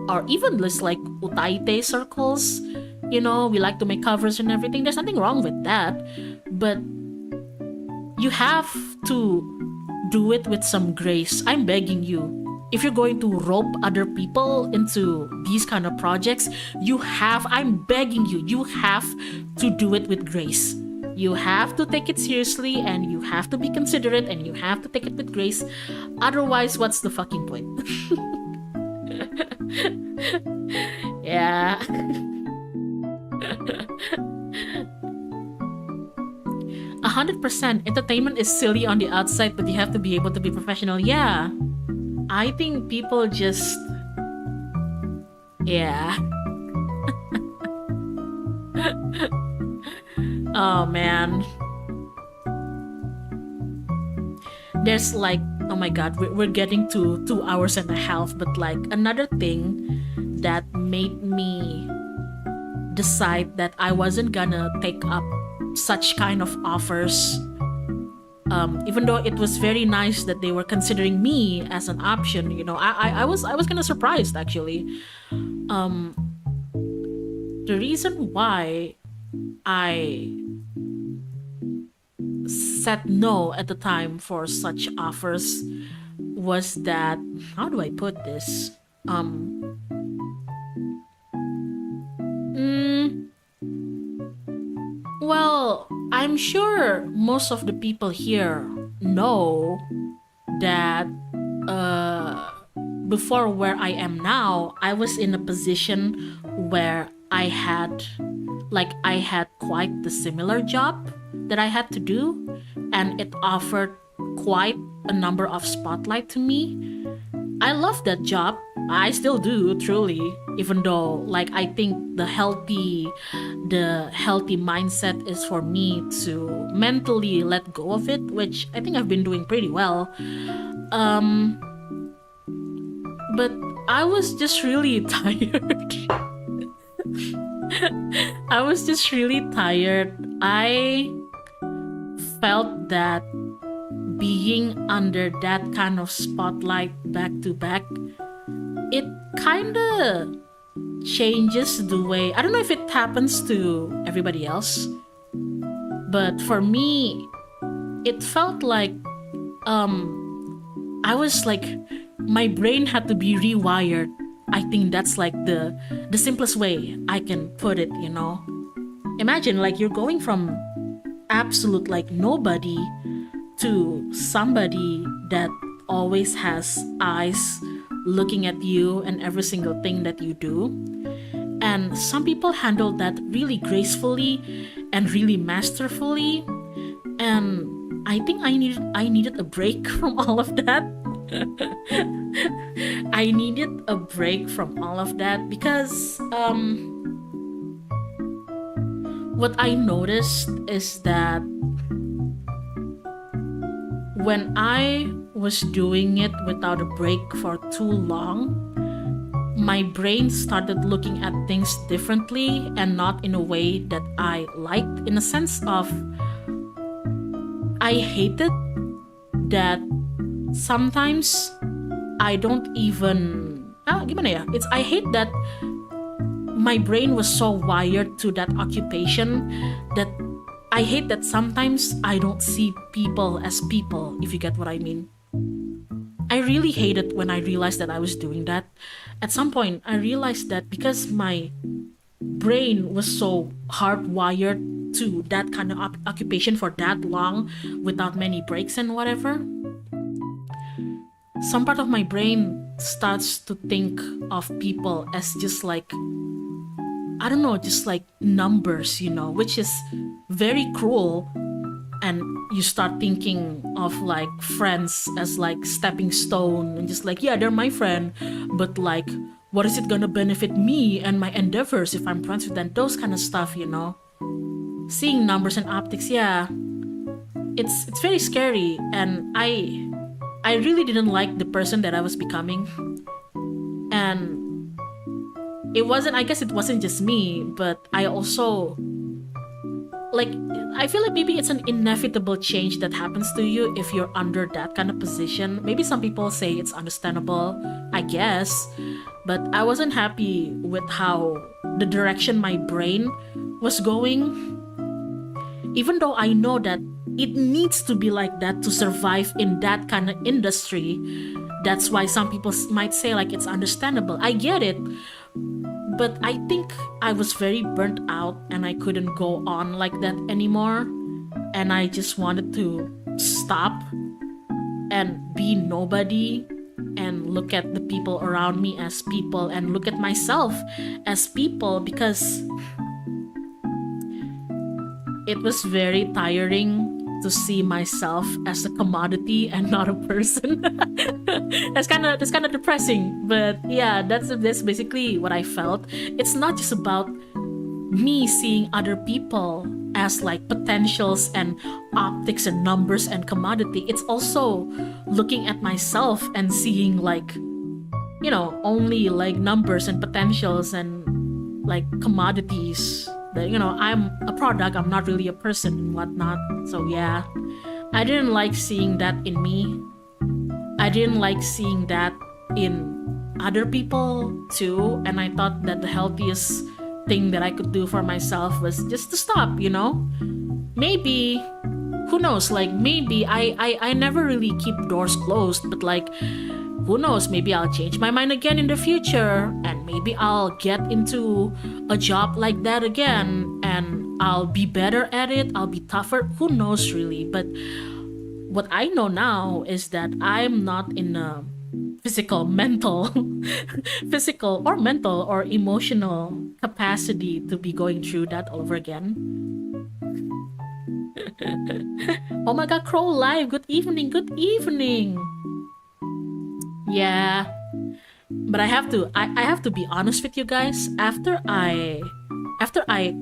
or even just like utaite circles, we like to make covers and everything, there's nothing wrong with that. But you have to do it with some grace. I'm begging you. If you're going to rope other people into these kind of projects, I'm begging you, you have to do it with grace. You have to take it seriously, and you have to be considerate, and you have to take it with grace. Otherwise, what's the fucking point? Yeah. 100%. Entertainment is silly on the outside, but you have to be able to be professional. Yeah. I think people just... Yeah. Oh, man. There's like... Oh my god, we're getting to 2 hours and a half, but like another thing that made me decide that I wasn't gonna take up such kind of offers, even though it was very nice that they were considering me as an option. You know, I was kind of surprised actually. The reason why I said no at the time for such offers was that, how do I put this? Well, I'm sure most of the people here know that before where I am now, I was in a position where I had quite the similar job that I had to do, and it offered quite a number of spotlight to me. I love that job. I still do, truly, even though like I think the healthy mindset is for me to mentally let go of it, which I think I've been doing pretty well. But I was just really tired. I was just really tired. I felt that being under that kind of spotlight back to back, it kind of changes the way... I don't know if it happens to everybody else, but for me, it felt like I was like, my brain had to be rewired. I think that's like the simplest way I can put it, you know? Imagine like you're going from absolute like nobody to somebody that always has eyes looking at you and every single thing that you do. And some people handle that really gracefully and really masterfully. And I think I needed a break from all of that. I needed a break from all of that because what I noticed is that when I was doing it without a break for too long, my brain started looking at things differently and not in a way that I liked. In a sense of, I hated that sometimes I don't even... I hate that my brain was so wired to that occupation that I hate that sometimes I don't see people as people, if you get what I mean. I really hate it when I realized that I was doing that. At some point, I realized that because my brain was so hardwired to that kind of occupation for that long without many breaks and whatever, some part of my brain starts to think of people as just like, I don't know, just like numbers, you know, which is very cruel. And you start thinking of like friends as like stepping stone and just like, yeah, they're my friend, but like, what is it gonna benefit me and my endeavors if I'm friends with them? Those kind of stuff, you know. Seeing numbers and optics, yeah, it's very scary. And I really didn't like the person that I was becoming. And I guess it wasn't just me, but I also, like, I feel like maybe it's an inevitable change that happens to you if you're under that kind of position. Maybe some people say it's understandable, I guess, but I wasn't happy with how the direction my brain was going. Even though I know that it needs to be like that to survive in that kind of industry. That's why some people might say like it's understandable. I get it. But I think I was very burnt out and I couldn't go on like that anymore. And I just wanted to stop and be nobody and look at the people around me as people and look at myself as people, because it was very tiring to see myself as a commodity and not a person. That's kind of depressing, but yeah, that's basically what I felt. It's not just about me seeing other people as like potentials and optics and numbers and commodity. It's also looking at myself and seeing like, only like numbers and potentials and like commodities. That, I'm a product, I'm not really a person and whatnot. So yeah, I didn't like seeing that in me. I didn't like seeing that in other people too. And I thought that the healthiest thing that I could do for myself was just to stop, Maybe, who knows, like maybe I never really keep doors closed, but like, who knows, maybe I'll change my mind again in the future, and maybe I'll get into a job like that again and I'll be better at it, I'll be tougher, who knows really. But what I know now is that I'm not in a physical or emotional capacity to be going through that all over again. Oh my god, Crow Live, good evening. Yeah, but I have to be honest with you guys. After I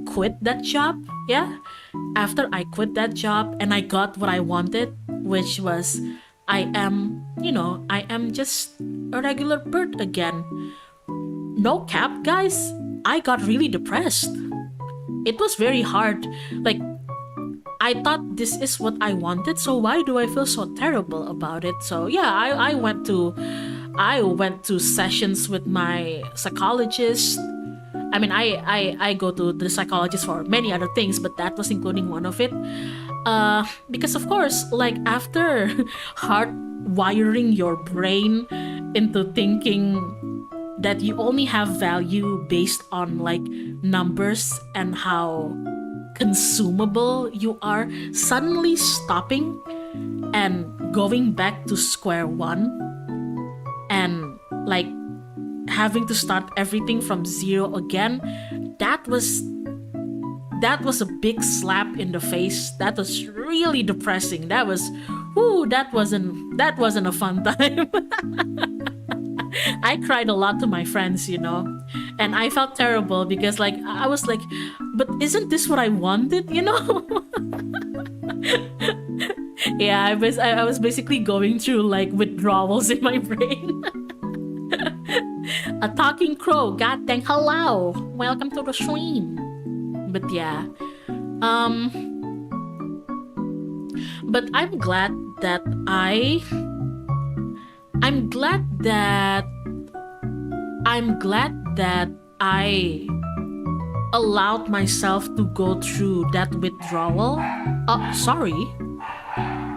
quit that job, and I got what I wanted, which was I am just a regular bird again. No cap, guys. I got really depressed. It was very hard. Like, I thought this is what I wanted, so why do I feel so terrible about it? So yeah, I went to sessions with my psychologist. I mean, I go to the psychologist for many other things, but that was including one of it. Because of course, like after hard wiring your brain into thinking that you only have value based on like numbers and how consumable you are, suddenly stopping and going back to square one and like having to start everything from zero again, that was a big slap in the face. That was really depressing. That wasn't a fun time. I cried a lot to my friends, and I felt terrible because like I was like, but isn't this what I wanted, Yeah, I was basically going through like withdrawals in my brain. A talking crow, god dang, hello, welcome to the stream. But yeah, but I'm glad that I allowed myself to go through that withdrawal. Sorry.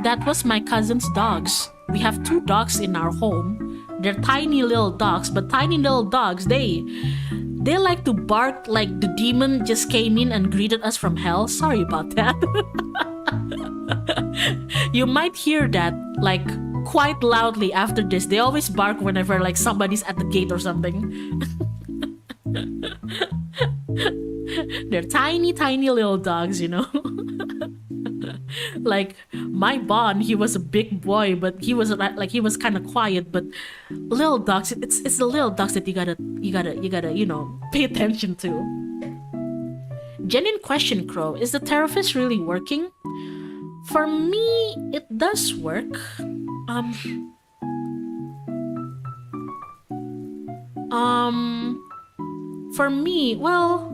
That was my cousin's dogs. We have 2 dogs in our home. They're tiny little dogs, but tiny little dogs, they like to bark like the demon just came in and greeted us from hell. Sorry about that. You might hear that like quite loudly after this. They always bark whenever like somebody's at the gate or something. They're tiny little dogs, Like my Bond, he was a big boy, but he was kind of quiet. But little dogs, it's the little dogs that you gotta pay attention to. Genuine question, Crow, is the therapist really working? For me, it does work. For me, well,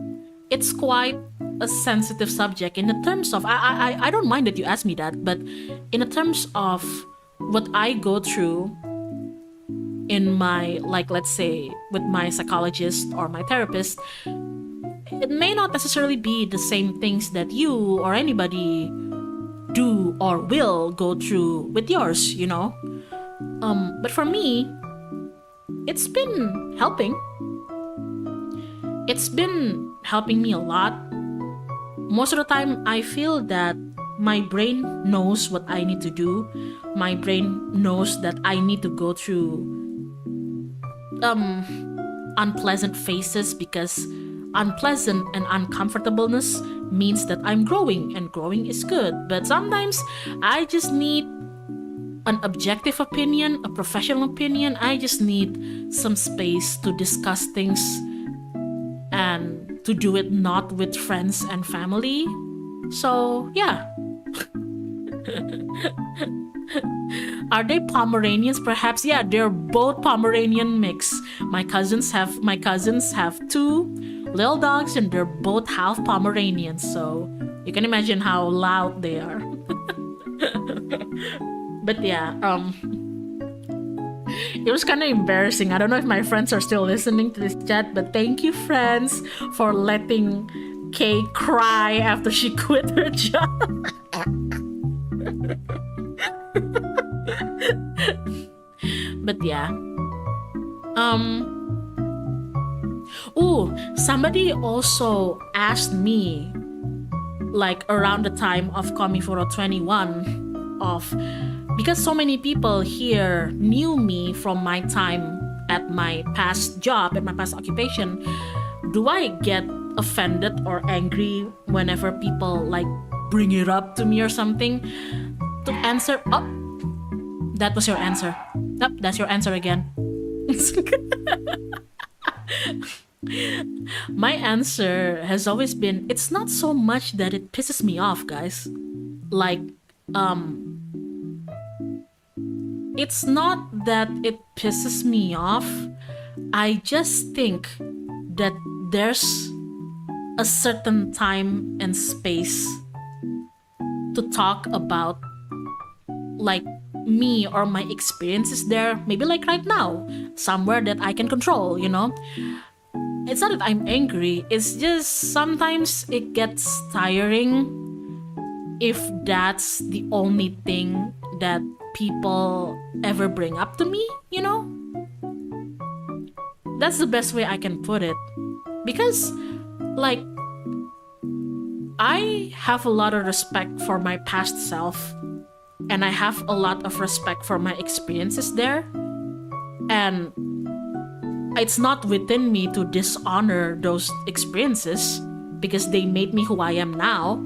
it's quite a sensitive subject in the terms of I don't mind that you ask me that, but in the terms of what I go through in my, like, let's say with my psychologist or my therapist, it may not necessarily be the same things that you or anybody do or will go through with yours, you know. But for me, it's been helping. It's been helping me a lot. Most of the time, I feel that my brain knows what I need to do. My brain knows that I need to go through unpleasant phases, because unpleasant and uncomfortableness means that I'm growing, and growing is good. But sometimes I just need an objective opinion, a professional opinion. I just need some space to discuss things and to do it not with friends and family. So, yeah. Are they Pomeranians? Perhaps. Yeah, they're both Pomeranian mix. My cousins have two little dogs, and they're both half Pomeranians. So you can imagine how loud they are. But yeah, it was kind of embarrassing. I don't know if my friends are still listening to this chat, but thank you, friends, for letting Kay cry after she quit her job. But yeah. Somebody also asked me, like around the time of KarmicKrow 21, because so many people here knew me from my time at my past job, at my past occupation. Do I get offended or angry whenever people like bring it up to me or something? To answer, that was your answer. Yep, that's your answer again. My answer has always been, it's not so much that it pisses me off, guys. Like, it's not that it pisses me off. I just think that there's a certain time and space to talk about like me or my experiences there. Maybe like right now, somewhere that I can control, you know. It's not that I'm angry, it's just sometimes it gets tiring if that's the only thing that people ever bring up to me, you know? That's the best way I can put it. Because, like, I have a lot of respect for my past self, and I have a lot of respect for my experiences there. And it's not within me to dishonor those experiences because they made me who I am now.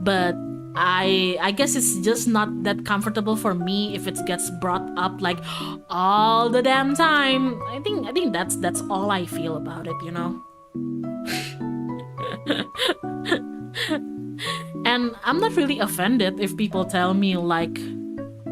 But I guess it's just not that comfortable for me if it gets brought up like all the damn time. I think that's all I feel about it, you know. And I'm not really offended if people tell me like,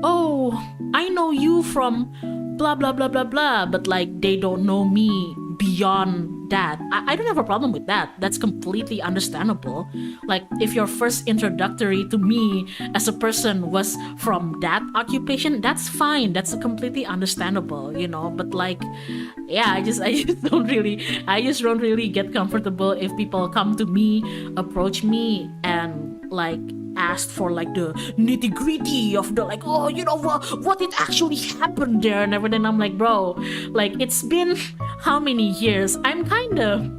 oh, I know you from blah blah blah blah blah, but like they don't know me beyond that. I don't have a problem with that. That's completely understandable. Like if your first introductory to me as a person was from that occupation, that's fine. That's completely understandable, you know. But like, yeah, I just don't really get comfortable if people come to me, approach me, and like asked for like the nitty gritty of the like, oh, you know what it actually happened there and everything. I'm like, bro, like it's been how many years? I'm kind of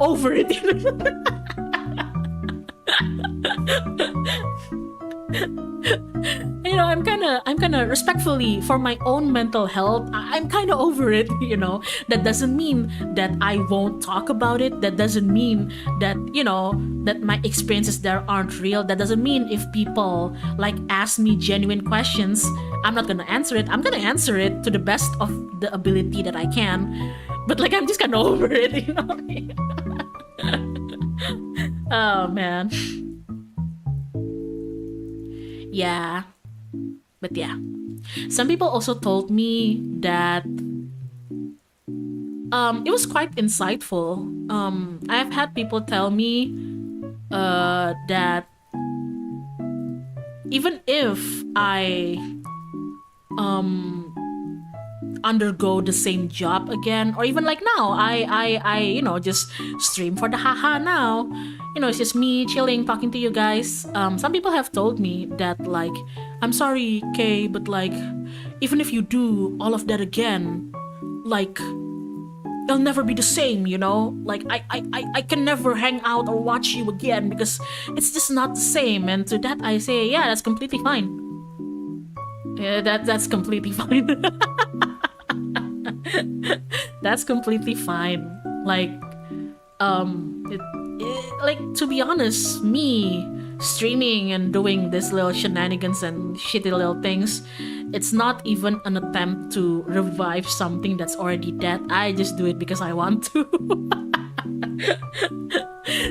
over it. You know, I'm kind of respectfully for my own mental health. I'm kind of over it. You know, that doesn't mean that I won't talk about it. That doesn't mean that, you know, that my experiences there aren't real. That doesn't mean if people like ask me genuine questions, I'm not gonna answer it. I'm gonna answer it to the best of the ability that I can. But like, I'm just kind of over it. You know. Oh man. Yeah. But yeah. Some people also told me that it was quite insightful. I've had people tell me that even if I undergo the same job again, or even like now I just stream for the haha now. It's just me chilling talking to you guys. Some people have told me that like, I'm sorry Kay, but like even if you do all of that again, like it'll never be the same, like I can never hang out or watch you again because it's just not the same. And to that I say, yeah, that's completely fine. Yeah, that's completely fine. That's completely fine. Like like to be honest, me streaming and doing this little shenanigans and shitty little things, it's not even an attempt to revive something that's already dead. I just do it because I want to.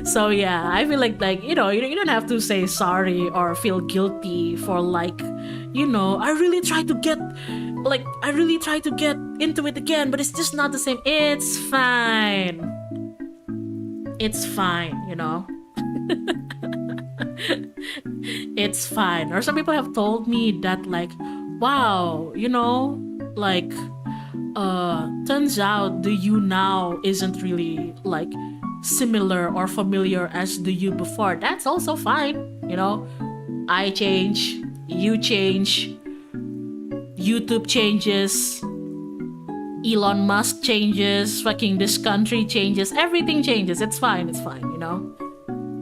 So yeah, I feel like you don't have to say sorry or feel guilty for like, I really try to get into it again, but it's just not the same. It's fine. It's fine, It's fine. Or some people have told me that like, wow, like turns out the you now isn't really like similar or familiar as the you before. That's also fine. I change, you change, YouTube changes, Elon Musk changes, fucking this country changes, everything changes. It's fine,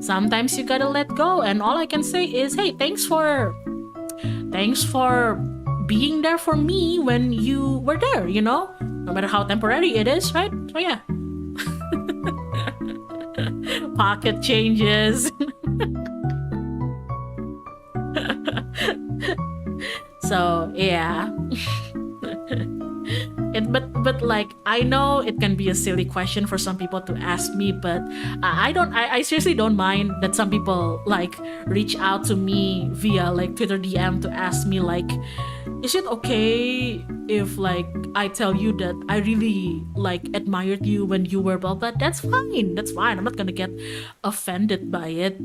Sometimes you gotta let go, and all I can say is, hey, thanks for being there for me when you were there, no matter how temporary it is, right? So yeah. Pocket changes. So yeah. But like, I know it can be a silly question for some people to ask me, but I seriously don't mind that some people like reach out to me via like Twitter DM to ask me like, is it okay if like I tell you that I really like admired you when you were blah blah? That's fine. I'm not gonna get offended by it.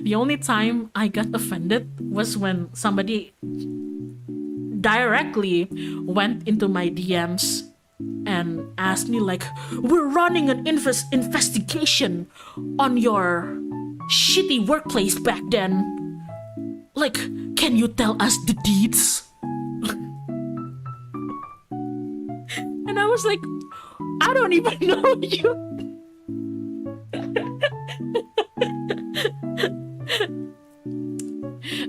The only time I got offended was when somebody directly went into my DMs and asked me like, we're running an investigation on your shitty workplace back then, like, can you tell us the deeds? And I was like, I don't even know you.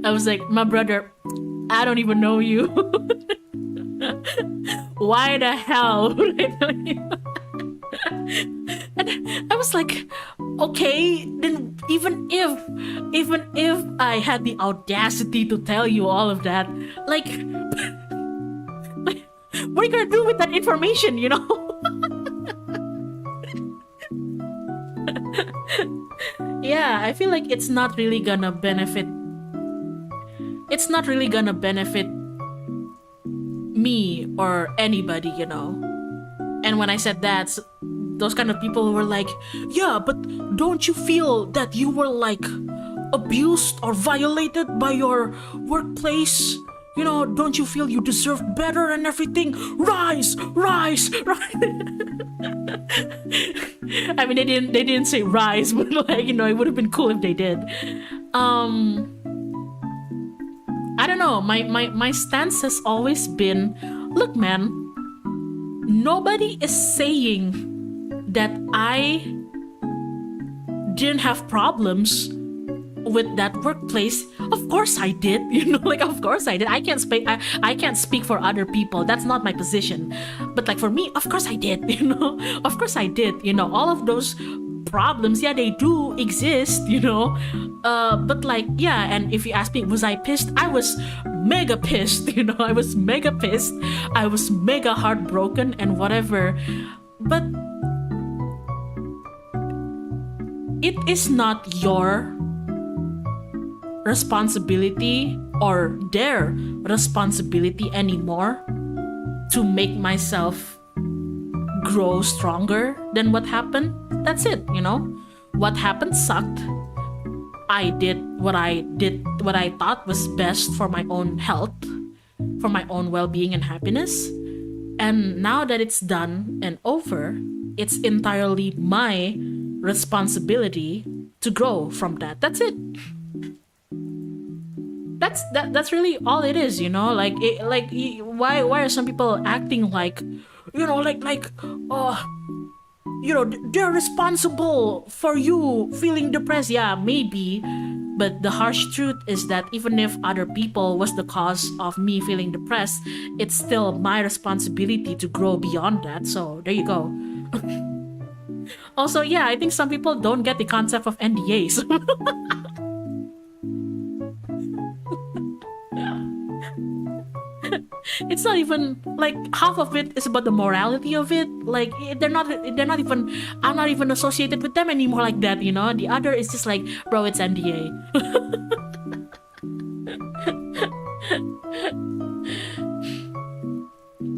I was like, my brother, I don't even know you. Why the hell would I know you? And I was like, okay, then even if I had the audacity to tell you all of that, like what are you gonna do with that information, Yeah, I feel like it's not really gonna benefit me or anybody, And when I said that, those kind of people were like, yeah, but don't you feel that you were like abused or violated by your workplace? Don't you feel you deserved better and everything? Rise. I mean, they didn't say rise, but like, it would have been cool if they did. I don't know, my stance has always been, look man, nobody is saying that I didn't have problems with that workplace. Of course I did, of course I did. I can't speak for other people. That's not my position. But like for me, of course I did, Of course I did, all of those problems, yeah, they do exist, but like, yeah, and if you ask me, was I pissed? I was mega pissed, I was mega pissed. I was mega heartbroken and whatever. But it is not your responsibility or their responsibility anymore to make myself grow stronger than what happened. That's it, What happened sucked. I did what I thought was best for my own health, for my own well-being and happiness. And now that it's done and over, it's entirely my responsibility to grow from that. That's it. That's really all it is, you know. Why are some people acting like, oh, they're responsible for you feeling depressed? Yeah, maybe, but the harsh truth is that even if other people was the cause of me feeling depressed, it's still my responsibility to grow beyond that. So there you go. Also, yeah, I think some people don't get the concept of NDAs. It's not even like half of it is about the morality of it. Like they're not even, I'm not even associated with them anymore like that, you know. The other is just like, bro, it's NDA.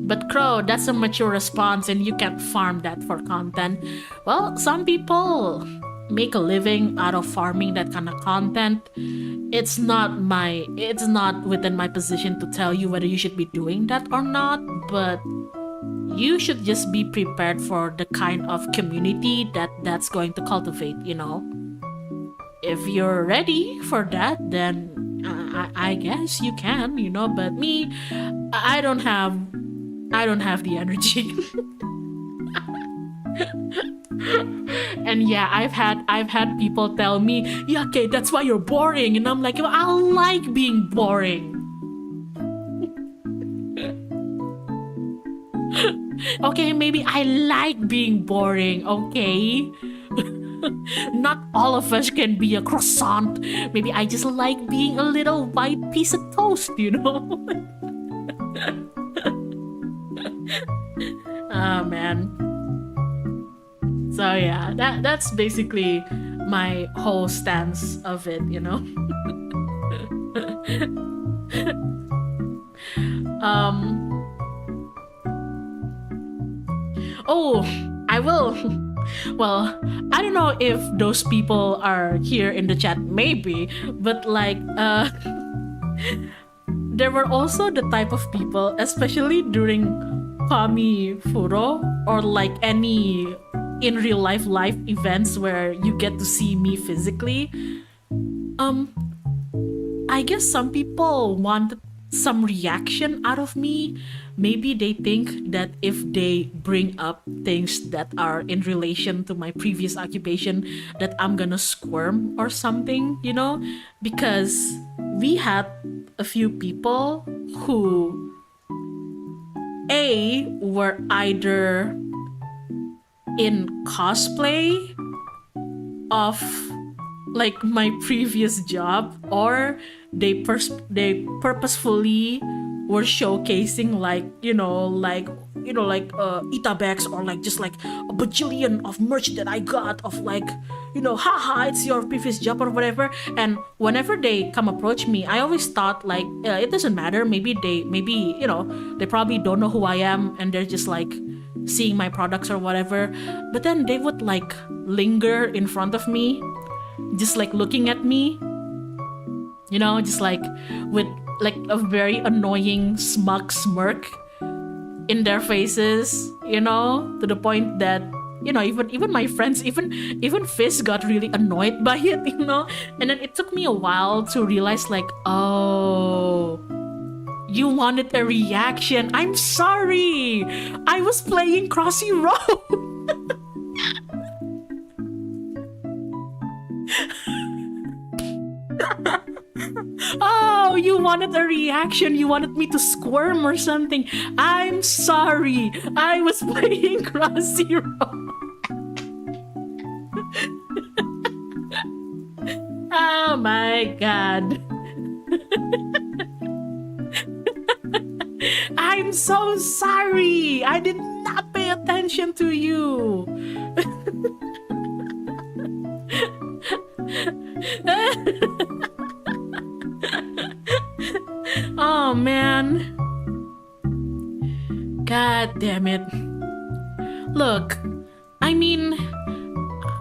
But Crow, that's a mature response and you can't farm that for content. Well, some people make a living out of farming that kind of content. It's not within my position to tell you whether you should be doing that or not, but you should just be prepared for the kind of community that's going to cultivate, you know. If you're ready for that, then I guess you can, you know. But me, I don't have the energy. And yeah, I've had people tell me, yeah, okay, that's why you're boring, and I'm like, well, I like being boring. Okay, maybe I like being boring, okay? Not all of us can be a croissant. Maybe I just like being a little white piece of toast, you know? Oh, man. So yeah, that's basically my whole stance of it, you know. Oh, I will. Well, I don't know if those people are here in the chat, maybe, but like, there were also the type of people, especially during KarmicKrow or like any in real life events where you get to see me physically. I guess some people want some reaction out of me. Maybe they think that if they bring up things that are in relation to my previous occupation, that I'm gonna squirm or something, you know? Because we had a few people who were either in cosplay of like my previous job, or they purposefully were showcasing like Itabex, or like just like a bajillion of merch that I got of like, haha, it's your previous job or whatever. And whenever they come approach me, I always thought like, it doesn't matter, maybe they probably don't know who I am and they're just like seeing my products or whatever. But then they would like linger in front of me, just like looking at me, just like with like a very annoying smug smirk in their faces, to the point that even my friends, even Fizz got really annoyed by it, and then it took me a while to realize like, oh, you wanted a reaction. I'm sorry, I was playing Crossy Road. Oh, you wanted a reaction. You wanted me to squirm or something. I'm sorry, I was playing Crossy Road. Oh my god. I'm so sorry. I did not pay attention to you. Oh man. God damn it. Look, I mean,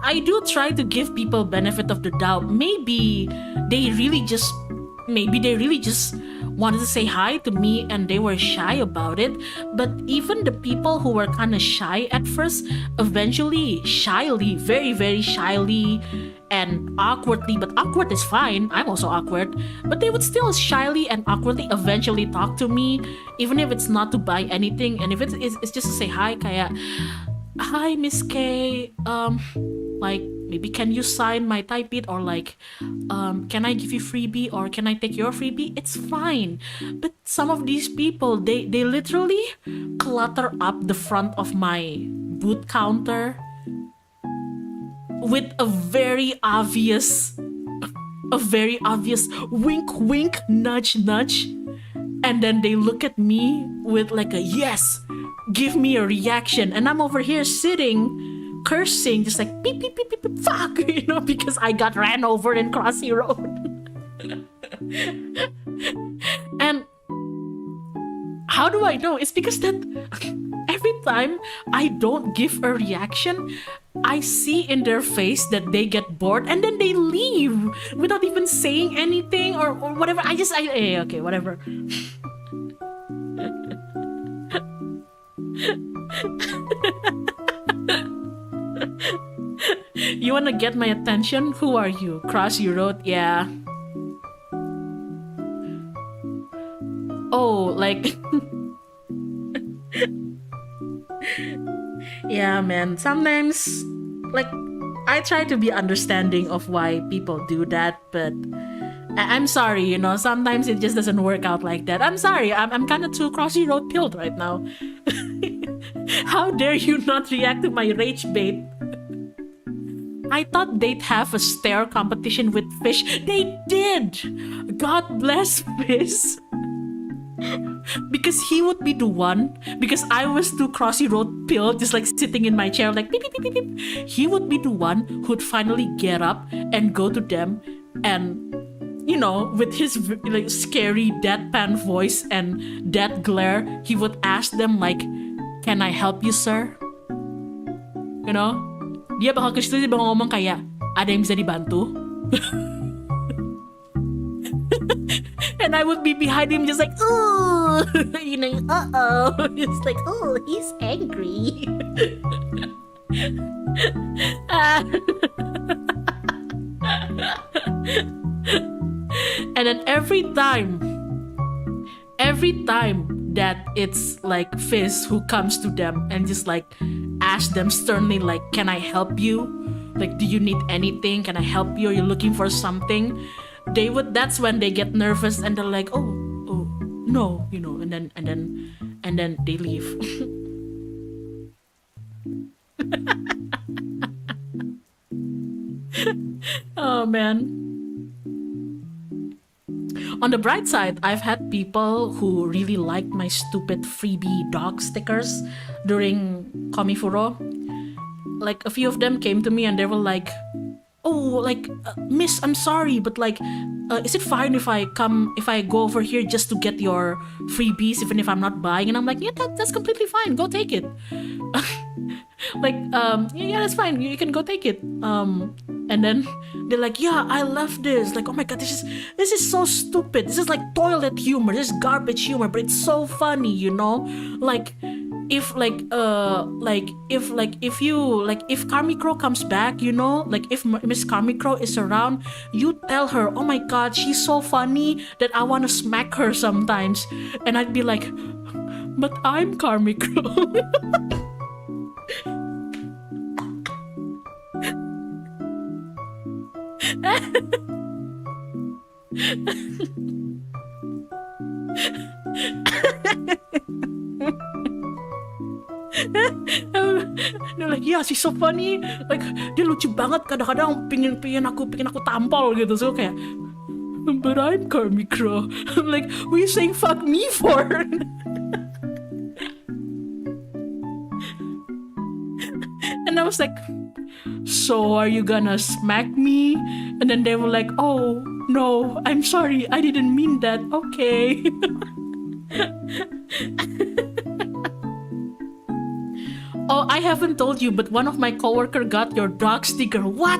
I do try to give people benefit of the doubt. Maybe they really just maybe they really just wanted to say hi to me and they were shy about it. But even the people who were kind of shy at first, eventually shyly, very, very shyly and awkwardly, but awkward is fine, I'm also awkward, but they would still shyly and awkwardly eventually talk to me, even if it's not to buy anything. And if it's just to say hi, kaya, hi Miss K, like maybe can you sign my type it, or like can I give you freebie, or can I take your freebie? It's fine. But some of these people, they literally clutter up the front of my boot counter with a very obvious wink wink, nudge nudge, and then they look at me with like a yes, give me a reaction, and I'm over here sitting cursing, just like beep beep beep beep, beep fuck, you know, because I got ran over in Crossy Road. And how do I know? It's because that every time I don't give a reaction, I see in their face that they get bored and then they leave without even saying anything or whatever. Okay, whatever. You wanna get my attention? Who are you? Cross your road? Yeah. Oh, like... Yeah, man. Sometimes, like, I try to be understanding of why people do that, but I'm sorry, you know, sometimes it just doesn't work out like that. I'm sorry, I'm kind of too Crossy Road pilled right now. How dare you not react to my rage bait? I thought they'd have a stare competition with Fish. They did! God bless Fish. Because he would be the one, because I was too Crossy Road pilled, just like sitting in my chair like beep, beep, beep, beep, beep. He would be the one who'd finally get up and go to them and, you know, with his like scary deadpan voice and dead glare, he would ask them like, can I help you, sir? You know? Dia bakal ke situ, dia bakal ngomong kayak, ada yang bisa dibantu? And I would be behind him just like, ooh, you know, uh-oh. It's like, oh, he's angry. And then every time that it's like Fizz who comes to them and just like ask them sternly like, can I help you? Like, do you need anything? Can I help you? Are you looking for something? That's when they get nervous and they're like, oh no, you know, and then they leave. Oh man. On the bright side, I've had people who really liked my stupid freebie dog stickers during Komifuro. Like, a few of them came to me and they were like, oh, like, miss, I'm sorry, but like, is it fine if I go over here just to get your freebies even if I'm not buying? And I'm like, yeah, that's completely fine, go take it. Like, yeah, that's fine, you can go take it. And then they're like, yeah, I love this. Like, oh my god, this is so stupid. This is like toilet humor. This is garbage humor, but it's so funny, you know? Like, if KarmicKrow comes back, you know, like if Miss KarmicKrow is around, you tell her, oh my god, she's so funny that I want to smack her sometimes. And I'd be like, but I'm KarmicKrow. They're like, yeah, she's so funny. Like, dia lucu banget. Kadang-kadang pingin aku tampol gitu. So kayak, but I'm KarmicKrow. I'm like, what are you saying fuck me for? And I was like, so are you gonna smack me? And then they were like, oh no, I'm sorry, I didn't mean that. Okay. Oh, I haven't told you, but one of my coworker got your dog sticker. What?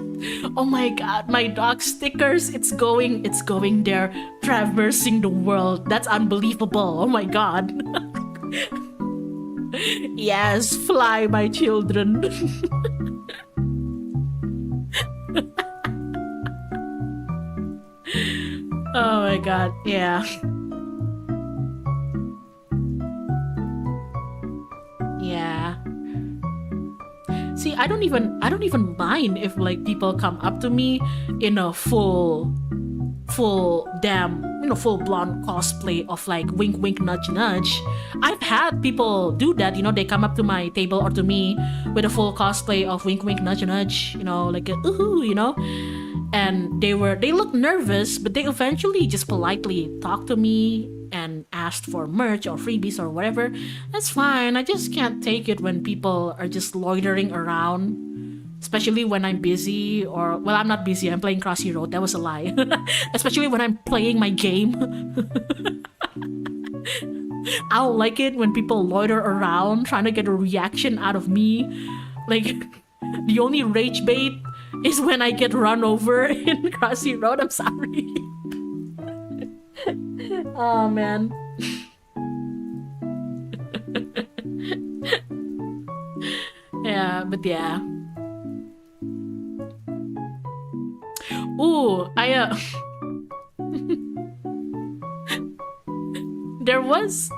Oh my god, my dog stickers. It's going there, traversing the world. That's unbelievable. Oh my god. Yes, fly, my children. Oh my god, yeah. Yeah. See, I don't even mind if like people come up to me in a full damn, full blonde cosplay of like wink wink nudge nudge. I've had people do that, they come up to my table or to me with a full cosplay of wink wink nudge nudge, like a ooh, and they looked nervous, but they eventually just politely talked to me and asked for merch or freebies or whatever. That's fine. I just can't take it when people are just loitering around, especially when I'm busy, or well, I'm not busy, I'm playing Crossy Road. That was a lie. Especially when I'm playing my game. I don't like it when people loiter around trying to get a reaction out of me. Like, the only rage bait is when I get run over in Crossy Road. I'm sorry. Oh man. Yeah, but yeah. Ooh, there was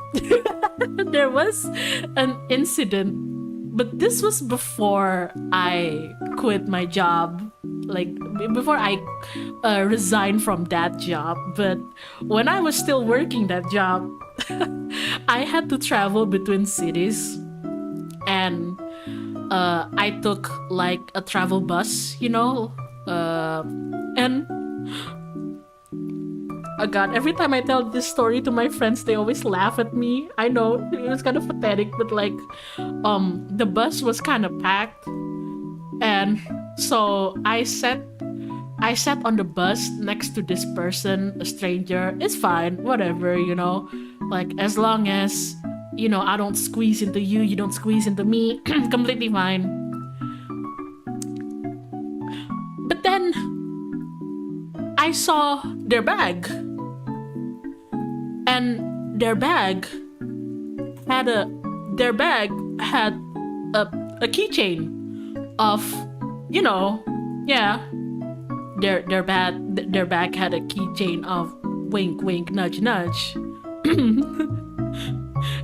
there was an incident, but this was before I quit my job, like before I resigned from that job. But when I was still working that job, I had to travel between cities, and I took like a travel bus, and oh god, every time I tell this story to my friends, they always laugh at me. I know it was kind of pathetic, but like the bus was kind of packed, and so I sat on the bus next to this person, a stranger. It's fine, whatever, like as long as I don't squeeze into you, you don't squeeze into me. Completely fine. But then I saw their bag, and their bag had a keychain of, their bag had a keychain of wink wink nudge nudge.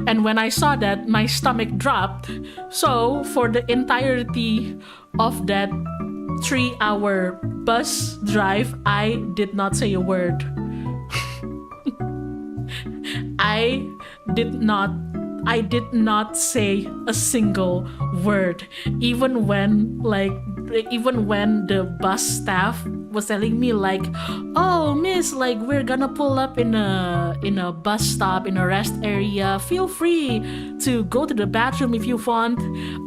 And when I saw that, my stomach dropped. So for the entirety of that 3-hour bus drive, I did not say a word. I did not say a single word, even when the bus staff was telling me like, oh miss, like we're gonna pull up in a bus stop, in a rest area, feel free to go to the bathroom if you want.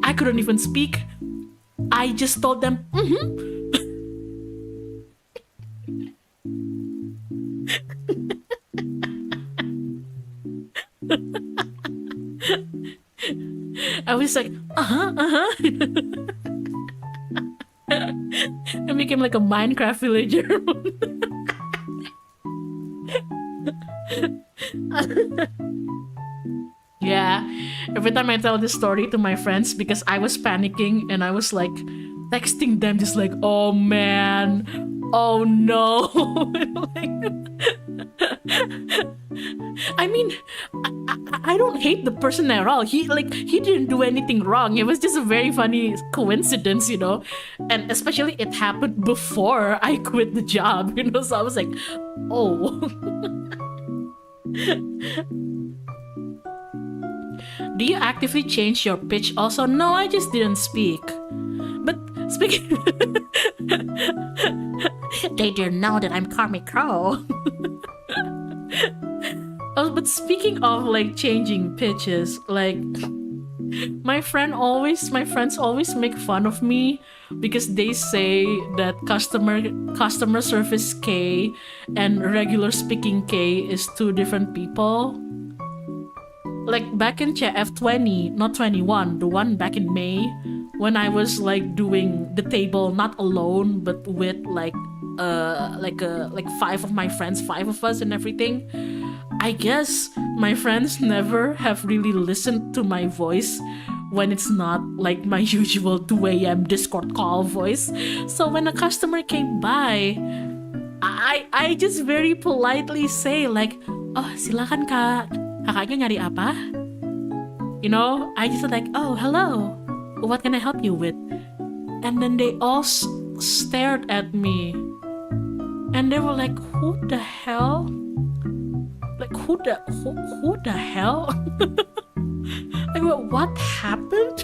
I couldn't even speak. I just told them I was like, I became like a Minecraft villager. Yeah, every time I tell this story to my friends, because I was panicking and I was like texting them just like, oh man, oh no. I mean, I don't hate the person at all. He didn't do anything wrong. It was just a very funny coincidence, and especially it happened before I quit the job, so I was like, oh. Do you actively change your pitch also? No, I just didn't speak. But speaking... They didn't know that I'm KarmicKrow. Oh, but speaking of like changing pitches, like my friends always make fun of me because they say that customer service K and regular speaking K is two different people. like back in CF 20, not 21, the one back in May, when I was like doing the table not alone but with like five of my friends, five of us and everything. I guess my friends never have really listened to my voice when it's not like my usual 2 a.m. Discord call voice. So when a customer came by, I just very politely say like, oh silakan kak, kakaknya nyari apa? You know, I just said like, oh hello, what can I help you with? And then they all stared at me, and they were like, who the hell? Like who the hell? Like what happened?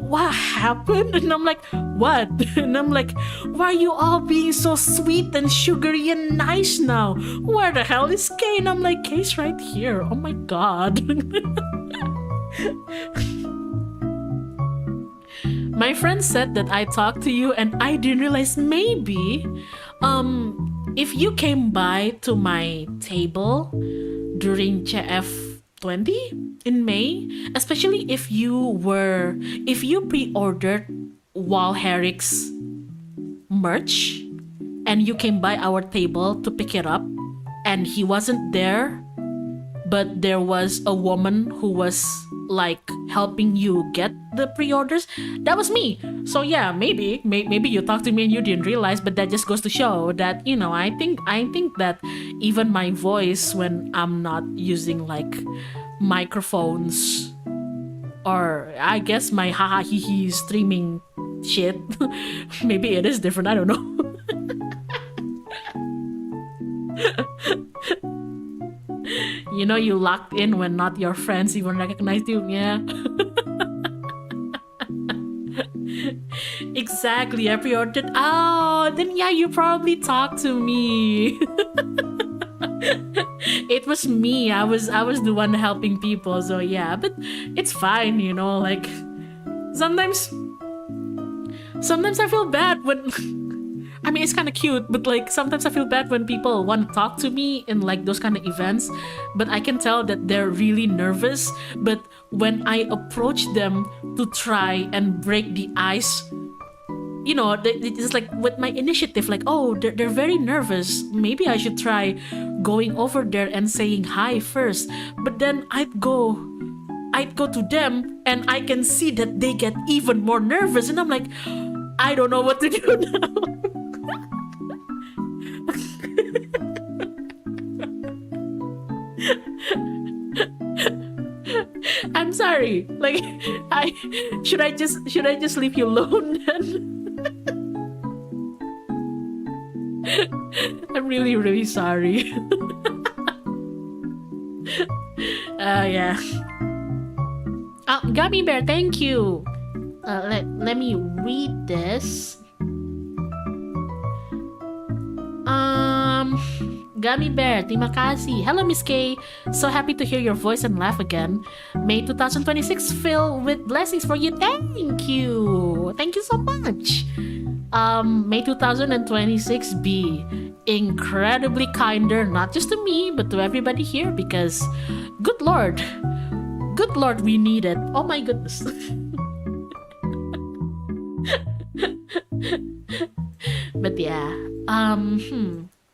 What happened? And I'm like, what? And I'm like, why are you all being so sweet and sugary and nice now? Where the hell is Kay? And I'm like, Kay's right here. Oh my god. My friend said that I talked to you and I didn't realize maybe if you came by to my table during CF 20 in May, especially if you pre-ordered Wal Herrick's merch and you came by our table to pick it up and he wasn't there, but there was a woman who was like helping you get the pre-orders, that was me. So yeah, maybe you talked to me and you didn't realize, but that just goes to show that, you know, I think that even my voice when I'm not using like microphones, or I guess my haha hee streaming shit, maybe it is different, I don't know. You know, you locked in when not your friends even recognize you, yeah. Exactly, I pre-ordered. Oh, then yeah, you probably talked to me. It was me. I was the one helping people, so yeah, but it's fine, you know, like sometimes I feel bad when I mean, it's kind of cute, but like sometimes I feel bad when people want to talk to me in like those kind of events, but I can tell that they're really nervous. But when I approach them to try and break the ice, you know, it's like with my initiative, like, oh, they're very nervous. Maybe I should try going over there and saying hi first. But then I'd go to them and I can see that they get even more nervous. And I'm like, I don't know what to do now. I'm sorry. Like, should I just leave you alone then? I'm really, really sorry. Yeah. Oh, Gummy Bear, thank you. Let me read this. Gummy Bear, terima kasih. Hello, Miss K. So happy to hear your voice and laugh again. May 2026 filled with blessings for you. Thank you. Thank you so much. May 2026 be incredibly kinder, not just to me, but to everybody here, because good Lord, we need it. Oh my goodness. But yeah,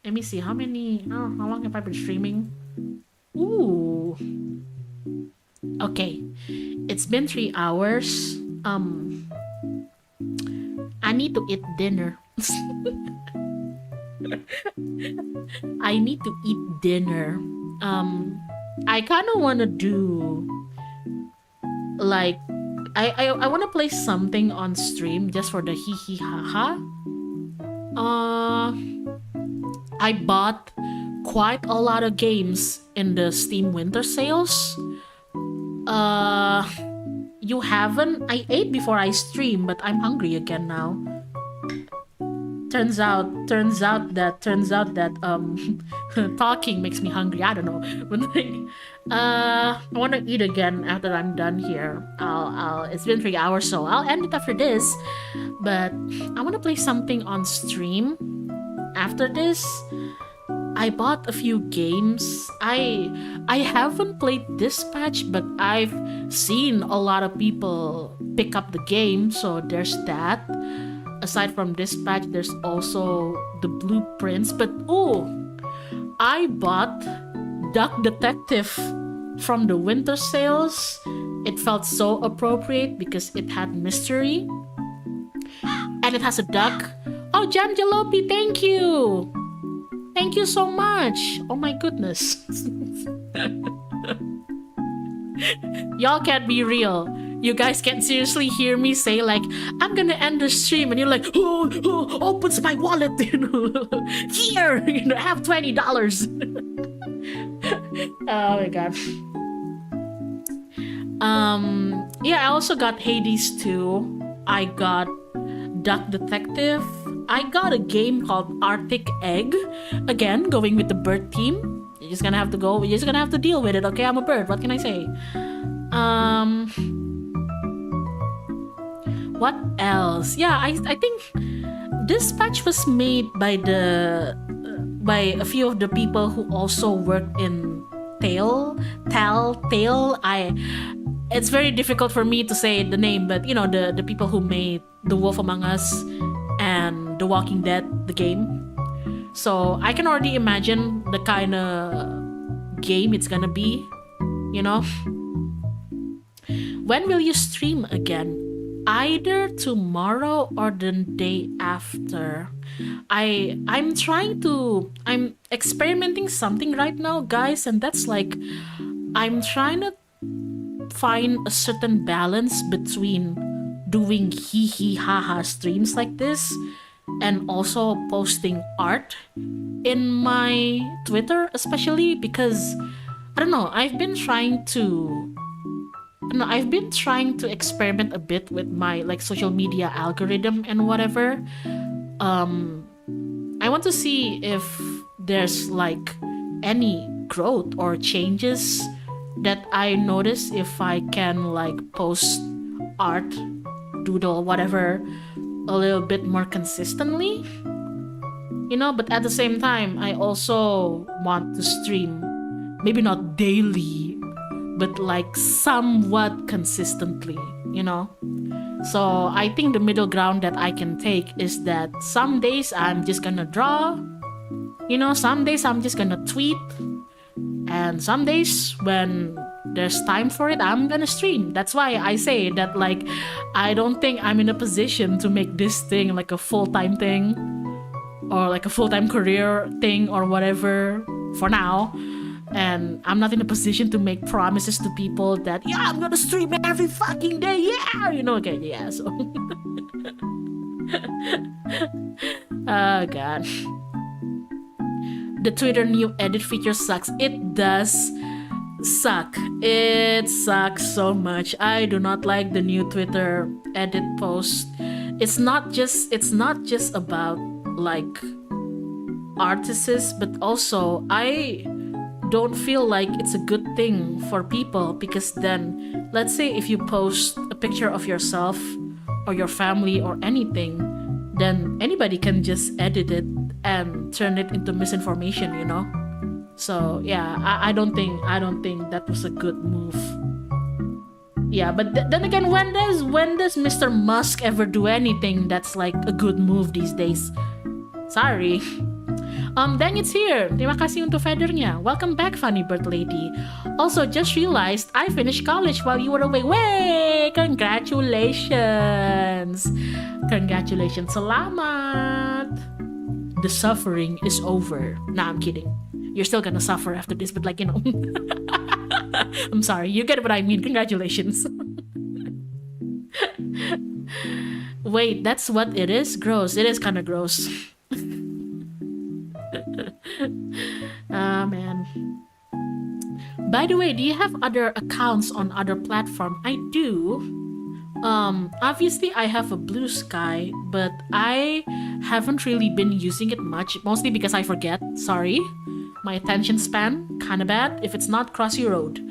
let me see how long have I been streaming? Ooh. Okay. It's been 3 hours. I need to eat dinner. I need to eat dinner. I kind of want to do like I want to play something on stream just for the hee hee ha ha. I bought quite a lot of games in the Steam winter sales. You haven't? I ate before I stream, but I'm hungry again now. Turns out that talking makes me hungry. I don't know. But like, I want to eat again after I'm done here. It's been 3 hours, so I'll end it after this. But I want to play something on stream after this. I bought a few games. I haven't played Dispatch, but I've seen a lot of people pick up the game, so there's that. Aside from Dispatch, there's also the blueprints. But oh, I bought Duck Detective from the winter sales. It felt so appropriate because it had mystery. And it has a duck. Oh, Jan Jalopi, thank you! Thank you so much! Oh my goodness. Y'all can't be real. You guys can't seriously hear me say like, I'm gonna end the stream, and you're like, oh, opens my wallet, you know. Here, you know, have $20. Oh my god. Yeah, I also got Hades 2. I got Duck Detective. I got a game called Arctic Egg. Again, going with the bird theme. You're just gonna have to go. You're just gonna have to deal with it. Okay, I'm a bird. What can I say? What else? Yeah, I think Dispatch was made by a few of the people who also worked in Telltale. It's very difficult for me to say the name, but you know, the people who made The Wolf Among Us and The Walking Dead, the game. So I can already imagine the kind of game it's gonna be, you know. When will you stream again? Either tomorrow or the day after. I'm experimenting something right now, guys, and that's like I'm trying to find a certain balance between doing hee hee ha ha streams like this and also posting art in my Twitter, especially because I don't know, I've been trying to experiment a bit with my like social media algorithm and whatever. I want to see if there's like any growth or changes that I notice if I can like post art, doodle, whatever, a little bit more consistently, you know. But at the same time, I also want to stream, maybe not daily, but like somewhat consistently, you know. So I think the middle ground that I can take is that some days I'm just gonna draw, you know, some days I'm just gonna tweet, and some days when there's time for it, I'm gonna stream. That's why I say that like I don't think I'm in a position to make this thing like a full-time thing or like a full-time career thing or whatever for now. And I'm not in a position to make promises to people that, yeah, I'm gonna stream every fucking day, yeah, you know, okay, yeah, so. Oh, God. The Twitter new edit feature sucks. It does suck. It sucks so much. I do not like the new Twitter edit post. It's not just about, like, artists, but also, I don't feel like it's a good thing for people, because then let's say if you post a picture of yourself or your family or anything, then anybody can just edit it and turn it into misinformation, you know. So yeah, I don't think that was a good move. Yeah, but then again, when does Mr. Musk ever do anything that's like a good move these days? Sorry. Dang, it's here. Terima kasih untuk feathernya. Welcome back, funny bird lady. Also, just realized I finished college while you were away. Way! Congratulations! Congratulations. Selamat! The suffering is over. Nah, I'm kidding. You're still gonna suffer after this, but like, you know. I'm sorry. You get what I mean. Congratulations. Wait, that's what it is? Gross. It is kind of gross. Ah, man. By the way, do you have other accounts on other platform? I do. Obviously I have a Blue Sky, but I haven't really been using it much, mostly because I forget. Sorry. My attention span kinda bad if it's not Crossy Road.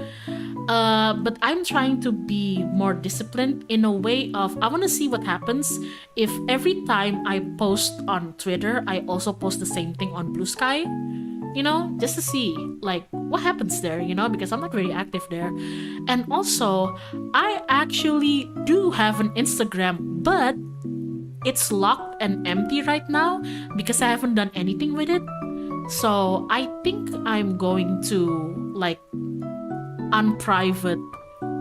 But I'm trying to be more disciplined in a way of, I want to see what happens if every time I post on Twitter, I also post the same thing on Blue Sky. just to see like what happens there, because I'm not very active there. And also, I actually do have an Instagram, but it's locked and empty right now because I haven't done anything with it. So I think I'm going to like unprivate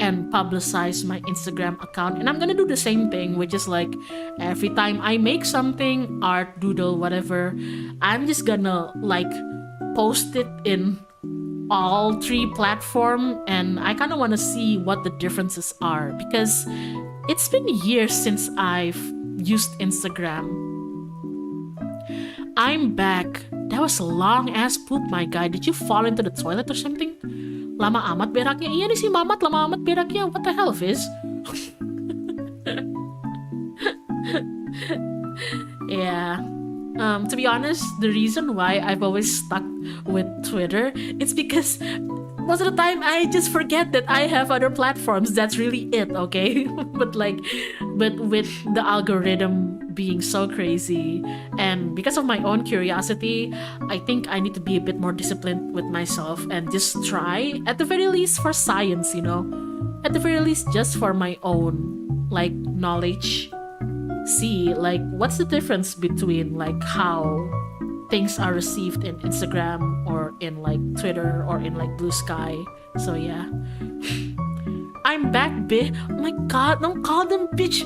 and publicize my Instagram account. And I'm gonna do the same thing, which is like every time I make something, art, doodle, whatever, I'm just gonna like post it in all three platform, and I kind of want to see what the differences are because it's been years since I've used Instagram. I'm back. That was a long ass poop, my guy. Did you fall into the toilet or something? Lama amat beraknya. Iya nih si Mamat, lama amat beraknya. What the hell, Fizz? Yeah. To be honest, the reason why I've always stuck with Twitter, it's because most of the time I just forget that I have other platforms. That's really it, okay? but with the algorithm being so crazy, and because of my own curiosity, I think I need to be a bit more disciplined with myself and just try, at the very least for science, at the very least just for my own like knowledge, see like what's the difference between like how things are received in Instagram or in like Twitter or in like Blue Sky. So yeah. I'm back, bitch. Oh my god, don't call them bitch.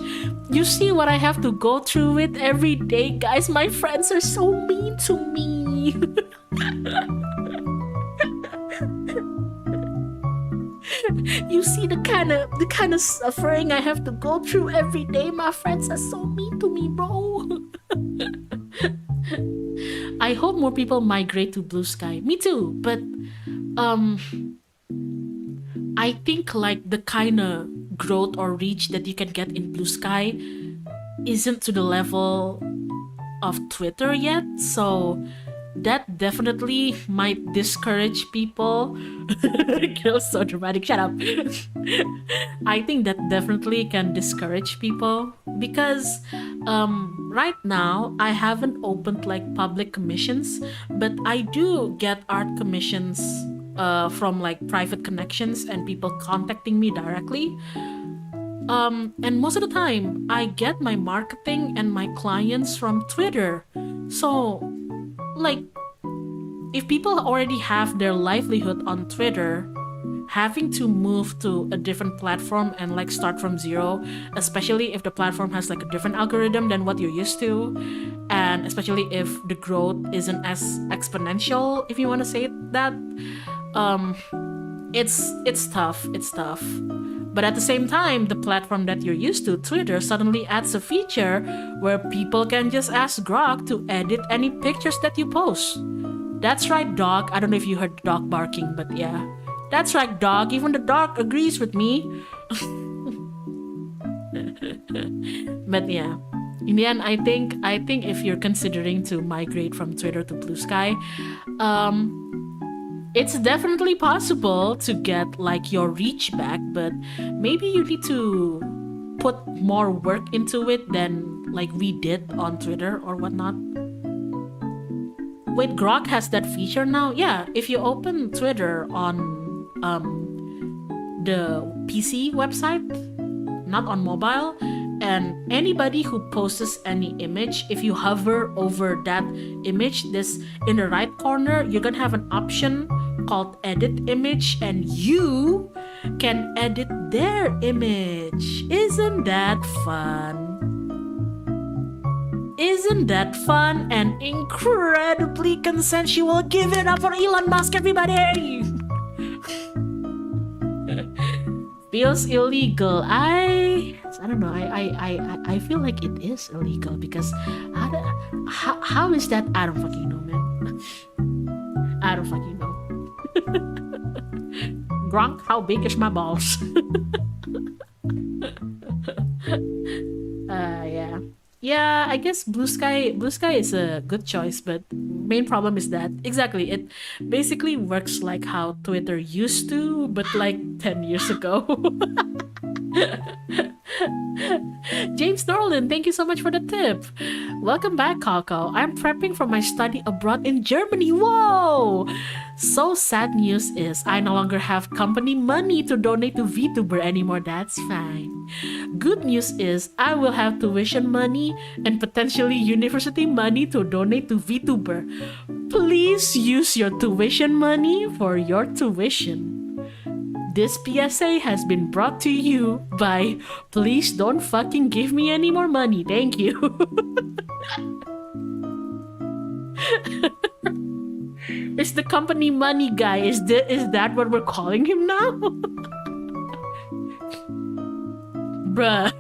You see what I have to go through with every day, guys. My friends are so mean to me. You see the kind of suffering I have to go through every day. My friends are so mean to me, bro. I hope more people migrate to Blue Sky. Me too, but I think like the kind of growth or reach that you can get in Blue Sky isn't to the level of Twitter yet, so that definitely might discourage people. Girl's so dramatic, shut up. I think that definitely can discourage people because right now I haven't opened like public commissions, but I do get art commissions from like private connections and people contacting me directly. And most of the time I get my marketing and my clients from Twitter. So like if people already have their livelihood on Twitter, having to move to a different platform and like start from zero, especially if the platform has like a different algorithm than what you're used to, and especially if the growth isn't as exponential, if you want to say that, it's tough. But at the same time, the platform that you're used to, Twitter, suddenly adds a feature where people can just ask Grok to edit any pictures that you post. That's right, dog. I don't know if you heard the dog barking, but yeah. That's right, dog. Even the dog agrees with me. But yeah. In the end, I think if you're considering to migrate from Twitter to Blue Sky, it's definitely possible to get like your reach back, but maybe you need to put more work into it than like we did on Twitter or whatnot. Wait, Grok has that feature now? Yeah, if you open Twitter on the PC website, not on mobile, and anybody who posts any image, if you hover over that image, this in the right corner, you're gonna have an option called edit image, and you can edit their image. Isn't that fun? Isn't that fun and incredibly consensual? Give it up for Elon Musk, everybody! Feels illegal. I don't know. I feel like it is illegal because how is that? I don't fucking know, man. I don't fucking know. Gronk, how big is my balls? Yeah, I guess Blue Sky is a good choice, but main problem is that exactly it basically works like how Twitter used to, but like 10 years ago. James Norland, thank you so much for the tip. Welcome back, Coco. I'm prepping for my study abroad in Germany. Whoa! So sad news is I no longer have company money to donate to VTuber anymore. That's fine. Good news is I will have tuition money and potentially university money to donate to VTuber. Please use your tuition money for your tuition. This PSA has been brought to you by Please Don't Fucking Give Me Any More Money. Thank you. Is the company money guy? Is that what we're calling him now? Bruh.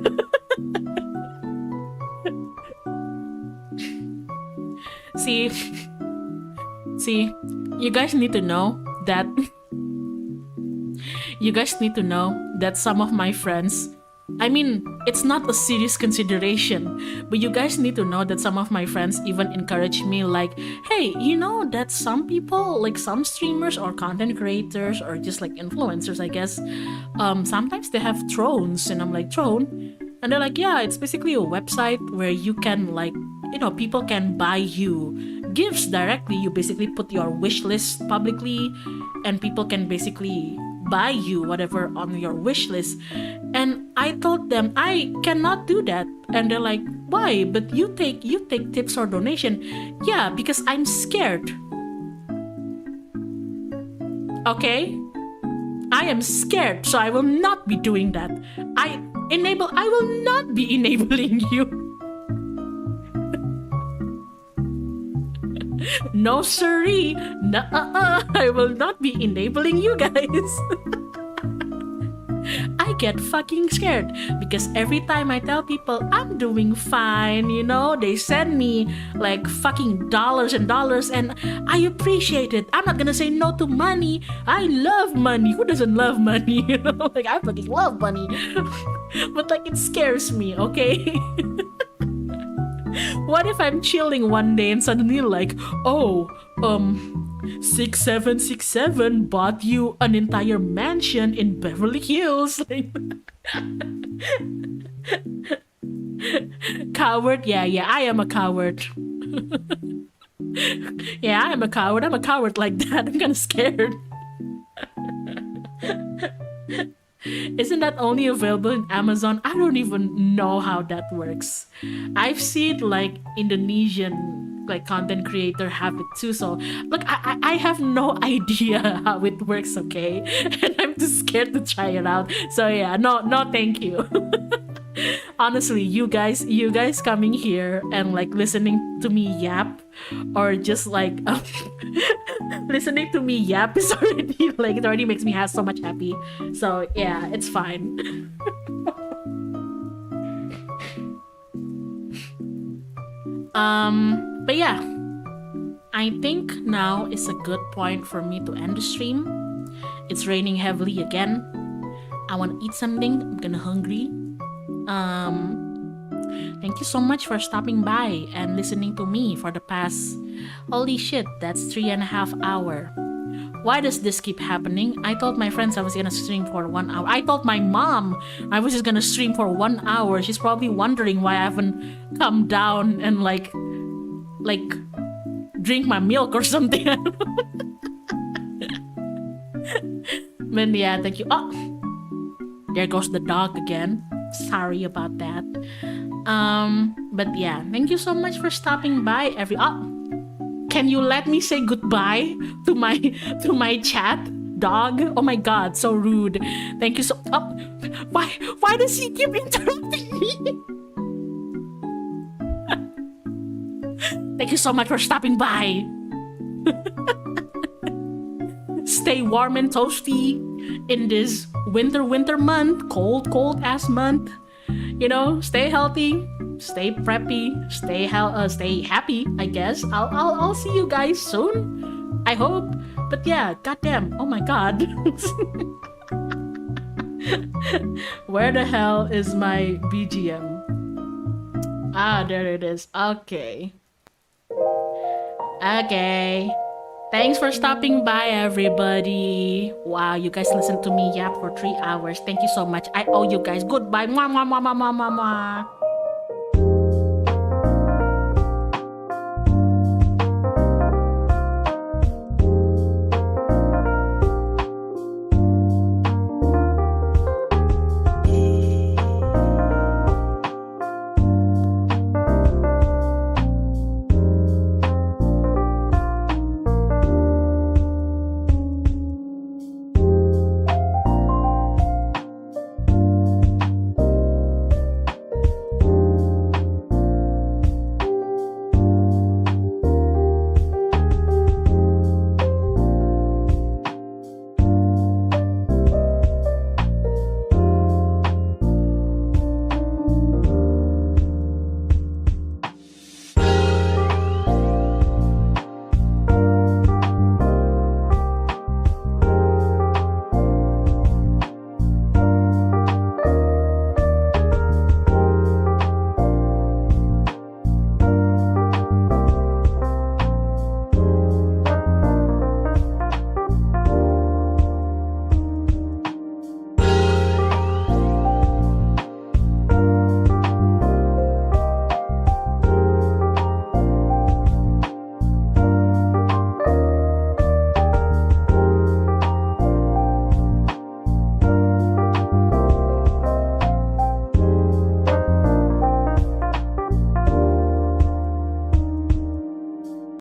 See, you guys need to know that some of my friends, I mean, it's not a serious consideration, but you guys need to know that some of my friends even encourage me like, hey, you know that some people, like some streamers or content creators or just like influencers, I guess, sometimes they have thrones. And I'm like, throne? And they're like, yeah, it's basically a website where you can like, you know, people can buy you gifts directly. You basically put your wish list publicly and people can basically buy you whatever on your wish list. And I told them I cannot do that. And they're like, why? But you take tips or donation. Yeah, because I'm scared. Okay? I am scared, so I will not be doing that. I will not be enabling you. No siree. Nuh-uh. I will not be enabling you guys. I get fucking scared because every time I tell people I'm doing fine, you know, they send me like fucking dollars and dollars, and I appreciate it. I'm not gonna say no to money. I love money. Who doesn't love money? You know, like I fucking love money. But like it scares me, okay? What if I'm chilling one day and suddenly like, oh, 6767 bought you an entire mansion in Beverly Hills. Coward? Yeah, I am a coward. Yeah, I am a coward. I'm a coward like that. I'm kinda scared. Isn't that only available in Amazon? I don't even know how that works. I've seen like Indonesian like content creator have it too. So look, I have no idea how it works, okay? And I'm too scared to try it out. So yeah, no thank you. Honestly, you guys coming here and like listening to me yap, or just like listening to me yap is already like, it already makes me have so much happy. So yeah, it's fine. But yeah, I think now is a good point for me to end the stream. It's raining heavily again. I want to eat something. I'm kinda hungry. Thank you so much for stopping by and listening to me for the past, holy shit, that's 3.5 hours. Why does this keep happening? I told my friends I was gonna stream for 1 hour. I told my mom I was just gonna stream for 1 hour. She's probably wondering why I haven't come down and like drink my milk or something. But yeah, thank you. Oh, there goes the dog again. Sorry about that. But yeah, thank you so much for stopping by. Can you let me say goodbye to my chat dog? Oh my god, so rude. Thank you so. Why does he keep interrupting me? Thank you so much for stopping by. Stay warm and toasty in this winter month, cold ass month. You know, stay healthy, stay preppy, stay happy. I guess I'll see you guys soon, I hope. But yeah, goddamn, oh my god. Where the hell is my BGM? Ah, there it is. Okay. Thanks for stopping by, everybody. Wow, you guys listened to me yap for 3 hours. Thank you so much. I owe you guys. Goodbye. Mwah, mwah, mwah, mwah, mwah, mwah, mwah.